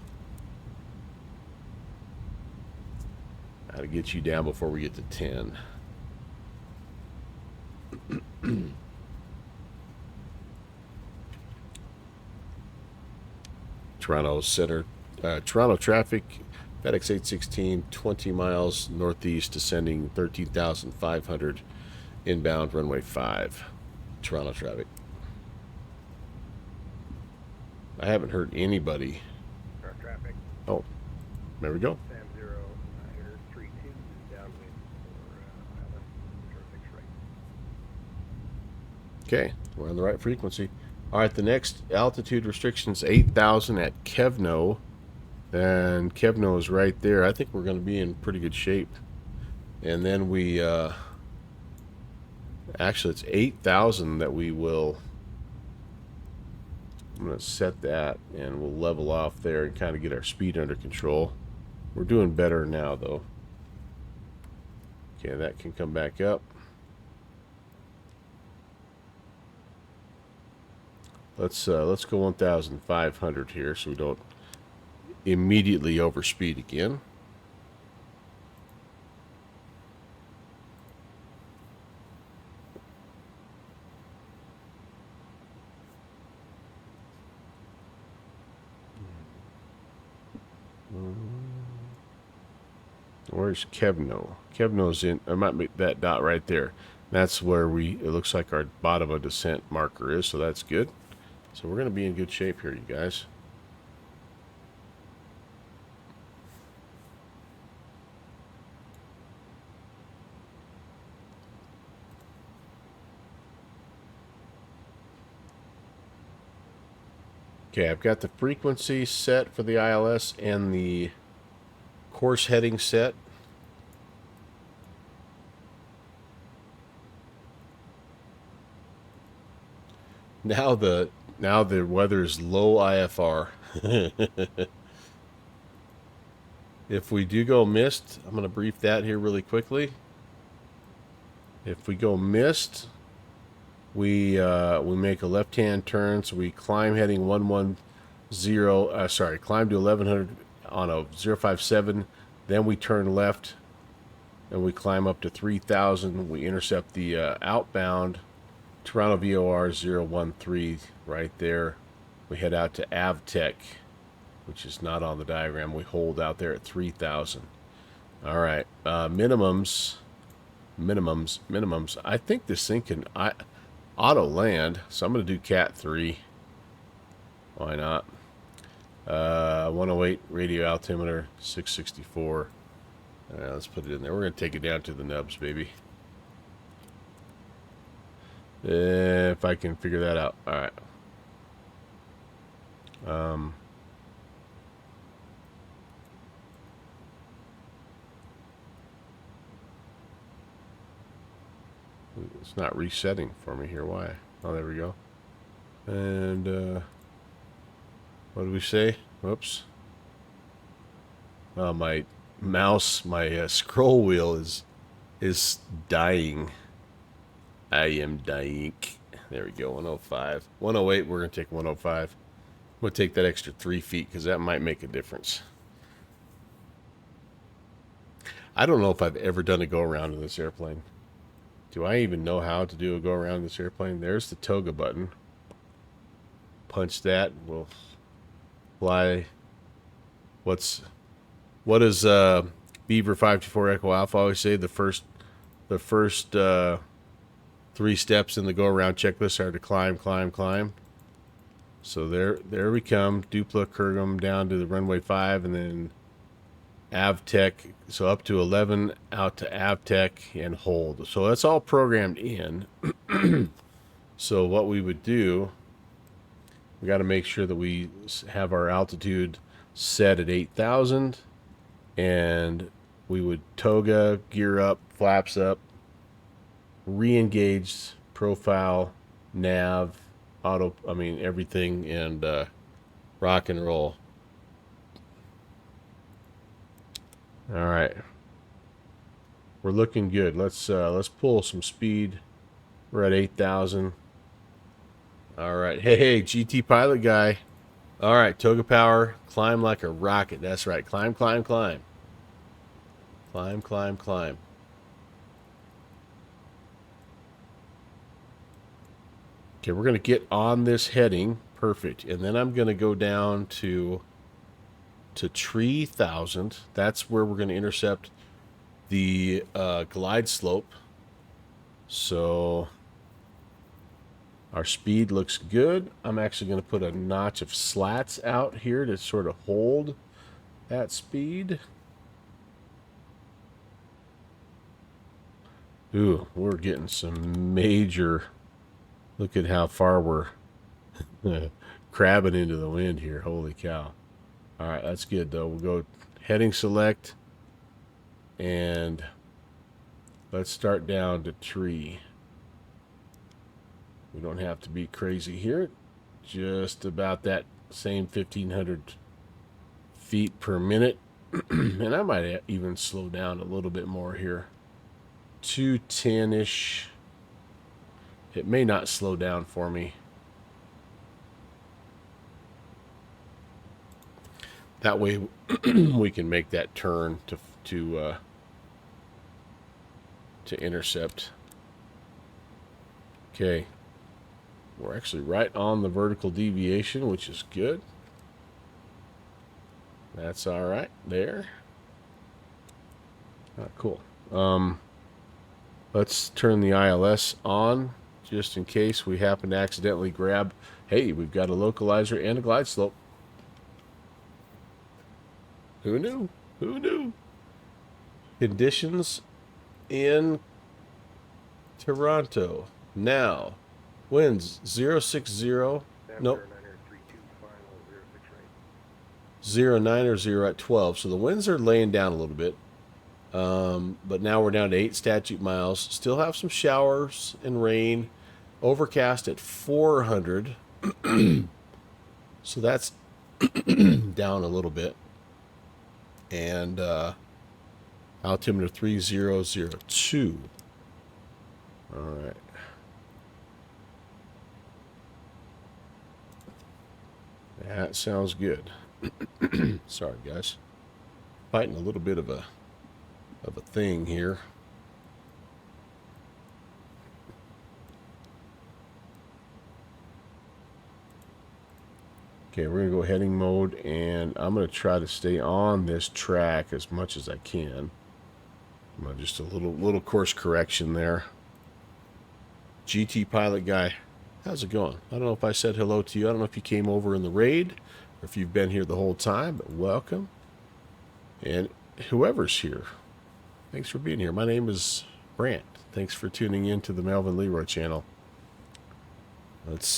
Gotta get you down before we get to 10. Toronto Center. Toronto traffic. FedEx 816, 20 miles northeast, descending 13,500. Inbound runway 5. Toronto traffic. I haven't heard anybody. Start traffic. Oh, there we go. Sam 0932 downwind for ILS 06 right. Okay, we're on the right frequency. All right, the next altitude restriction is 8,000 at Kevno. And Kevno is right there. I think we're going to be in pretty good shape. And then we, actually it's 8,000 that we will, I'm going to set that and we'll level off there and kind of get our speed under control. We're doing better now though. Okay, that can come back up. Let's go 1,500 here so we don't immediately overspeed again. Where's Kevno? Kevno's in, I might make that dot right there. That's where it looks like our bottom of descent marker is, so that's good. So we're going to be in good shape here, you guys. Okay, I've got the frequency set for the ILS and the course heading set. Now the weather is low IFR. If we do go mist, I'm going to brief that here really quickly. If we go mist, we make a left-hand turn, so we climb heading 110. Climb to 1100 on a 057. Then we turn left, and we climb up to 3000. We intercept the outbound Toronto VOR 013 right there. We head out to Avtech, which is not on the diagram. We hold out there at 3000. All right, minimums. I think this thing can auto land, so I'm going to do Cat 3. Why not? 108 radio altimeter, 664. Let's put it in there. We're going to take it down to the nubs, baby. If I can figure that out. All right. It's not resetting for me here. Why? Oh, there we go. And what did we say? Whoops. Oh, my mouse, my scroll wheel is dying. I am dying. There we go. 105. 108. We're gonna take 105. I'm gonna take that extra 3 feet because that might make a difference. I don't know if I've ever done a go around in this airplane. Do I even know how to do a go around in this airplane? There's the toga button. Punch that. We'll fly. What does Beaver 524 Echo Alpha always say? The first 3 steps in the go around checklist are to climb, climb, climb. So there we come. Dupla Kurgum down to the runway 5 and then Avtech. So up to 11 out to Avtech and hold. So that's all programmed in. So what we would do, we got to make sure that we have our altitude set at 8,000 and we would toga, gear up, flaps up, re-engaged, profile, nav, auto, everything, and rock and roll. All right, we're looking good. Let's pull some speed. We're at 8,000. All right, hey, GT pilot guy. All right, toga power, climb like a rocket. That's right, climb, climb, climb. Climb, climb, climb. Okay, we're going to get on this heading. Perfect. And then I'm going to go down to 3,000. That's where we're going to intercept the glide slope. So Our speed looks good. I'm actually going to put a notch of slats out here to sort of hold that speed. Ooh, we're getting some major... Look at how far we're crabbing into the wind here. Holy cow. All right, that's good, though. We'll go heading select, and let's start down to tree. We don't have to be crazy here. Just about that same 1,500 feet per minute. And I might even slow down a little bit more here. 210-ish. It may not slow down for me. That way we can make that turn to intercept. Okay. We're actually right on the vertical deviation, which is good. That's all right there. Cool. Let's turn the ILS on just in case we happen to accidentally grab. Hey, we've got a localizer and a glide slope. Who knew? Who knew? Conditions in Toronto. Now, winds 060. Nope. 09 or 0 at 12. So the winds are laying down a little bit. But now we're down to 8 statute miles. Still have some showers and rain. Overcast at 400. So that's down a little bit. And altimeter 3002. All right. That sounds good. Sorry, guys. Fighting a little bit of a thing here. Okay, we're gonna go heading mode, and I'm gonna try to stay on this track as much as I can. Just a little course correction there. GT pilot guy, how's it going? I don't know if I said hello to you. I don't know if you came over in the raid or if you've been here the whole time, but welcome. And whoever's here, thanks for being here. My name is Brant. Thanks for tuning in to the Melvin Leroy channel. Let's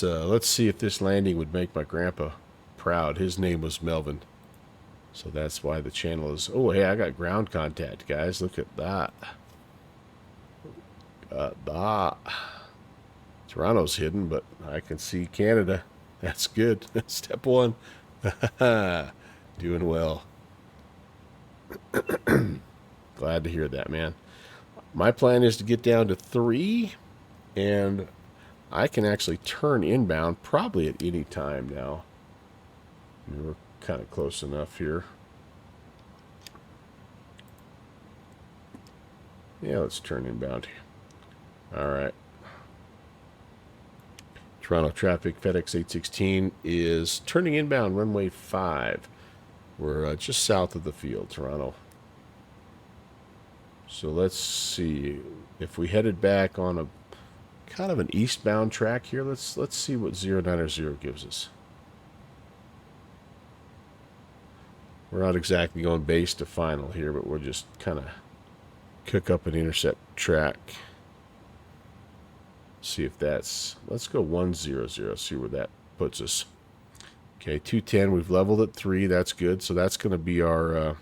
see if this landing would make my grandpa proud. His name was Melvin, so that's why the channel is. Oh, hey, I got ground contact, guys. Look at that. Toronto's hidden, but I can see Canada. That's good. Step 1. Doing well. Glad to hear that, man. My plan is to get down to 3, and I can actually turn inbound probably at any time now. We're kind of close enough here. Yeah, let's turn inbound. All right. Toronto traffic, FedEx 816 is turning inbound runway 5. We're just south of the field, Toronto. So let's see if we headed back on a kind of an eastbound track here. Let's see what 090 gives us. We're not exactly going base to final here, but we'll just kind of cook up an intercept track. See if that's, let's go 100, see where that puts us. Okay, 210, we've leveled at 3, that's good. So that's going to be our,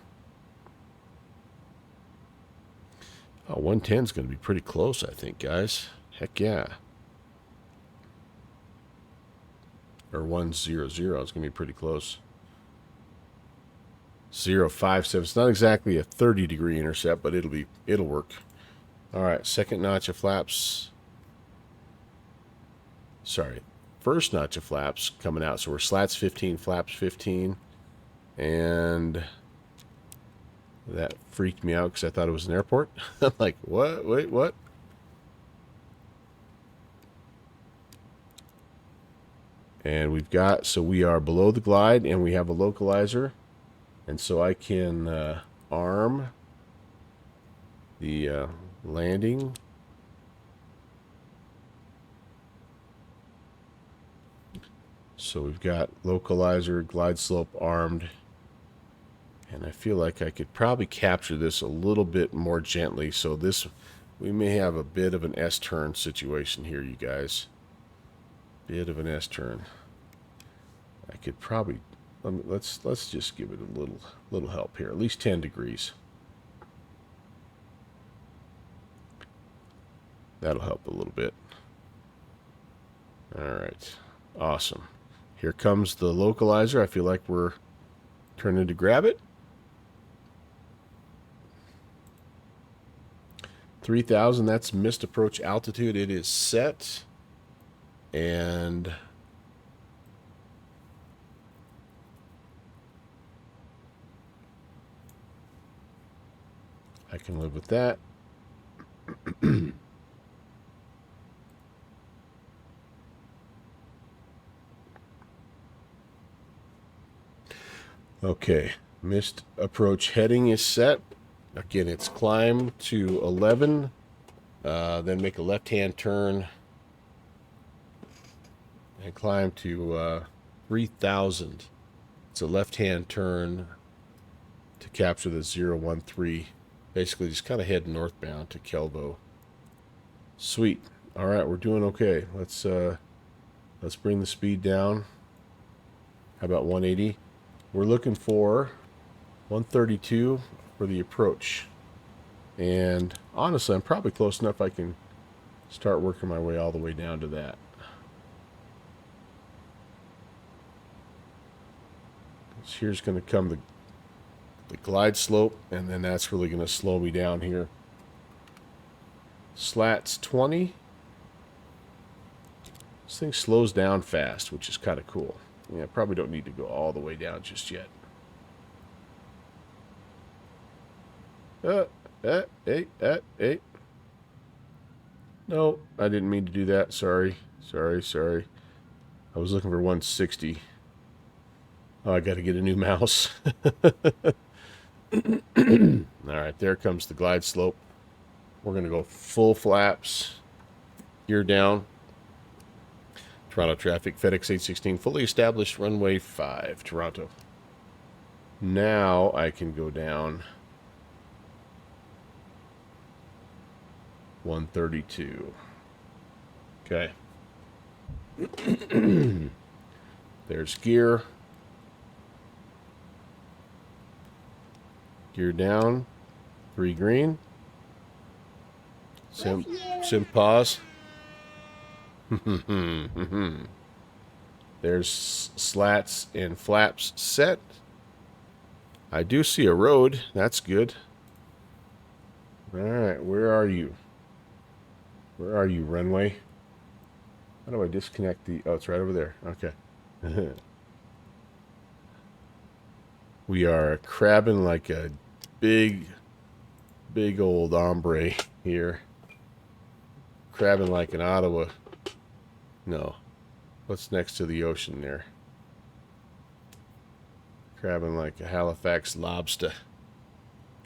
110 is going to be pretty close, I think, guys. Heck yeah. Or 100 is going to be pretty close. 057, it's not exactly a 30-degree intercept, but it'll work. All right, second notch of flaps. Sorry, first notch of flaps coming out. So we're slats 15, flaps 15. And that freaked me out because I thought it was an airport. I'm like, what? Wait, what? And we've got, so we are below the glide and we have a localizer. And so I can arm the landing. So we've got localizer, glide slope armed. And I feel like I could probably capture this a little bit more gently. So this, we may have a bit of an S-turn situation here, you guys. Bit of an S-turn. I could probably, let's just give it a little help here. At least 10 degrees. That'll help a little bit. All right. Awesome. Here comes the localizer. I feel like we're turning to grab it. 3,000, that's missed approach altitude. It is set. And I can live with that. Okay, missed approach heading is set. Again, it's climb to 11, then make a left-hand turn and climb to 3,000. It's a left-hand turn to capture the 013. Basically, just kind of head northbound to Kelvo. Sweet. All right, we're doing okay. Let's bring the speed down. How about 180? We're looking for 132 for the approach. And honestly, I'm probably close enough I can start working my way all the way down to that. So here's going to come the glide slope, and then that's really going to slow me down here. Slats 20. This thing slows down fast, which is kind of cool. Yeah, probably don't need to go all the way down just yet. Hey. No, I didn't mean to do that. Sorry. I was looking for 160. Oh, I got to get a new mouse. All right, there comes the glide slope. We're going to go full flaps. Gear down. Toronto traffic, FedEx 816, fully established, runway 5, Toronto. Now I can go down 132. Okay. There's gear. Gear down. 3 green. Sim pause. There's slats and flaps set. I do see a road. That's good. All right, where are you? Where are you, runway? How do I disconnect the... Oh, it's right over there. Okay. We are crabbing like a big old hombre here. Crabbing like an Ottawa... No. What's next to the ocean there? Crabbing like a Halifax lobster.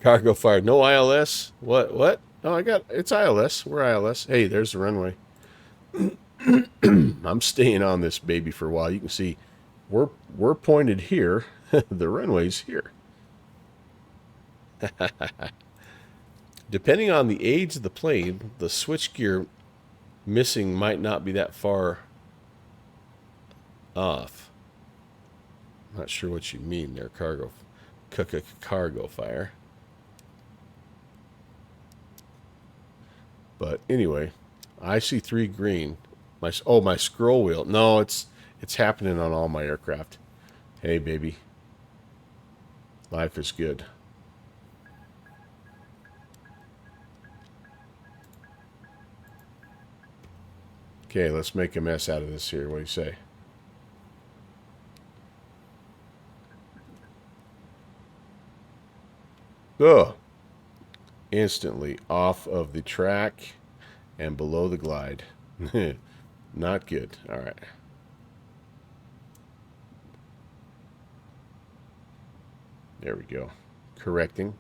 Cargo fire. No ILS? What? Oh, it's ILS. We're ILS. Hey, there's the runway. I'm staying on this baby for a while. You can see we're pointed here. The runway's here. Depending on the age of the plane, the switchgear missing might not be that far off. I'm not sure what you mean there, cargo fire. But anyway, I see 3 green. My scroll wheel. No, it's happening on all my aircraft. Hey, baby. Life is good. Okay, let's make a mess out of this here. What do you say? Ugh. Instantly off of the track and below the glide. Not good. All right. There we go. Correcting.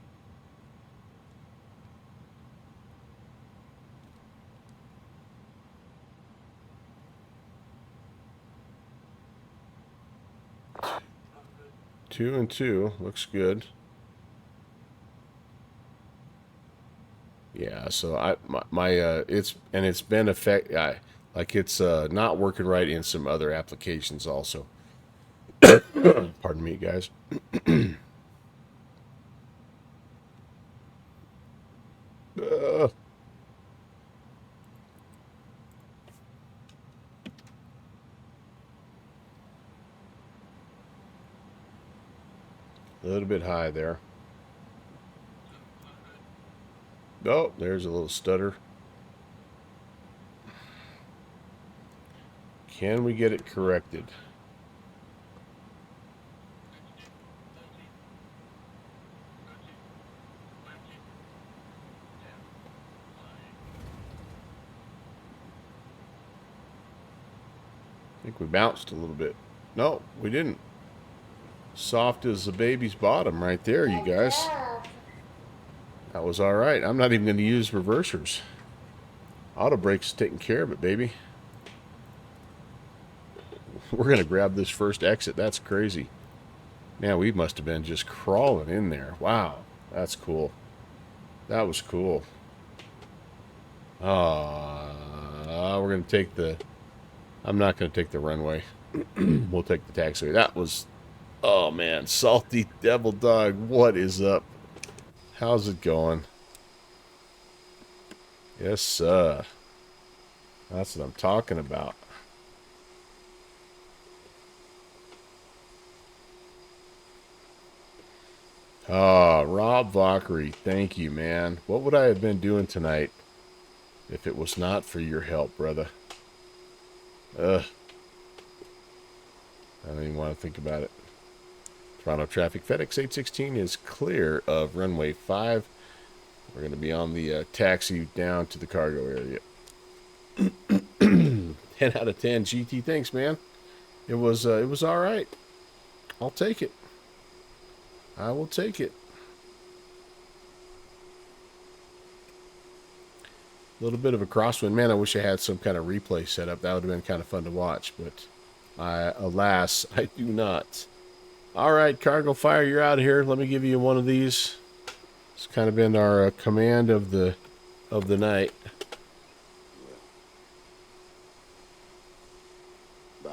2 and 2 looks good. Yeah, so it's been like it's not working right in some other applications also. Pardon me, guys. A little bit high there. Oh, there's a little stutter. Can we get it corrected? I think we bounced a little bit. No, we didn't. Soft as the baby's bottom right there, you guys. That was all right. I'm not even going to use reversers. Auto brake's taking care of it, baby. We're going to grab this first exit. That's crazy. Man, we must have been just crawling in there. Wow, that's cool. That was cool. We're going to take the... I'm not going to take the runway. We'll take the taxiway. That was... Oh, man. Salty Devil Dog, what is up? How's it going? Yes, sir. That's what I'm talking about. Rob Valkyrie, thank you, man. What would I have been doing tonight if it was not for your help, brother? I don't even want to think about it. Toronto traffic, FedEx 816 is clear of runway 5. We're going to be on the taxi down to the cargo area. 10 out of 10 GT, thanks, man. It was all right. I'll take it. I will take it. A little bit of a crosswind. Man, I wish I had some kind of replay set up. That would have been kind of fun to watch, but alas, I do not. All right, Cargo Fire, you're out of here. Let me give you one of these. It's kind of been our command of the night. Bye.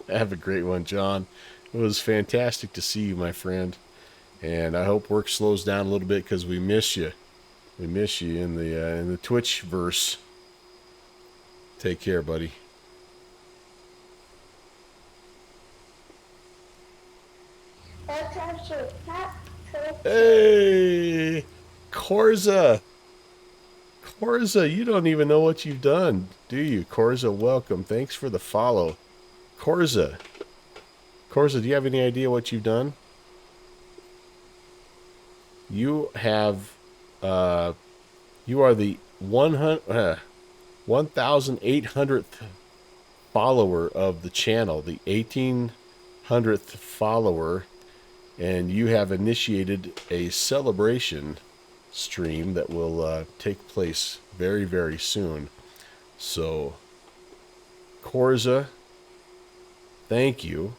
Have a great one, John. It was fantastic to see you, my friend. And I hope work slows down a little bit because we miss you. We miss you in the Twitch verse. Take care, buddy. Hey, Korza. Korza, you don't even know what you've done, do you? Korza, welcome. Thanks for the follow. Korza, do you have any idea what you've done? You have, you are the 1,800th follower of the channel, the 1,800th follower, and you have initiated a celebration stream that will take place very, very soon. So, Korza, thank you.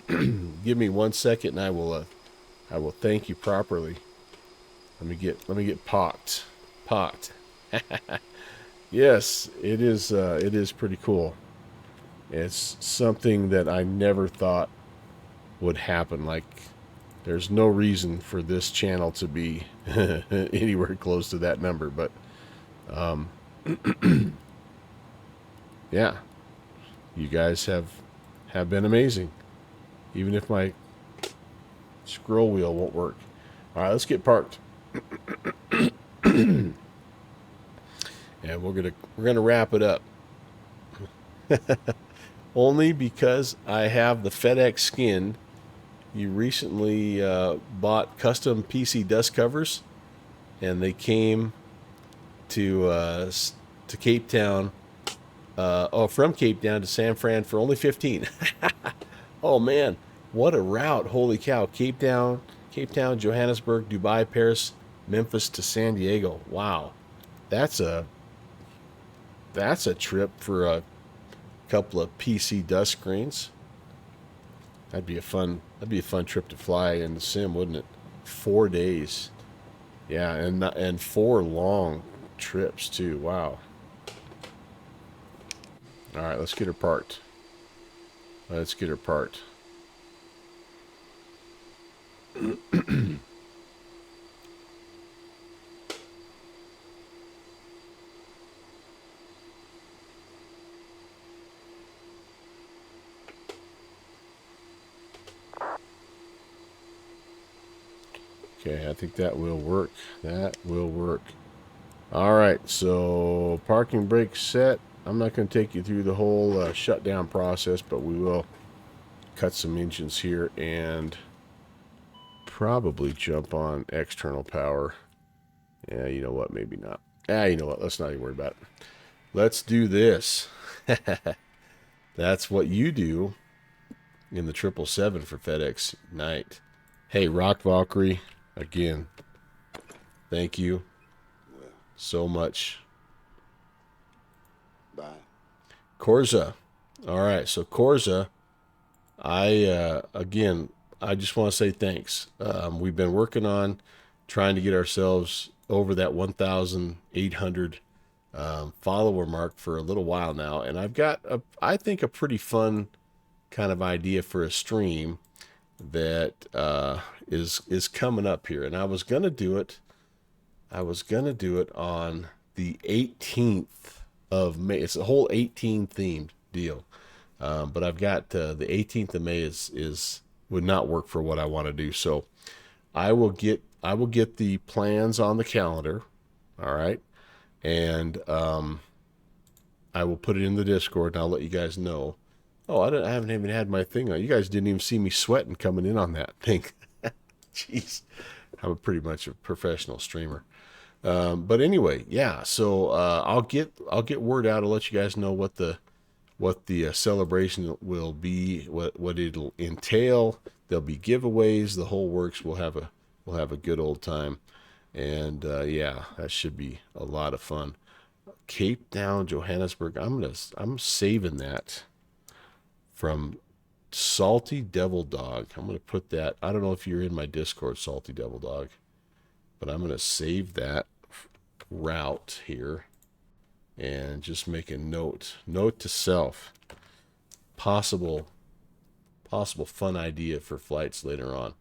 Give me 1 second, and I will thank you properly. Let me get pocked. Yes, it is pretty cool. It's something that I never thought would happen. Like, there's no reason for this channel to be anywhere close to that number, but yeah, you guys have been amazing. Even if my scroll wheel won't work. All right, let's get parked. And we're gonna wrap it up. Only because I have the FedEx skin. You recently bought custom PC dust covers, and they came to Cape Town. From Cape Town to San Fran for only 15. Oh man, what a route! Holy cow! Cape Town, Johannesburg, Dubai, Paris, Memphis to San Diego. Wow, that's a trip for a couple of PC dust screens. That'd be a fun trip to fly in the sim, wouldn't it? 4 days. Yeah, and 4 long trips too. Wow. All right, let's get her parked. Let's get her parked. Okay, I think that will work. That will work. All right, so parking brake set. I'm not going to take you through the whole shutdown process, but we will cut some engines here and probably jump on external power. Yeah, you know what? Maybe not. You know what? Let's not even worry about it. Let's do this. That's what you do in the 777 for FedEx Night. Hey, Rock Valkyrie, again, thank you so much. Bye. Corza. All right, so Corza, again, I just want to say thanks. We've been working on trying to get ourselves over that 1,800 follower mark for a little while now, and I've got, I think, a pretty fun kind of idea for a stream that is coming up here, and I was gonna do it on the 18th of May. It's a whole 18 themed deal, but I've got the 18th of May would not work for what I want to do. So I will get the plans on the calendar. All right, and I will put it in the Discord, and I'll let you guys know. Oh, I haven't even had my thing on. You guys didn't even see me sweating coming in on that thing. Jeez, I'm pretty much a professional streamer. But anyway, yeah. So I'll get word out. I'll let you guys know what the celebration will be, what it'll entail. There'll be giveaways, the whole works. We'll have a good old time, and yeah, that should be a lot of fun. Cape Town, Johannesburg. I'm saving that from Salty Devil Dog. I'm going to put that. I don't know if you're in my Discord, Salty Devil Dog, but I'm going to save that route here and just make a note to self. Possible fun idea for flights later on.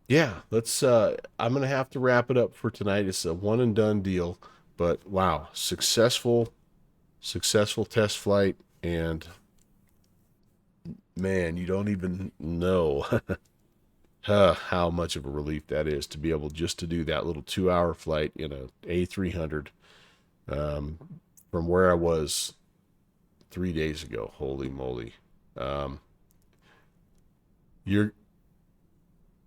Yeah, let's I'm going to have to wrap it up for tonight. It's a one and done deal, but wow, successful test flight, and man, you don't even know how much of a relief that is to be able just to do that little 2-hour flight in a A300 from where I was 3 days ago. Holy moly.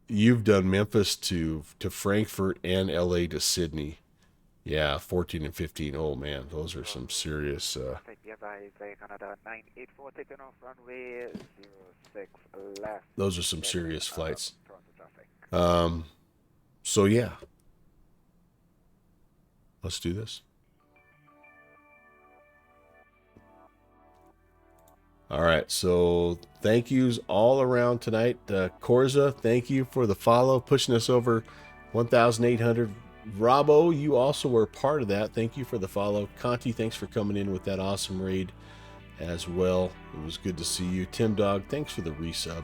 You've done Memphis to Frankfurt and LA to Sydney. Yeah, 14 and 15. Oh man, those are some serious. Those are some serious flights. So yeah, let's do this. All right, so thank yous all around tonight. Corza, thank you for the follow, pushing us over 1,800. Robbo, you also were part of that. Thank you for the follow. Conti, thanks for coming in with that awesome raid as well. It was good to see you. Tim Dog, thanks for the resub.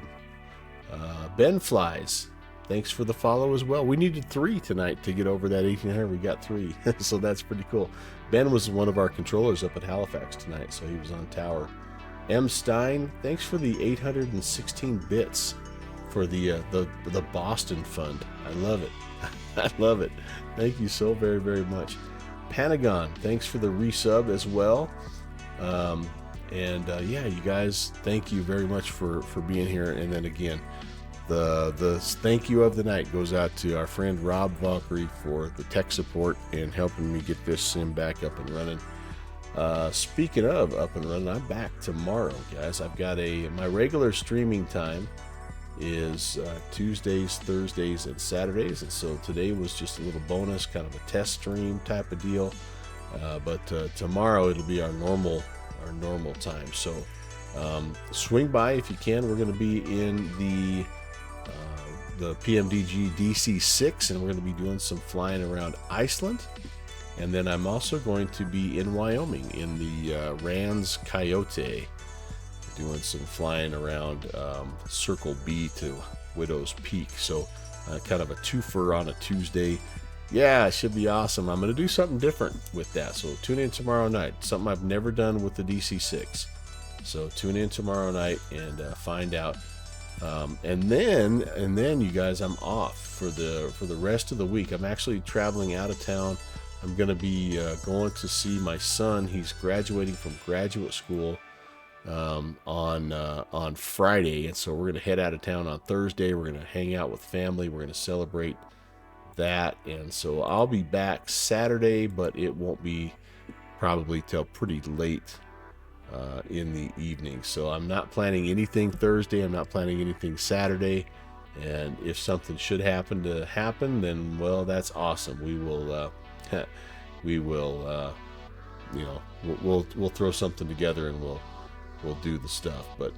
Ben Flies, thanks for the follow as well. We needed 3 tonight to get over that 1,800. We got 3, so that's pretty cool. Ben was one of our controllers up at Halifax tonight, so he was on tower. M. Stein, thanks for the 816 bits for the Boston Fund. I love it. I love it. Thank you so very, very much. Panagon, thanks for the resub as well. Yeah, you guys, thank you very much for being here. And then again, the thank you of the night goes out to our friend Rob Valkyrie for the tech support and helping me get this sim back up and running. Speaking of up and running, I'm back tomorrow, guys. I've got my regular streaming time is Tuesdays, Thursdays, and Saturdays, and so today was just a little bonus, kind of a test stream type of deal. But tomorrow it'll be our normal time. So Swing by if you can. We're going to be in the PMDG DC-6, and we're going to be doing some flying around Iceland. And then I'm also going to be in Wyoming in the Rans Coyote, doing some flying around Circle B to Widow's Peak. So kind of a twofer on a Tuesday. Yeah, it should be awesome. I'm going to do something different with that. So tune in tomorrow night. Something I've never done with the DC-6. So tune in tomorrow night and find out. And then you guys, I'm off for the rest of the week. I'm actually traveling out of town. I'm going to be going to see my son. He's graduating from graduate school on Friday, and so we're going to head out of town on Thursday. We're going to hang out with family. We're going to celebrate that, and so I'll be back Saturday, but it won't be probably till pretty late in the evening. So I'm not planning anything Thursday. I'm not planning anything Saturday. And if something should happen, then well, that's awesome. We'll throw something together and we'll do the stuff. But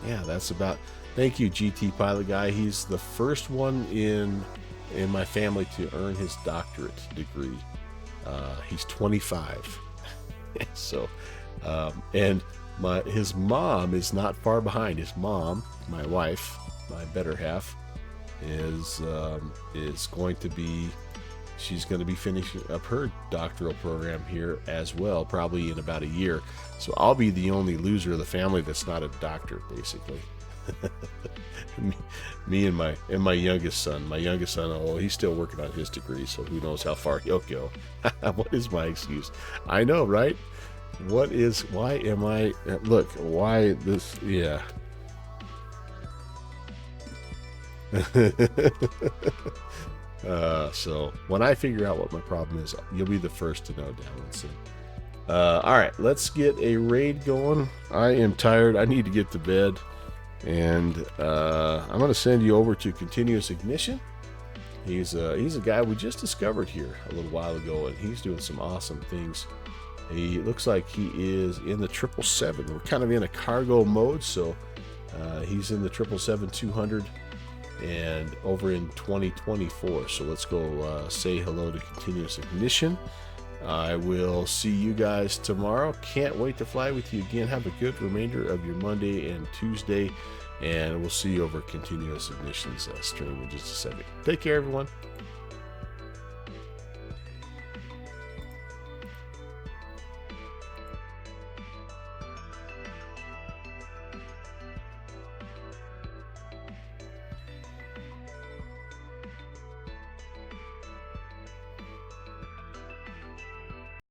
yeah, that's about. Thank you, GT Pilot Guy. He's the first one in my family to earn his doctorate degree. He's 25. So, and his mom is not far behind. His mom, my wife, my better half, is going to be. She's going to be finishing up her doctoral program here as well, probably in about a year. So I'll be the only loser of the family that's not a doctor, basically. me and my youngest son. My youngest son, oh, he's still working on his degree, so who knows how far he'll go. What is my excuse? I know, right? Why am I? Look, why this? Yeah. So when I figure out what my problem is, you'll be the first to know, Dallinson. All right, let's get a raid going. I am tired. I need to get to bed, and I'm going to send you over to Continuous Ignition. He's a guy we just discovered here a little while ago, and he's doing some awesome things. He looks like he is in the 777. We're kind of in a cargo mode, so he's in the 777-200. And over in 2024. So let's go say hello to Continuous Ignition. I will see you guys tomorrow. Can't wait to fly with you again. Have a good remainder of your Monday and Tuesday, and we'll see you over Continuous Ignition's stream in just a second. Take care, everyone.